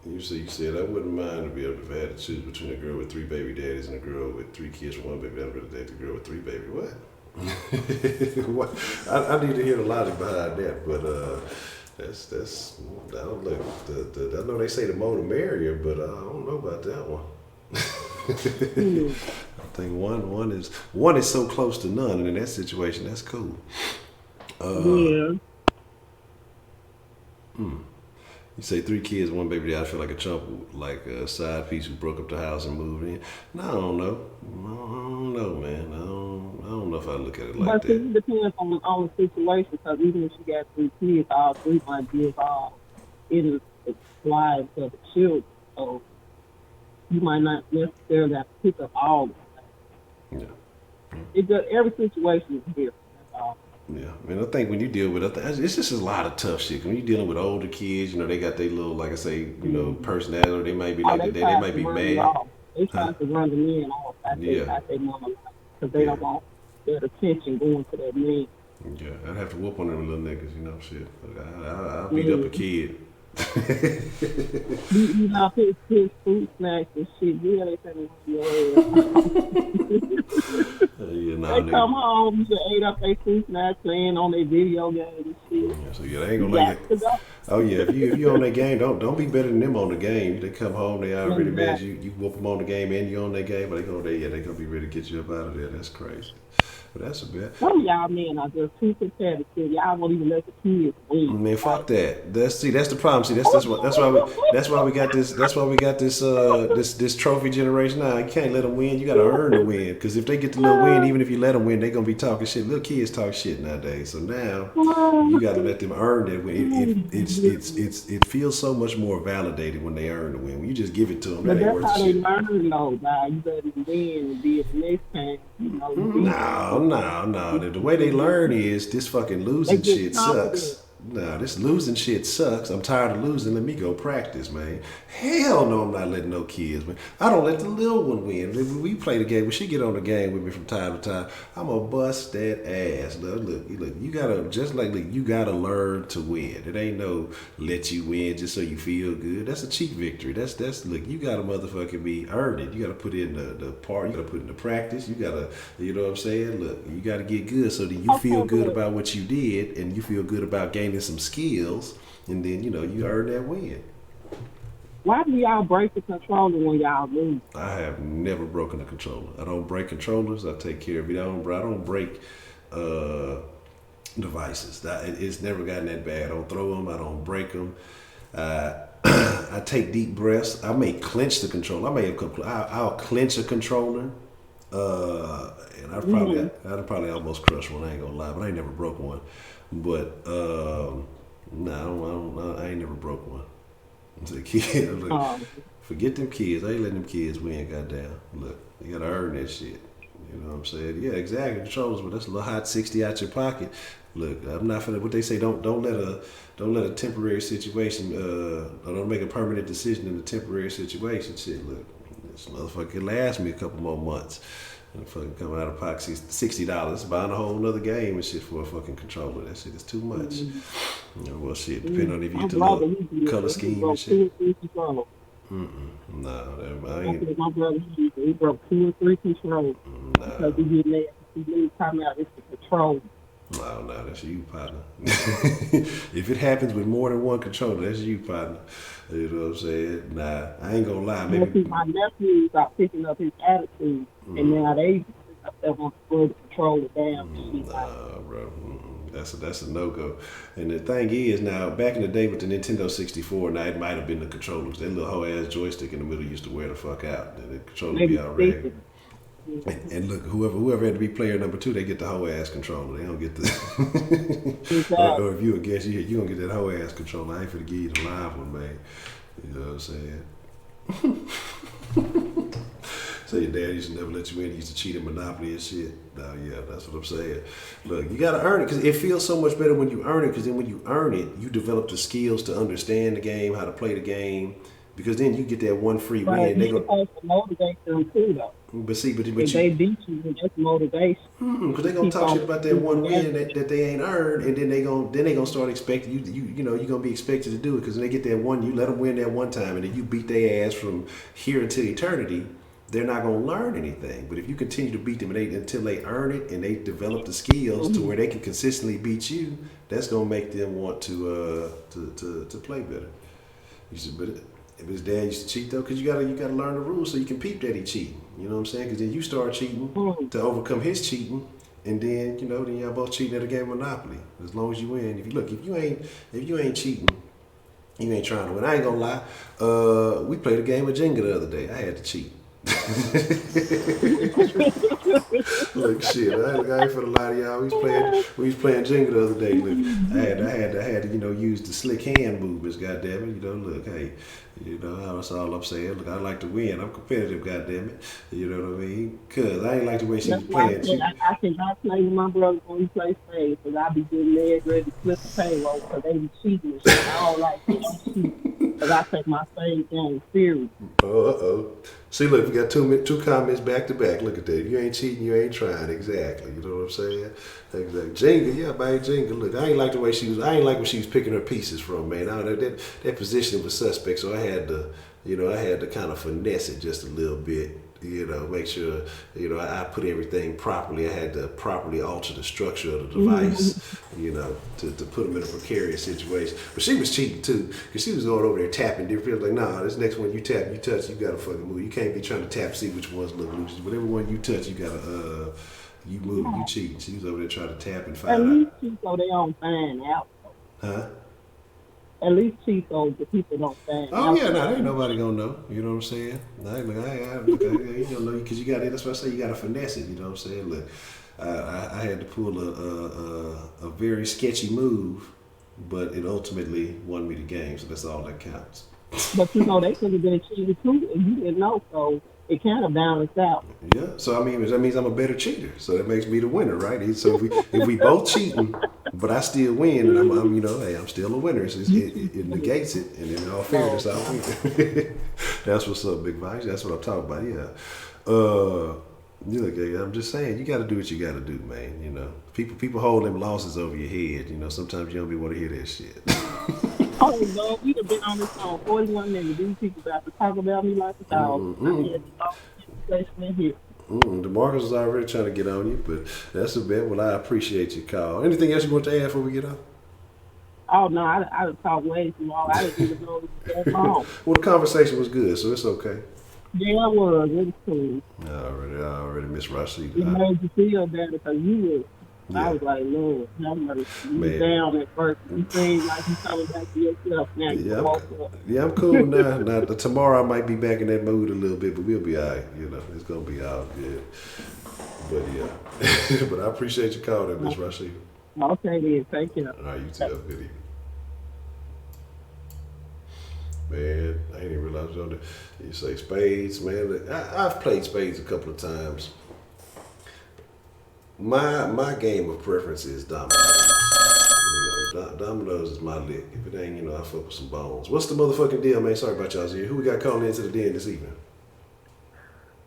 You said I wouldn't mind to be able to have to choose between a girl with 3 baby daddies and a girl with 3 kids from 1 baby daddy, but date the girl with 3 baby. What? What? I need to hear the logic behind that, but that's I don't know. I know they say the more the merrier, but I don't know about that one. I think one is so close to none, and in that situation, that's cool. Yeah. You say 3 kids, 1 baby daddy. I feel like a chump, like a side piece who broke up the house and moved in. No, I don't know. I don't know, man. I don't know if I look at it like But that. it depends on the situation, because even if she got 3 kids, all 3 might give off in the lives of the children. So you might not necessarily have to pick up all of them. Yeah. It just, every situation is different. That's all. Yeah, I mean, I think when you deal with it's just a lot of tough shit. When you're dealing with older kids, you know, they got their little, like I say, you know, personality. Or they might be like that. They might be mad. They try to run the men off at their mama because they don't want that attention going to that man. Yeah, I'd have to whoop on them little niggas, you know, shit. I'll beat up a kid. You know, his food snacks and shit. Yeah, they say your ass. They come home, you ate up their food snacks, playing on their video games and shit. Yeah, so yeah, they ain't gonna like it. Oh yeah, if you on that game, don't be better than them on the game. They come home, they already mad. You whoop them on the game and you on that game, but they gonna be ready to get you up out of there. That's crazy. But that's a bit. Some of y'all men are just too competitive. Y'all won't even let the kids win. Man, fuck that. That's the problem. See, that's why we got this trophy generation now. You can't let them win. You got to earn the win. Because if they get the little win, even if you let them win, they gonna be talking shit. Little kids talk shit nowadays. So now you got to let them earn that win. It feels so much more validated when they earn the win. When you just give it to them, but that ain't worth that's how shit. they learn, though. Now you better win and be it the next time. You know. No. The way they learn is this fucking losing shit sucks. Nah, this losing shit sucks. I'm tired of losing. Let me go practice, man. Hell no, I'm not letting no kids win. I don't let the little one win. When we play the game, when she get on the game with me from time to time, I'm gonna bust that ass. Look, you gotta learn to win. It ain't no let you win just so you feel good. That's a cheap victory. That's look, you gotta motherfucking be earned it. You gotta put in the part. You gotta put in the practice. You gotta, you know what I'm saying? Look, you gotta get good so that you feel good about what you did and you feel good about gaining some skills, and then you earn that win. Why do y'all break the controller when y'all lose? I have never broken a controller. I don't break controllers. I take care of it. I don't break devices. It's never gotten that bad. I don't throw them. I don't break them. I take deep breaths. I may clench the controller. I'll clench a controller. And I'd probably almost crush one. I ain't gonna lie, but I ain't never broke one. But I ain't never broke one. As a kid, I'm like, forget them kids. I ain't letting them kids win. Goddamn, look, you gotta earn that shit. You know what I'm saying? Yeah, exactly. Controllers, but that's a little hot 60 out your pocket. Look, I'm not finna. What they say, don't let a temporary situation, or don't make a permanent decision in a temporary situation. Shit, look, this motherfucker can last me a couple more months. And fucking come out of pocket $60, buying a whole nother game and shit for a fucking controller. That shit is too much. Well, shit, depending on if you get the little color scheme and shit. Nah, I ain't. My brother, he broke 2 or 3 controllers because he didn't let he time out. It's the control. No, that's you, partner. If it happens with more than one controller, that's you, partner. You know what I'm saying? Nah, I ain't gonna lie. Maybe my nephews are picking up his attitude, and now they want to control the damn shit. Nah, bro. That's a no go. And the thing is, now back in the day with the Nintendo 64, now it might have been the controllers. That little whole ass joystick in the middle used to wear the fuck out, and the controller be Maybe out six. ragged. And look, whoever had to be player number 2, they get the whole ass controller. They don't get the. or if you against you gonna get that whole ass controller. I ain't finna give you the live one, man. You know what I'm saying? So your dad used to never let you in. He used to cheat at Monopoly and shit. No, yeah, that's what I'm saying. Look, you gotta earn it because it feels so much better when you earn it. Because then when you earn it, you develop the skills to understand the game, how to play the game. Because then you get that one free win. You're supposed to motivate them too, though. But see, but If they beat you, that's motivation. because they gonna talk shit about that one win that they ain't earned, and then they gonna start expecting you know you're gonna be expected to do it because when they get that one, you let them win that one time, and then you beat their ass from here until eternity. They're not gonna learn anything. But if you continue to beat them until they earn it and they develop the skills to where they can consistently beat you, that's gonna make them want to play better. You should, but if his dad used to cheat though, because you gotta learn the rules so you can peep that he cheating. You know what I'm saying? Because then you start cheating to overcome his cheating, and then then y'all both cheating at a game of Monopoly. As long as you win, if you ain't cheating, you ain't trying to win. I ain't gonna lie. We played a game of Jenga the other day. I had to cheat. Look, shit, I ain't finna lie to y'all. We was playing Jenga the other day. Look, I had to use the slick hand movements. Goddamn it, look, hey, that's all I'm saying. Look, I like to win. I'm competitive. Goddamn it, you know what I mean? Cause I ain't like the way she was playing. I cannot play with my brothers when we play spades because I be getting legs ready to flip the payroll because they be cheating and shit. I don't like cheating because I take my spade game serious. See, look, we got two comments back to back. Look at that. If you ain't cheating, you ain't trying. Exactly. You know what I'm saying? Exactly. Jenga, yeah, man, Jenga. Look, I ain't like the way she was. I ain't like when she was picking her pieces from, man. That position was suspect, so I had to kind of finesse it just a little bit. Make sure, I put everything properly. I had to properly alter the structure of the device, to put them in a precarious situation. But she was cheating too, because she was going over there tapping different people. Like, nah, this next one you tap, you touch, you gotta fucking move. You can't be trying to tap, see which ones look loose. Whatever one you touch, you gotta, you move, you cheat. She was over there trying to tap and find out. At least cheat so they don't find out. Huh? At least cheat so the people don't find out. Oh yeah, no, ain't nobody gonna know. You know what I'm saying? You don't know because you got it. That's why I say you gotta finesse it. You know what I'm saying? Look, I had to pull a very sketchy move, but it ultimately won me the game. So that's all that counts. But they could have been cheated too, and you didn't know, so it kind of balanced out. Yeah. So I mean, that means I'm a better cheater. So that makes me the winner, right? So if we both cheating, but I still win, and I'm hey, I'm still a winner. So it negates it, and then in all fairness, I win. That's what's up, Big Vice. That's what I'm talking about. Yeah. I'm just saying, you got to do what you got to do, man. People hold them losses over your head. Sometimes you don't be want to hear that shit. Oh no, we'd have been on this song 41 minutes. These people about to talk about me like a dog. I had to talk in here. DeMarcus is already trying to get on you, but that's a bit. Well, I appreciate your call. Anything else you want to add before we get on? Oh no, I would talk way too long. I didn't even know it was that long. Well, the conversation was good, so it's okay. Yeah, it was. It was cool. I already miss Rashida. It made you feel better because you were. Yeah. I was like, Lord, have mercy. You down at first. You seem like you coming back to yourself now. You woke up. Yeah, I'm cool now. Now, tomorrow I might be back in that mood a little bit, but we'll be all right. It's going to be all good. But yeah. But I appreciate your call there, Miss Rashida. Okay, then. Take care. All right, you too. Have a good evening. Man, I ain't even realize I was on there. You say spades, man. I've played spades a couple of times. My game of preference is dominoes. Dominoes is my lick. If it ain't, I fuck with some bones. What's the motherfucking deal, man? Sorry about y'all's here. Who we got calling into the den this evening?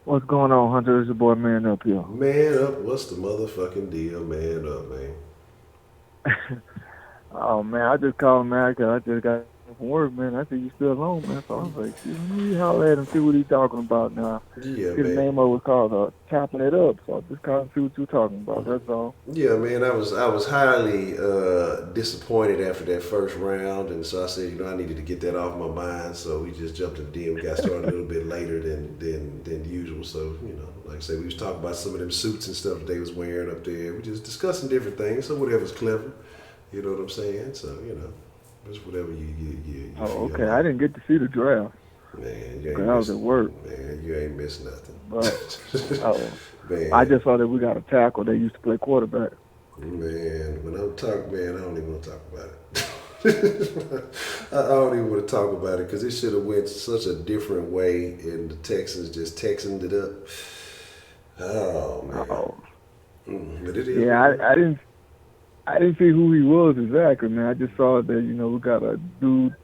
What's going on, Hunter? It's your boy Man Up here. Man Up, what's the motherfucking deal, Man Up, man? Oh man, I just called man because I just got from work, man. I said, you still alone, man. So I was like, shit, let me holler at him, see what he's talking about now. Yeah, See, the man. name of it was called Chopping It Up. So I just called and see what you're talking about. That's all. Yeah, man, I was highly disappointed after that first round, and so I said, I needed to get that off my mind. So we just jumped in the DM. We got started a little bit later than usual. So like I said, we was talking about some of them suits and stuff that they was wearing up there. We just discussing different things. So whatever's clever, you know what I'm saying? So just whatever you Oh, feel okay. like. I didn't get to see the draft. Man, you ain't Because I was missed, at work. Man, you ain't missed nothing. But Man. I just saw that we got a tackle. They used to play quarterback. Man, when I'm talking, man, I don't even want to talk about it. I don't even want to talk about it because it should have went such a different way, and the Texans just Texaned it up. Oh man. Oh. But it is. Yeah, I didn't see who he was exactly, man. I just saw that, we got a dude.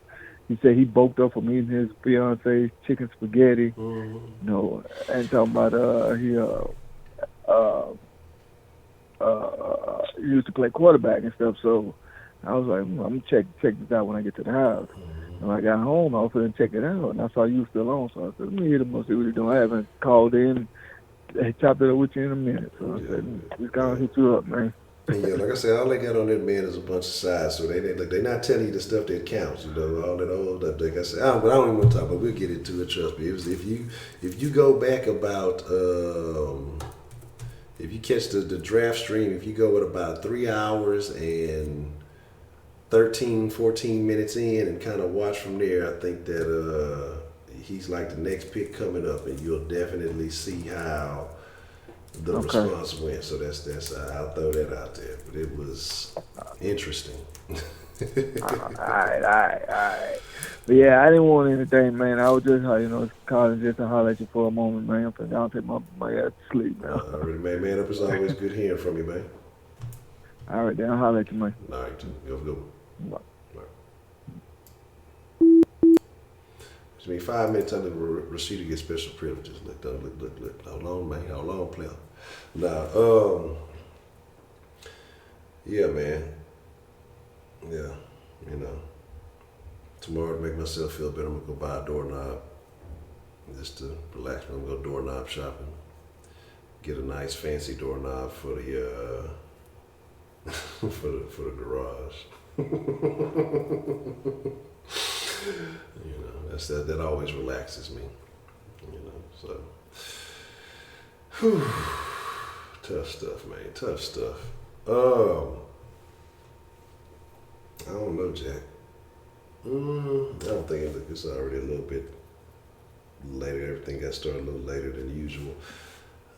He said he bulked up from eating his fiance's chicken spaghetti. And talking about he used to play quarterback and stuff. So I was like, I'm gonna check this out when I get to the house. And when I got home, I was gonna check it out, and I saw you still on. So I said, let me hit him and see what he's doing. I haven't called in. I chopped it up with you in a minute. So I said, we gonna hit you up, man. Yeah, like I said, all they got on that man is a bunch of sides. So they're not telling you the stuff that counts. All that old stuff. Like I said, but I don't even want to talk. But we'll get into it. Trust me. It was, if you go back about if you catch the draft stream, if you go at about 3 hours and 13, 14 minutes in and kind of watch from there, I think that he's like the next pick coming up, and you'll definitely see how the response went. So that's I'll throw that out there. But it was interesting. All right. But yeah, I didn't want anything, man. I was just, calling just to holler at you for a moment, man. I'm down take my ass to sleep, man. All right, man. Up is always good hearing from you, man. All right, then I'll holler at you, man. All right, go go. Bye. Just me 5 minutes under Rashida gets special privileges. Look. Hold on, man. Hold on, player. Nah, yeah, man. Yeah, tomorrow to make myself feel better, I'm gonna go buy a doorknob just to relax. I'm gonna go doorknob shopping. Get a nice fancy doorknob for the for the garage. That always relaxes me. So whew, tough stuff, man. Tough stuff. I don't know, Jack. I don't think it's already a little bit later. Everything got started a little later than usual.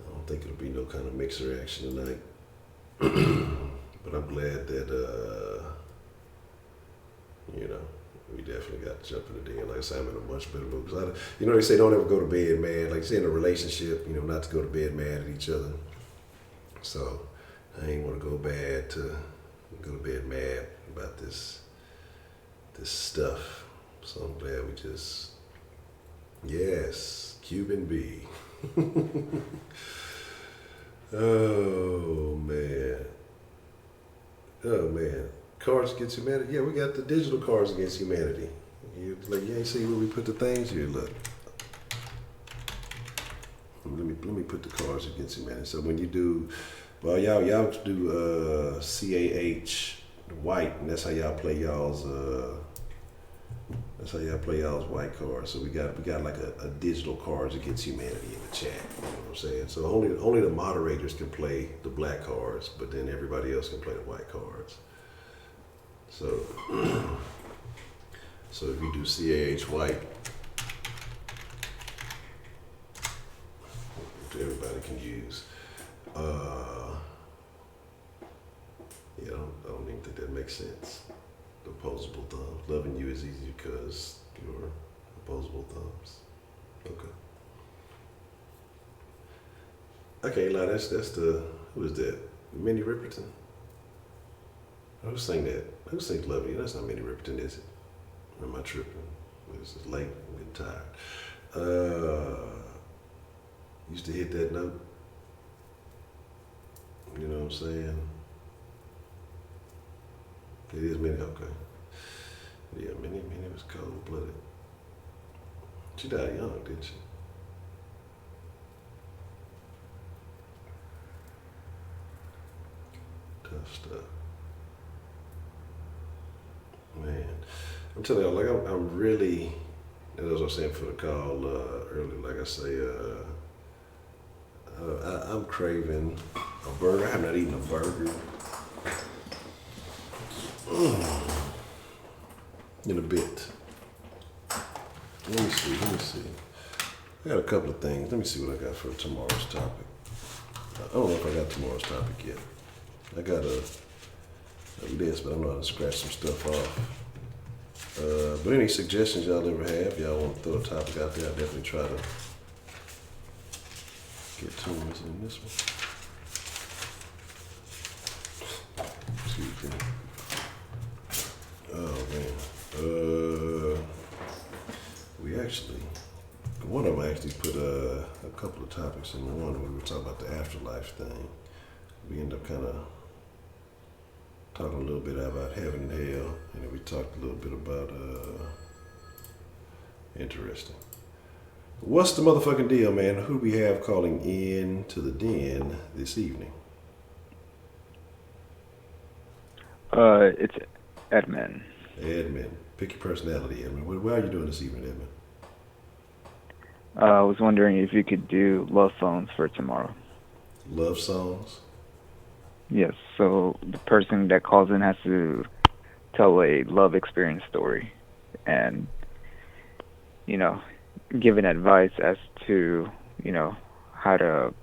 I don't think it'll be no kind of mixer action tonight. But I'm glad that we definitely got to jump in the den. Like I said, I'm in a much better mood. Because they say don't ever go to bed mad. Like you say in a relationship, not to go to bed mad at each other. So I ain't want to go to bed mad about this stuff. So I'm glad we just, yes, Cuban B. Oh man. Cards Against Humanity. Yeah, we got the digital Cards Against Humanity. You ain't see where we put the things here. Look. Let me put the Cards Against Humanity. So when you do, well, y'all do CAH white, and that's how y'all play y'all's white cards. So we got like a digital Cards Against Humanity in the chat. You know what I'm saying? So only the moderators can play the black cards, but then everybody else can play the white cards. So if you do CAH white, everybody can use. Yeah, I don't even think that makes sense. The opposable thumbs. Loving you is easy because you're opposable thumbs. Okay, now that's the, who is that? Minnie Riperton? Who sang that? Who sings Loving You? That's not Minnie Riperton, is it? Or am I tripping? It's late, I'm getting tired. Used to hit that note. You know what I'm saying? It is Minnie, okay. Yeah, Minnie was cold blooded. She died young, didn't she? Tough stuff. Man, I'm telling you, like I'm really, as I was saying for the call earlier, like I say, I'm craving a burger. I have not eaten a burger in a bit. Let me see. I got a couple of things. Let me see what I got for tomorrow's topic. I don't know if I got tomorrow's topic yet. I got a list, but I know how to scratch some stuff off. But any suggestions y'all ever have, y'all want to throw a topic out there, I'll definitely try to get to them in this one. Excuse me. Oh man. One of them actually put a couple of topics in one when we were talking about the afterlife thing. We ended up kind of talking a little bit about heaven and hell, and then we talked a little bit about interesting. What's the motherfucking deal, man? Who do we have calling in to the den this evening? It's Edmund. Edmund. Pick your personality, Edmund. What are you doing this evening, Edmund? I was wondering if you could do love phones for tomorrow. Love songs? Yes, so the person that calls in has to tell a love experience story and, give an advice as to, how to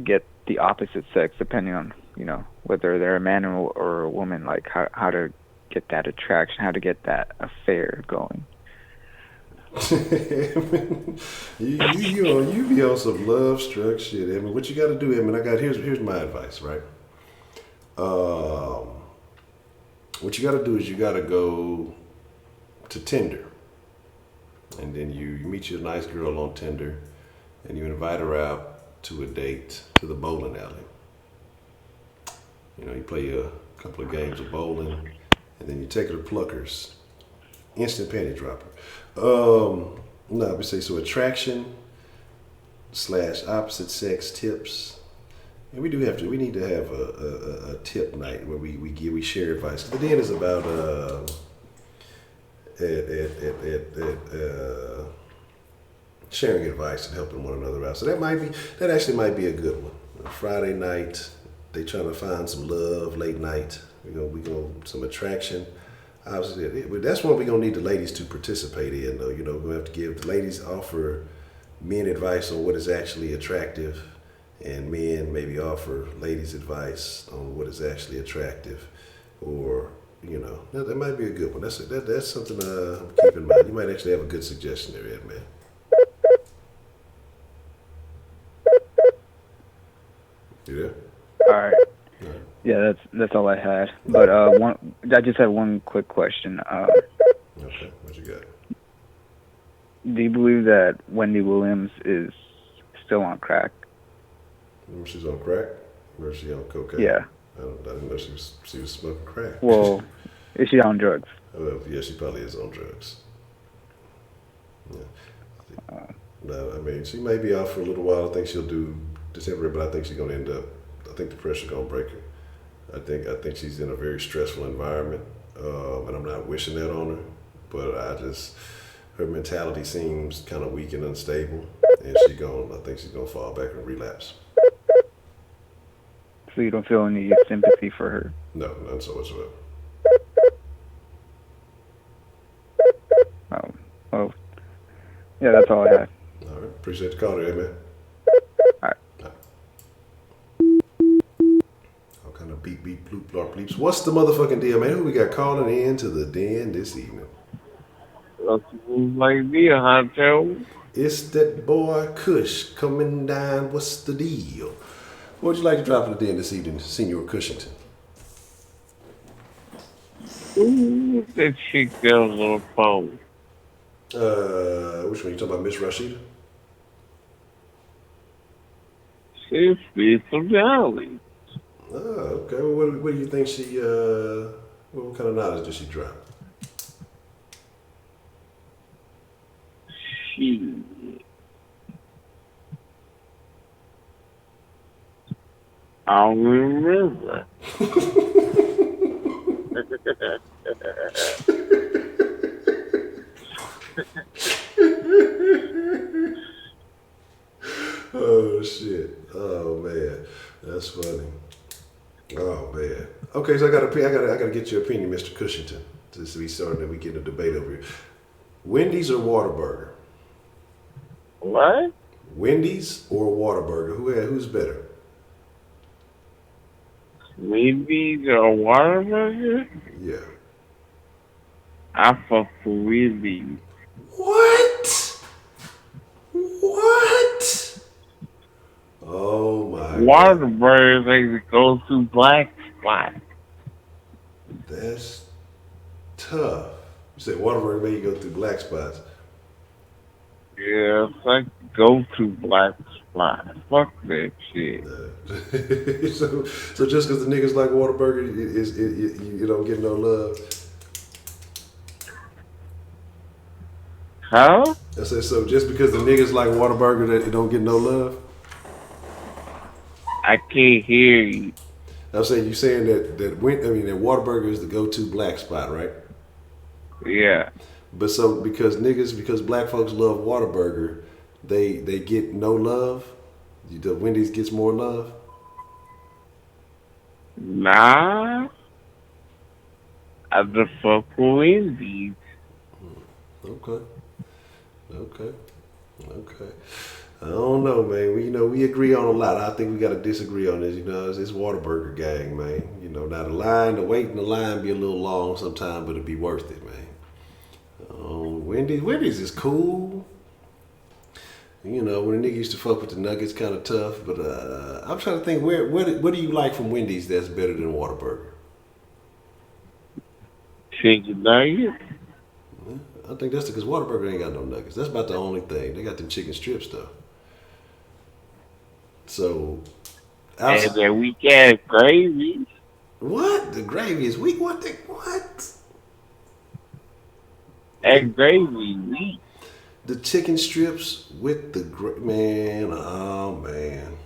get the opposite sex depending on, whether they're a man or a woman, like how to get that attraction, how to get that affair going. you be on some love struck shit, Edmund. What you got to do, Edmund? Here's my advice, right? What you got to do is you got to go to Tinder, and then you meet you a nice girl on Tinder, and you invite her out to a date to the bowling alley. You play a couple of games of bowling, and then you take her to Pluckers. Instant panty dropper. No, I would say so. Attraction / opposite sex tips. And we need to have a tip night where we share advice. The den is about sharing advice and helping one another out. So that actually might be a good one. A Friday night, they trying to find some love. Late night, we go some attraction. Obviously, that's one we're gonna need the ladies to participate in, though. We're gonna have to give the ladies, offer men advice on what is actually attractive, and men maybe offer ladies advice on what is actually attractive, or that might be a good one. That's something keep in mind. You might actually have a good suggestion there, Ed, man. You there? All right. Yeah, that's all I had. But I just have one quick question. Okay, what you got? Do you believe that Wendy Williams is still on crack? She's on crack, or is she on cocaine? Yeah. I didn't know she was smoking crack. Well, is she on drugs? Yeah, she probably is on drugs. Yeah. No, I mean, she may be out for a little while. I think she'll do temporary, but I think she's gonna end up. I think the pressure's gonna break her. I think she's in a very stressful environment, and I'm not wishing that on her. But her mentality seems kind of weak and unstable, and I think she's gonna fall back and relapse. So you don't feel any sympathy for her? No, none so whatsoever. Oh, well, yeah, that's all I had. All right, appreciate the call, there, man. All right. All kind of beep beep bloop blarp bleeps. What's the motherfucking deal, man? Who we got calling in to the den this evening? Like me, Honcho. It's that boy Kush coming down. What's the deal? What would you like to drop in the den this evening, Senor Cushington? Ooh, that chick got a little phone. Which one? You talking about Miss Rashida? She speaks some knowledge. Oh, okay. Well, what do you think she? What kind of knowledge did she drop? Shit. I don't remember. Oh shit. Oh man, that's funny. Oh man. Okay, so I gotta get your opinion, Mr. Cushington. Just to be starting that we get a debate over here. Wendy's or Whataburger? What? Wendy's or Whataburger? Who's better? Maybe the Waterburger? Yeah. I fuck with Wendy's. What? What? Oh my god. Waterburger is like the go-to black spot. That's tough. You said Whataburger made you go through black spots. Yeah, it's like the go-to black spot. Fuck that shit. So just because the niggas like Whataburger, you don't get no love. Huh? I said so just because the niggas like Whataburger that it don't get no love. I can't hear you. I'm saying you saying that that Whataburger is the go-to black spot, right? Yeah. But so because black folks love Whataburger, they get no love. The Wendy's gets more love. Nah. I just fuck with Wendy's. Okay. I don't know, man. We agree on a lot. I think we got to disagree on this. It's Whataburger gang, man. Now the wait in the line be a little long sometimes, but it'd be worth it, man. Wendy's is cool. When a nigga used to fuck with the nuggets, kind of tough. But I'm trying to think, what do you like from Wendy's that's better than Whataburger? Chicken nuggets? I think that's because Whataburger ain't got no nuggets. That's about the only thing. They got them chicken strips though. So, And then we got gravy. what? The gravy is weak. What? And gravy weak. The chicken strips with the man. Oh man.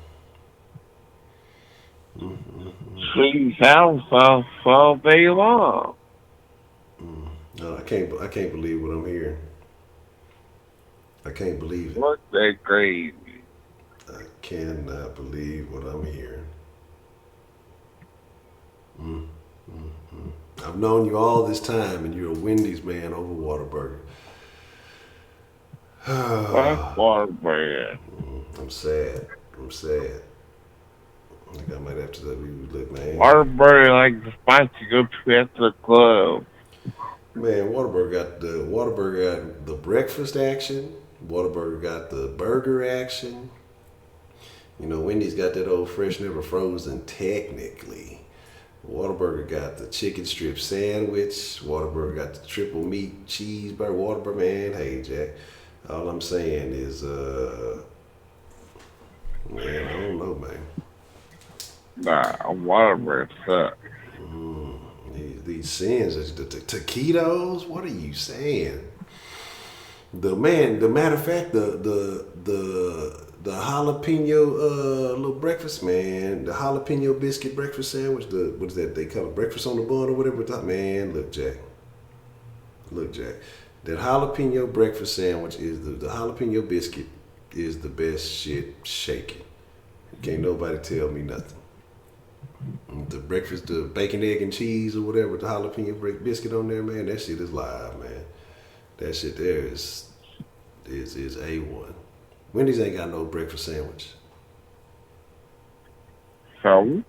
Sweet and sour sauce all day long. No, I can't believe what I'm hearing. I can't believe it. Fuck that gravy. I cannot believe what I'm hearing. I've known you all this time, and you're a Wendy's man over Whataburger. Fuck Waterburger. I'm sad. I think I might have to look, man. Waterburger like the spot you go to at the club. Man, Whataburger got the breakfast action. Whataburger got the burger action. Wendy's got that old fresh, never frozen, technically. Whataburger got the chicken strip sandwich. Whataburger got the triple meat cheeseburger. Whataburger, man, hey, Jack. All I'm saying is, man, I don't know, man. Nah, Waterburger sucks. These sins, the taquitos. What are you saying? The matter of fact, the jalapeno little breakfast, man. The jalapeno biscuit breakfast sandwich. What is that? They call it breakfast on the bun or whatever. Man, look, Jack. That jalapeno breakfast sandwich is the jalapeno biscuit is the best shit shaking. Can't nobody tell me nothing. The breakfast, the bacon, egg, and cheese or whatever, the jalapeno biscuit on there, man, that shit is live, man. That shit there is A1. Wendy's ain't got no breakfast sandwich. So?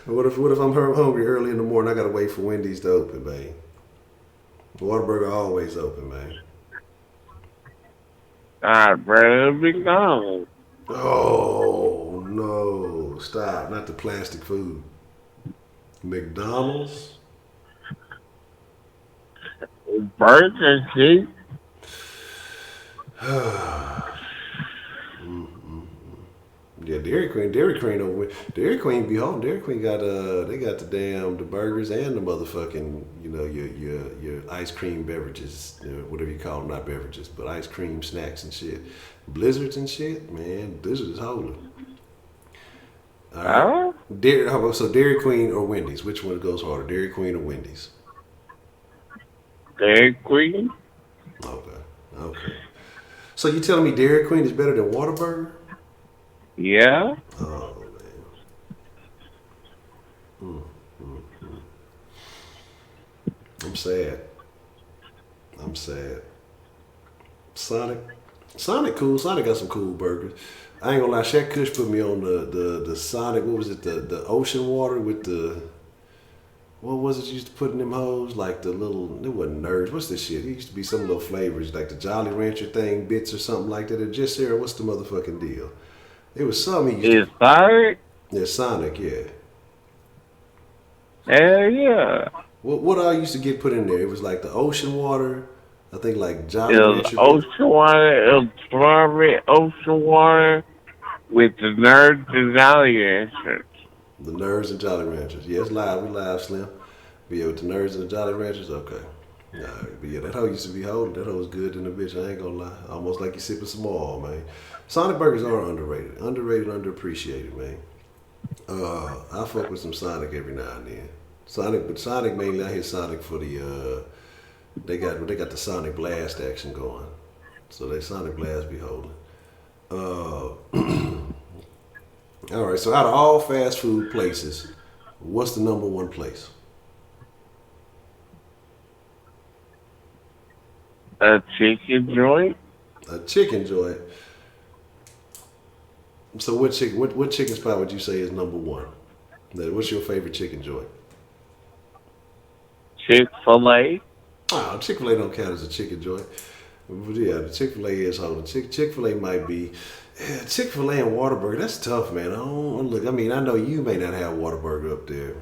What if I'm hungry early in the morning? I gotta wait for Wendy's to open, man. Whataburger always open, man. I'd rather McDonald's. Oh no! Stop! Not the plastic food. McDonald's. Burger King. Yeah, Dairy Queen be home. Dairy Queen got they got the burgers and the motherfucking your ice cream beverages, whatever you call them, not beverages, but ice cream snacks and shit, blizzards and shit. Man, Blizzard is holding. All right, Huh? so Dairy Queen or Wendy's? Which one goes harder, Dairy Queen or Wendy's? Dairy Queen? Okay, okay. So you telling me Dairy Queen is better than Whataburger? Yeah. Oh man, I'm sad. I'm sad. Sonic, Sonic cool. Sonic got some cool burgers. I ain't gonna lie, Shaq Kush put me on the Sonic. What was it? The ocean water with the what was it you used to put in them hoes? Like the little, it wasn't nerds. What's this shit? It used to be some little flavors, like the Jolly Rancher thing, bits or something like that. It just Sarah, what's the motherfucking deal? It was something he used Is Sonic? to. Yeah, Sonic. Yeah. Hell yeah. What I used to get put in there? It was like the ocean water. I think like Jolly It's Rancher. ocean water, it's strawberry ocean water with the nerds and alligators. The Nerds and Jolly Ranchers. Yeah, it's live. We live, Slim. But yeah, with the Nerds and the Jolly Ranchers, okay. Nah, but yeah, that hoe used to be holding. That hoe was good in the bitch. I ain't gonna lie. Almost like you sipping some oil, man. Sonic burgers are underrated. Underrated, underappreciated, man. I fuck with some Sonic every now and then. Sonic mainly. I hit Sonic for the they got the Sonic Blast action going. So they Sonic Blast be holding. All right, so out of all fast food places, what's the number one place? A chicken joint? A chicken joint. So what chicken spot would you say is number one? What's your favorite chicken joint? Chick-fil-A? Oh, Chick-fil-A don't count as a chicken joint. But yeah, the Chick-fil-A is holding. Chick-fil-A might be. Yeah, Chick-fil-A and Whataburger, that's tough, man. I mean, I know you may not have Whataburger up there.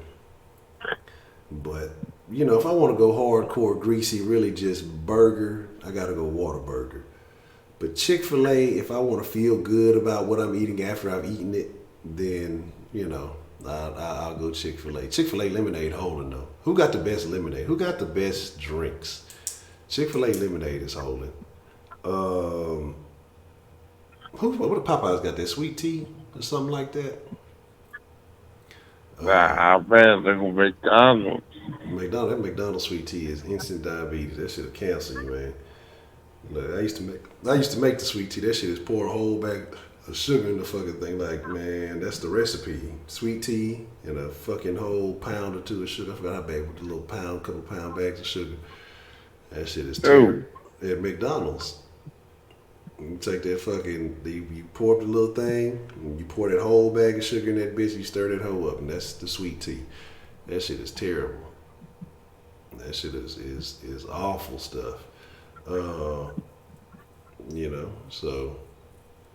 But, if I want to go hardcore, greasy, really just burger, I got to go Whataburger. But Chick-fil-A, if I want to feel good about what I'm eating after I've eaten it, then, I'll go Chick-fil-A. Chick-fil-A lemonade holding, though. Who got the best lemonade? Who got the best drinks? Chick-fil-A lemonade is holding. What Popeyes got, that sweet tea or something like that? I bet they go McDonald's. That McDonald's sweet tea is instant diabetes. That shit'll cancel you, man. Look, I used to make the sweet tea. That shit is pour a whole bag of sugar in the fucking thing. Like, man, that's the recipe. Sweet tea and a fucking whole pound or two of sugar. I forgot how big with the little couple pound bags of sugar. That shit is terrible. At McDonald's. You take that fucking, you pour up the little thing, and you pour that whole bag of sugar in that bitch, you stir that hoe up, and that's the sweet tea. That shit is terrible. That shit is awful stuff. So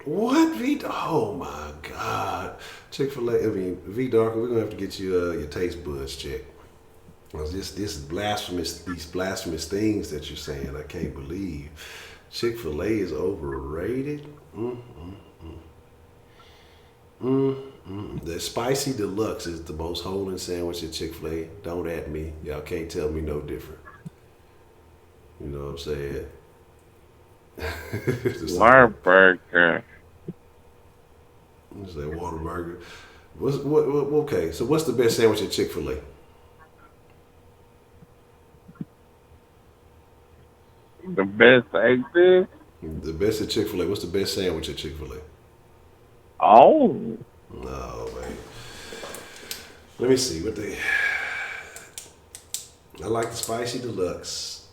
what oh my God. Chick-fil-A, V Darker, we're gonna have to get you your taste buds checked. This is blasphemous, these blasphemous things that you're saying, I can't believe. Chick-fil-A is overrated. The spicy deluxe is the most holding sandwich at Chick-fil-A. Don't at me. Y'all can't tell me no different. You know what I'm saying? Whataburger. Say Whataburger. Okay, so what's the best sandwich at Chick-fil-A? The best exit? The best at Chick-fil-A. What's the best sandwich at Chick-fil-A? Oh. No, man. Let me see what they. I like the spicy deluxe.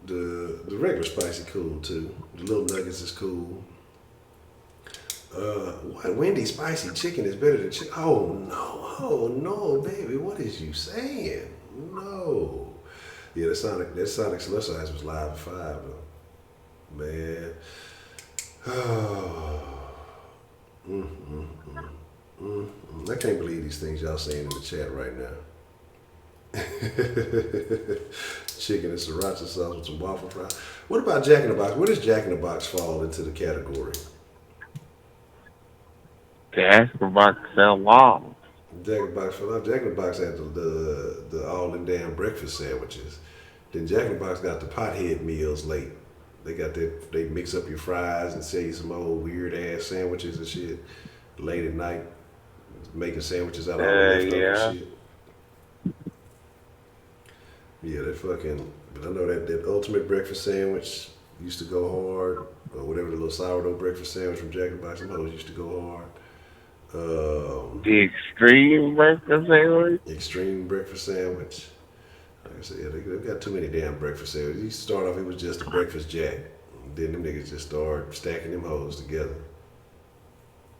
The regular spicy cool too. The little nuggets is cool. Wendy's spicy chicken is better than chicken. Oh no, baby, what is you saying? No. Yeah, that Sonic Slush Ice was live at 5 though. Man. I can't believe these things y'all saying in the chat right now. Chicken and sriracha sauce with some waffle fries. What about Jack in the Box? Where does Jack in the Box fall into the category? Jack in the Box fell off. Jack in the Box fell off. Jack in the Box had the all them damn breakfast sandwiches. Then Jack in the Box got the pothead meals late. They got that. They mix up your fries and sell you some old weird ass sandwiches and shit late at night, making sandwiches out of all the leftover Yeah. shit. Yeah, they fucking. But I know that ultimate breakfast sandwich used to go hard, or whatever the little sourdough breakfast sandwich from Jack in the Box. Some of those used to go hard. The extreme breakfast sandwich. Extreme breakfast sandwich. Like I said, yeah, they got too many damn breakfast sandwiches. You start off, it was just a breakfast jack. Then them niggas just start stacking them hoes together.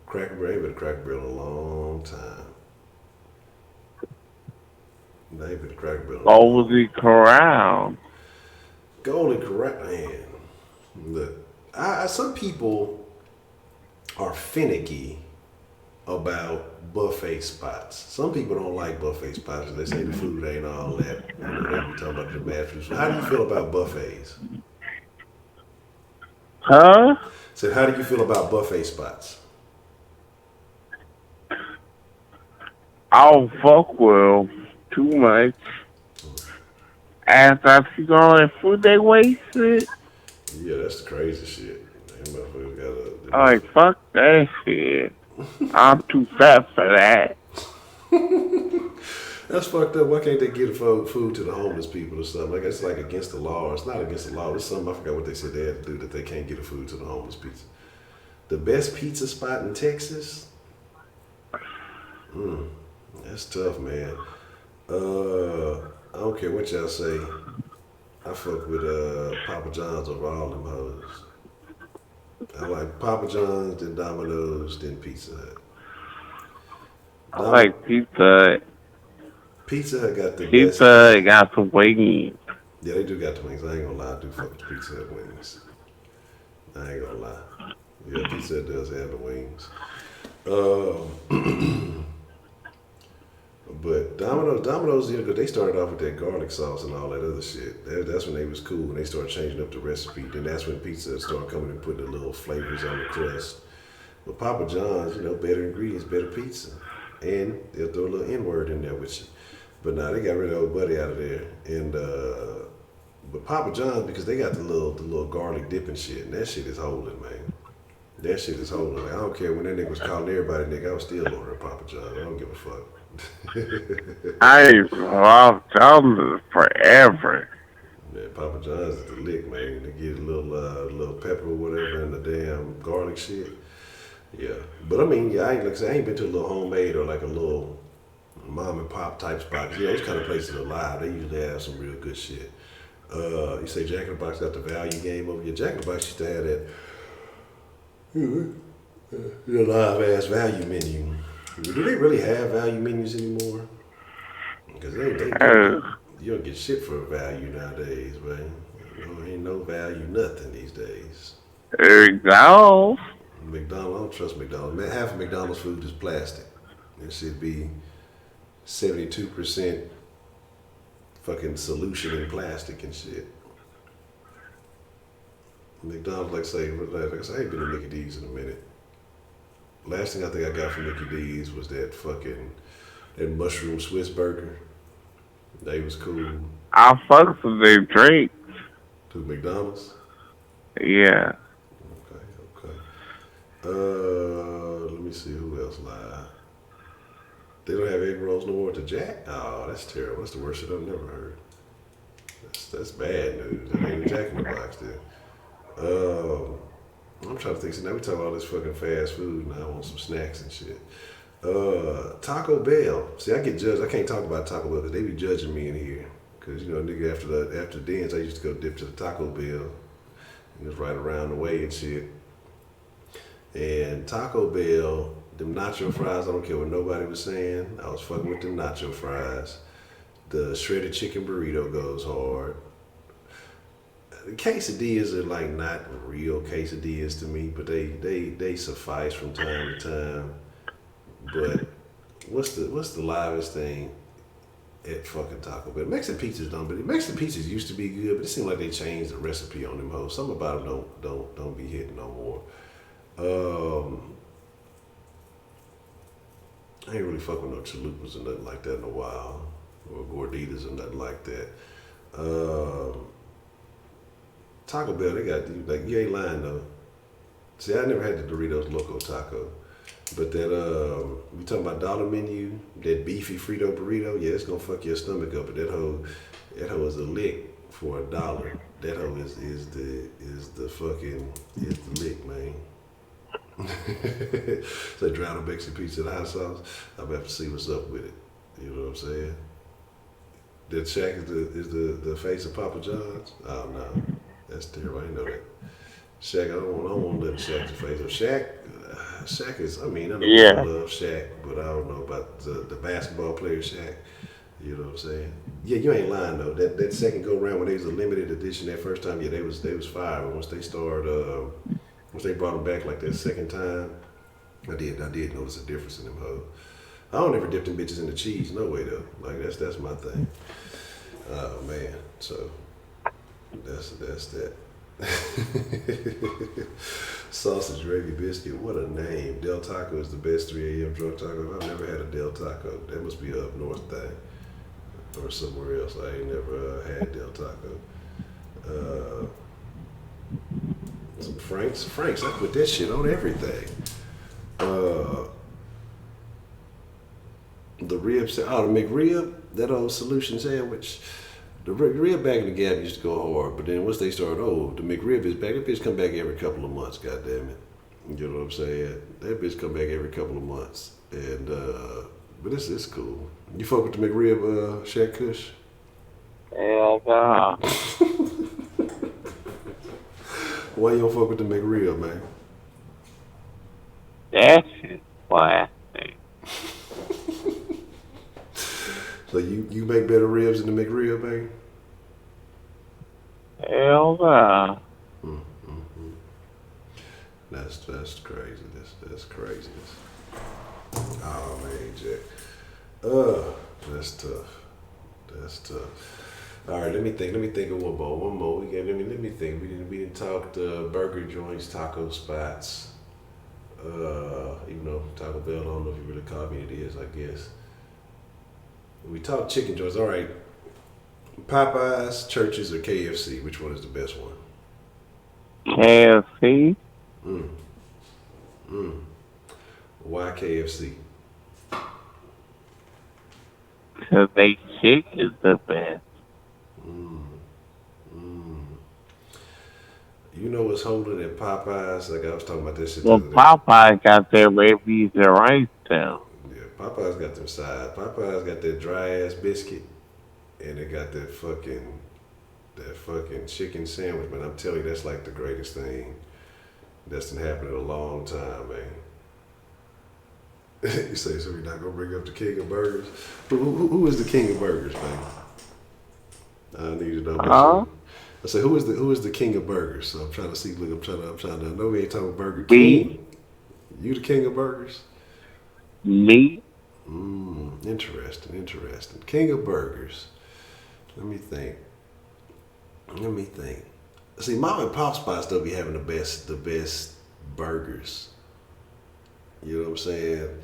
Cracker Barrel, ain't been a Cracker Barrel in a long time. They ain't been a Cracker Barrel in a long Golden Corral. Golden Corral, man. Look, some people are finicky about buffet spots. Some people don't like buffet spots. They say the food ain't all that. You know, they be talking about the bad food. So how do you feel about buffets? Huh? So how do you feel about buffet spots? I don't fuck with too much. After I see all that food they wasted, Yeah, that's the crazy shit. Them motherfuckers gotta. I'm like, fuck that shit. I'm too fat for that. That's fucked up. Why can't they give food to the homeless people or something? Like it's like against the law. It's not against the law. It's something I forgot what they said they had to do that they can't give the food to the homeless people. The best pizza spot in Texas. That's tough, man. I don't care what y'all say. I fuck with Papa John's over all them hoes. I like Papa John's, then Domino's, then Pizza Hut. I like Pizza. Pizza Hut got the best. Pizza got some wings. Yeah, they do got the wings. I ain't gonna lie, I do fuck with the Pizza Hut wings. I ain't gonna lie. Yeah, Pizza Hut does have the wings. But Domino's, you know, 'cause they started off with that garlic sauce and all that other shit. That's when they was cool. When they started changing up the recipe, then that's when Pizza Hut started coming and putting the little flavors on the crust. But Papa John's, you know, better ingredients, better pizza, and they'll throw a little N-word in there with you. But now they got rid of old buddy out of there, and but Papa John's, because they got the little garlic dip and shit, and that shit is holding, man. That shit is holding. Like, I don't care when that nigga was calling everybody nigga, I was still ordering Papa John's. I don't give a fuck. I love them forever. Yeah, Papa John's is the lick, man. They get a little pepper or whatever and the damn garlic shit. Yeah, but I mean, yeah, I ain't been to a little homemade or like a little mom and pop type spot. Yeah, those kind of places are live. They usually have some real good shit. You say Jack in the Box got the value game over here. Jack in the Box used to have that live ass value menu. Do they really have value menus anymore? Because you don't get shit for value nowadays, man. You know, ain't no value nothing these days. There you go. McDonald's, I don't trust McDonald's. Man, half of McDonald's food is plastic. It should be 72% fucking solution in plastic and shit. McDonald's, like I say, I ain't been to Mickey D's in a minute. Last thing I think I got from Mickey D's was that mushroom Swiss burger. They was cool. I fuck with their drink. To McDonald's? Yeah. Okay. Let me see who else lied. They don't have egg rolls no more at the Jack? Oh, that's terrible. That's the worst shit I've never heard. That's bad news. That ain't a Jack in the Box there. I'm trying to think. So now we talk about all this fucking fast food, and I want some snacks and shit. Taco Bell. See, I get judged. I can't talk about Taco Bell because they be judging me in here. Because, you know, nigga, after the dance, I used to go dip to the Taco Bell. It was right around the way and shit. And Taco Bell, them nacho fries, I don't care what nobody was saying. I was fucking with them nacho fries. The shredded chicken burrito goes hard. The quesadillas are like not real quesadillas to me, but they suffice from time to time. But what's the livest thing at fucking Taco Bell? Mexican pizzas don't, but Mexican pizzas used to be good, but it seemed like they changed the recipe on them hoes. Something about them don't be hitting no more. I ain't really fuck with no chalupas or nothing like that in a while, or gorditas or nothing like that. Taco Bell, they got like you ain't lying though. See, I never had the Doritos Loco Taco, but that we talking about dollar menu, that beefy Frito burrito, yeah, it's gonna fuck your stomach up. But that hoe is a lick for $1. That hoe is the fucking is the lick, man. So drown a Mexican pizza in the hot sauce. I'm about to see what's up with it. You know what I'm saying? That Shaq is the face of Papa John's. Oh no, that's terrible. I didn't know that. Shaq, I don't want to let Shaq the face of Shaq is. I mean, I know Yeah. people love Shaq, but I don't know about the basketball player Shaq. You know what I'm saying? Yeah, you ain't lying though. That second go round when they was a limited edition that first time, yeah, they was fire. But once they started, once they brought them back like that second time, I did notice a difference in them hoes. I don't ever dip them bitches in the cheese, no way though. Like that's my thing. Oh man, so that's that. Sausage gravy biscuit, what a name. Del Taco is the best 3 a.m. drunk taco. I've never had a Del Taco. That must be a up north thing or somewhere else. I ain't never had Del Taco. Some Frank's, I put that shit on everything. The rib, the McRib, that old solution sandwich. The McRib back in the Gap used to go hard, but then once they started, the McRib is back. That bitch come back every couple of months, goddamn it. You know what I'm saying? That bitch come back every couple of months. And, but it's cool. You fuck with the McRib, Shaq Kush? Hell no. Why you don't fuck with the McRib, man? That shit's classic. So you make better ribs than the McRib, man? Hell no. That's crazy. That's craziness. Oh man, Jack. That's tough. That's tough. All right, let me think of one more. Let me think. We didn't talk burger joints, taco spots. Even though Taco Bell, I don't know if you really call me it is, I guess. We talked chicken joints. All right, Popeyes, Churches, or KFC? Which one is the best one? KFC, Why KFC? because they chicken is the best. You know what's holding at Popeyes? Like I was talking about this shit the Well, other day. Popeye got their red beans and rice too. Yeah, Popeyes got them sides. Popeyes got that dry ass biscuit, and they got that fucking chicken sandwich. Man, I'm telling you, that's like the greatest thing that's been happening in a long time, man. You say, so we're not gonna bring up the king of burgers? Who is the king of burgers, man? I need to know. Huh? I say, who is the king of burgers? So I'm trying to see. Look, I'm trying to. I know we ain't talking Burger Me. King. You the king of burgers? Me. Interesting. King of burgers. Let me think. See, mom and pop spots don't be having the best burgers. You know what I'm saying?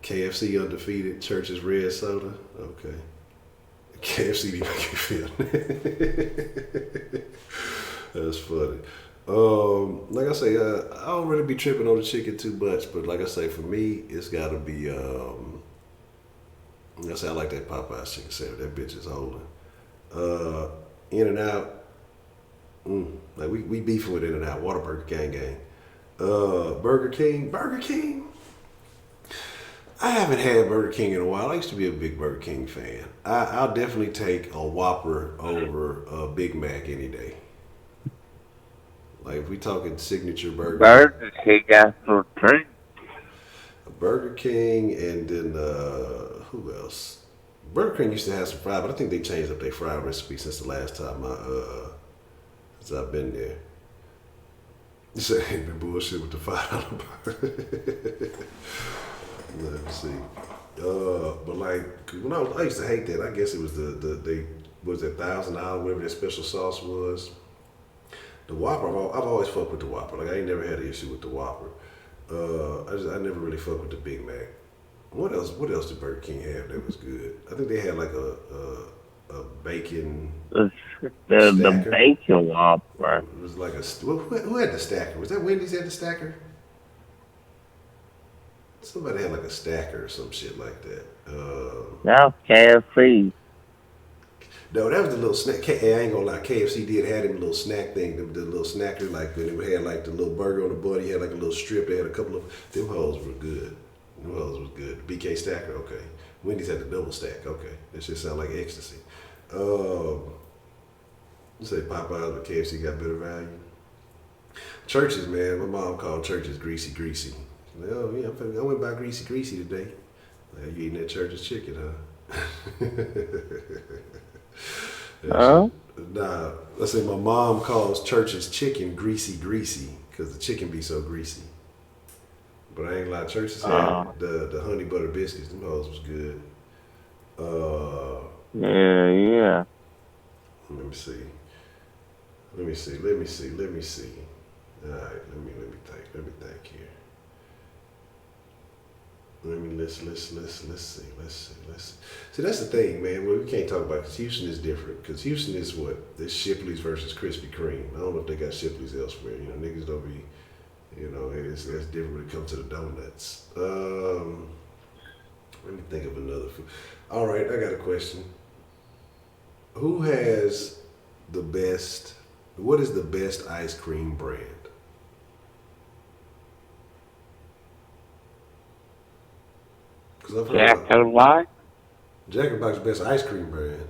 KFC undefeated, Church's red soda. Okay. KFC didn't make you feel. That's funny. Like I say, I don't really be tripping on the chicken too much, but like I say, for me, it's gotta be. Like I say, I like that Popeyes chicken sandwich. That bitch is holding. In and Out. Like we beefing with In and Out. Whataburger gang. Burger King. I haven't had Burger King in a while. I used to be a big Burger King fan. I'll definitely take a Whopper over a Big Mac any day. Like if we talking signature burger. Burger King got some drink. Burger King, and then who else? Burger King used to have some fries, but I think they changed up their fry recipe since the last time since I've been there. You said ain't been bullshit with the $5 burger. Let's see. But like when I used to hate that. I guess it was they was it $1,000, whatever that special sauce was. The Whopper, I've always fucked with the Whopper. Like I ain't never had an issue with the Whopper. I never really fucked with the Big Mac. What else? What else did Burger King have that was good? I think they had like a bacon The stacker. bacon whopper. It was like a who had the stacker? Was that Wendy's had the stacker? Somebody had like a stacker or some shit like that. Now KFC. No, that was the little snack. I ain't gonna lie, KFC did have them little snack thing, the little snacker, like when it had like the little burger on the button, you had like a little strip. They had a couple of them hoes were good. Them hoes was good. BK Stacker, okay. Wendy's had the double stack, okay. That shit sound like ecstasy. You say Popeyes, but KFC got better value. Churches, man. My mom called churches greasy, greasy. Oh yeah, I went by greasy, greasy today. You eating that church's chicken, huh? Huh? Nah, let's say my mom calls church's chicken greasy, greasy, because the chicken be so greasy. But I ain't lie, churches had the honey butter biscuits. Them hoes was good. Yeah. Let me see. All right, let me think here. Let's see. See, that's the thing, man. Well, we can't talk about because Houston is different. Because Houston is what? There's Shipley's versus Krispy Kreme. I don't know if they got Shipley's elsewhere. You know, niggas don't be, it's different when it comes to the donuts. Let me think of another food. All right, I got a question. Who has the best, what is the best ice cream brand? Because I've heard Jack and White. Jack in the Box is the best ice cream brand.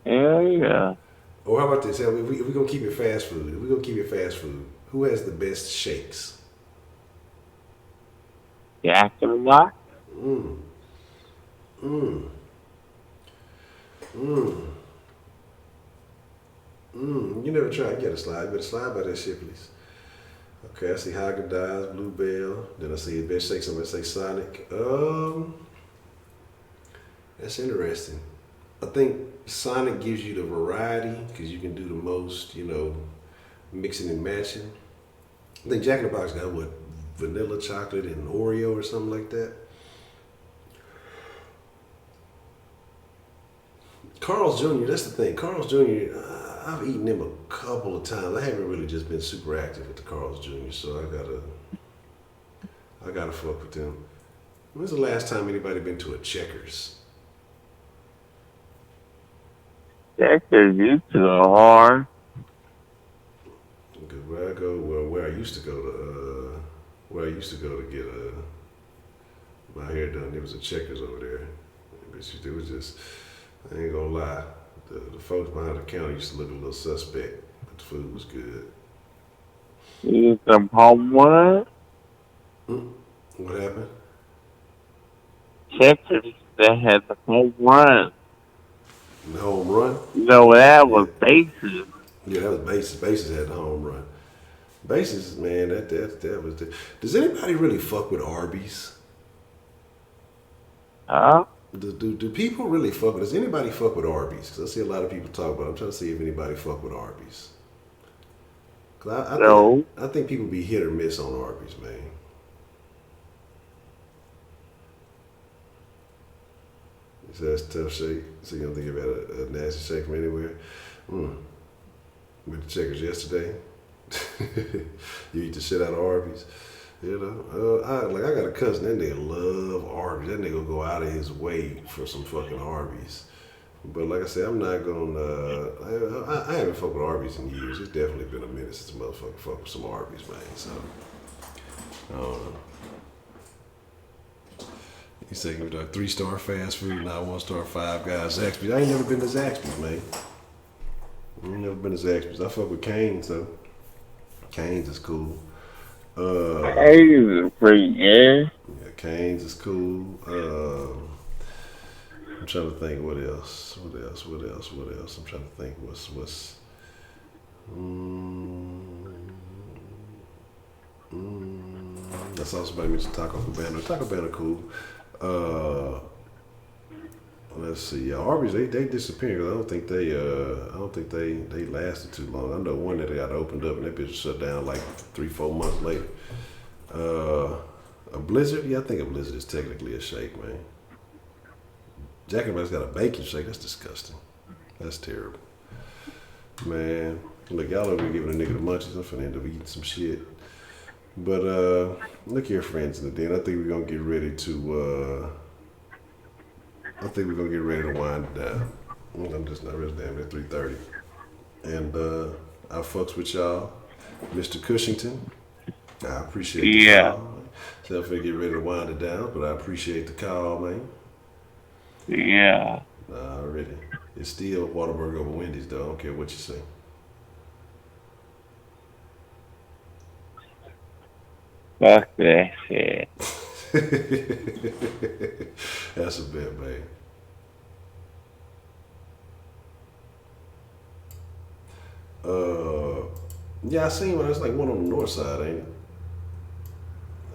Yeah. Or how about this? If we're going to keep it fast food, who has the best shakes? Jack and White. Mmm. Mmm. Mmm. Mmm. You never tried. You better slide by that Shipley's. Okay, I see Haagen-Dazs, Bluebell. Then I see the best shakes. Somebody say Sonic. That's interesting. I think Sonic gives you the variety because you can do the most, mixing and matching. I think Jack in the Box got what, vanilla chocolate and Oreo or something like that. Carl's Jr., that's the thing. Carl's Jr., I've eaten them a couple of times. I haven't really just been super active with the Carl's Jr., so I gotta fuck with them. When's the last time anybody been to a Checkers? Checkers used to go hard. Because where I used to go to get my hair done, there was a Checkers over there. It was just, I ain't gonna lie, the folks behind the counter used to look a little suspect, but the food was good. You some home run. What happened? Checkers that had the home run. The home run? No, that was bases. Yeah, that was Bases. Bases had the home run. Bases, man, that was the. Does anybody really fuck with Arby's? Huh? Do people really fuck with? Does anybody fuck with Arby's? Because I see a lot of people talk about it. I'm trying to see if anybody fuck with Arby's. Cause No. I think people be hit or miss on Arby's, man. So that's a tough shake. So you don't think about a nasty shake from anywhere? Went to Checkers yesterday. You eat the shit out of Arby's. I got a cousin, that nigga love Arby's. That nigga go out of his way for some fucking Arby's. But like I said, I'm not gonna, I haven't fucked with Arby's in years. It's definitely been a minute since a motherfucker fucked with some Arby's, man. So, I don't know. You say you're a 3-star fast food, not 1-star Five Guys, Zaxby's. I ain't never been to Zaxby's, man. I ain't never been to Zaxby's. I fuck with Cane's, though. Cane's is cool. Cane's is pretty good. Yeah, Cane's is cool. I'm trying to think what else. I'm trying to think what's that's also somebody mentioned Taco Cabana. Taco Cabana cool. Let's see. Yeah, Arby's they disappeared. I don't think they lasted too long. I know one that they got opened up and that bitch shut down like 3-4 months later. A blizzard? Yeah, I think a blizzard is technically a shake, man. Jack and Mike's got a bacon shake. That's disgusting. That's terrible. Man, look, y'all over here giving a nigga the munchies. I'm finna end up eating some shit. But, look here, friends in the den. I think we're gonna get ready to, wind it down. I'm just not really damn at 3:30. And, I fucks with y'all. Mr. Cushington, I appreciate the call. So I'm finna get ready to wind it down, but I appreciate the call, man. Yeah. Already. It's still Whataburger over Wendy's, though. I don't care what you say. Fuck that shit. That's a bet, man. Yeah, I seen one. It's like one on the north side, ain't it?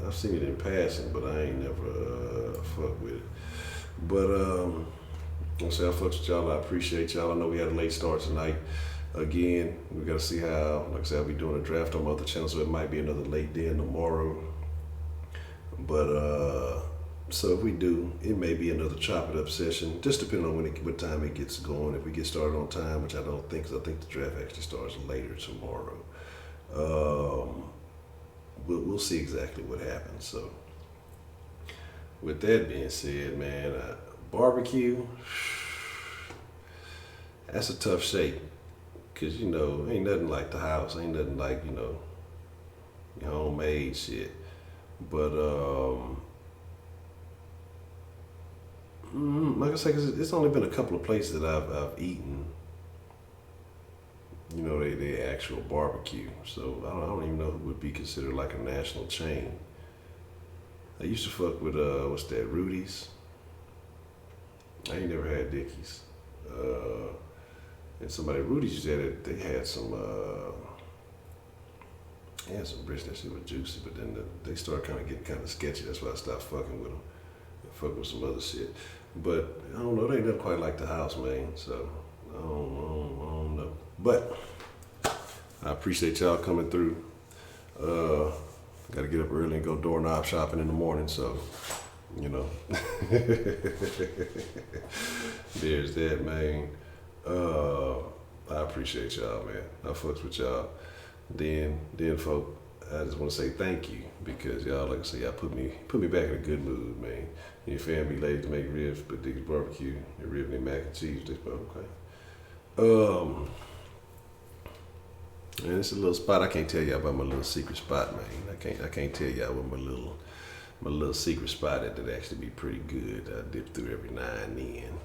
I've seen it in passing, but I ain't never fuck with it. But I'll say I fucks with y'all. I appreciate y'all. I know we had a late start tonight. Again, we gotta see how. Like I said, I'll be doing a draft on my other channel, so it might be another late day tomorrow. But so if we do, it may be another chop it up session, just depending on what time it gets going. If we get started on time, which I don't think, because I think the draft actually starts later tomorrow. We'll see exactly what happens. So, with that being said, man, barbecue, that's a tough shape. Cause ain't nothing like the house, ain't nothing like your homemade shit. But like I say, cause it's only been a couple of places that I've eaten. They actual barbecue. So I don't even know who would be considered like a national chain. I used to fuck with what's that, Rudy's. I ain't never had Dickies. And somebody Rudy's said that they had some bricks that shit was juicy, but then they started kind of getting kind of sketchy. That's why I stopped fucking with them. I fuck with some other shit. But I don't know, they ain't nothing quite like the house, man. So I don't know. But I appreciate y'all coming through. Got to get up early and go doorknob shopping in the morning, so there's that, man. I appreciate y'all, man. I fucks with y'all. Then folk, I just want to say thank you, because y'all, like I say, y'all put me back in a good mood, man. Your family ladies make ribs, but these barbecue and rib and mac and cheese. Okay. And it's a little spot. I can't tell y'all about my little secret spot, man. I can't tell y'all what my little secret spot that actually be pretty good. I dip through every now and then.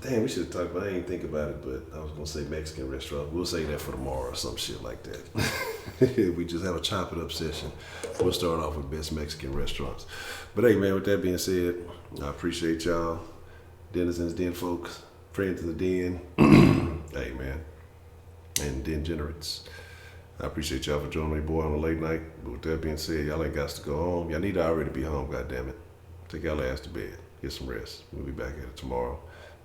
Damn, we should have talked about it. I didn't think about it, but I was gonna say Mexican restaurant. We'll say that for tomorrow or some shit like that. We just have a chop it up session. We'll start off with best Mexican restaurants. But hey, man, with that being said, I appreciate y'all. Denizens, den folks, friends of the den. Hey, man. And degenerates. I appreciate y'all for joining me, boy, on a late night. But with that being said, y'all ain't got to go home. Y'all need to already be home, goddammit. Take y'all ass to bed. Get some rest. We'll be back at it tomorrow.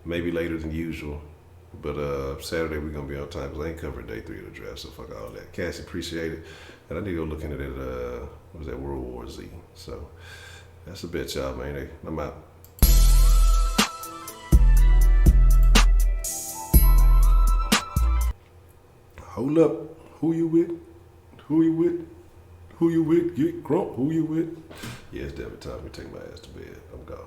Maybe later than usual. But Saturday we're going to be on time, because I ain't covered day 3 of the draft, so fuck all that. Cassie, appreciate it. And I need to go look into that, what was that, World War Z. So that's a bet, y'all, man. Hey, I'm out. Hold up. Who you with? Who you with? Who you with? Get crunk. Who you with? Yeah, it's David time. We take my ass to bed. I'm gone.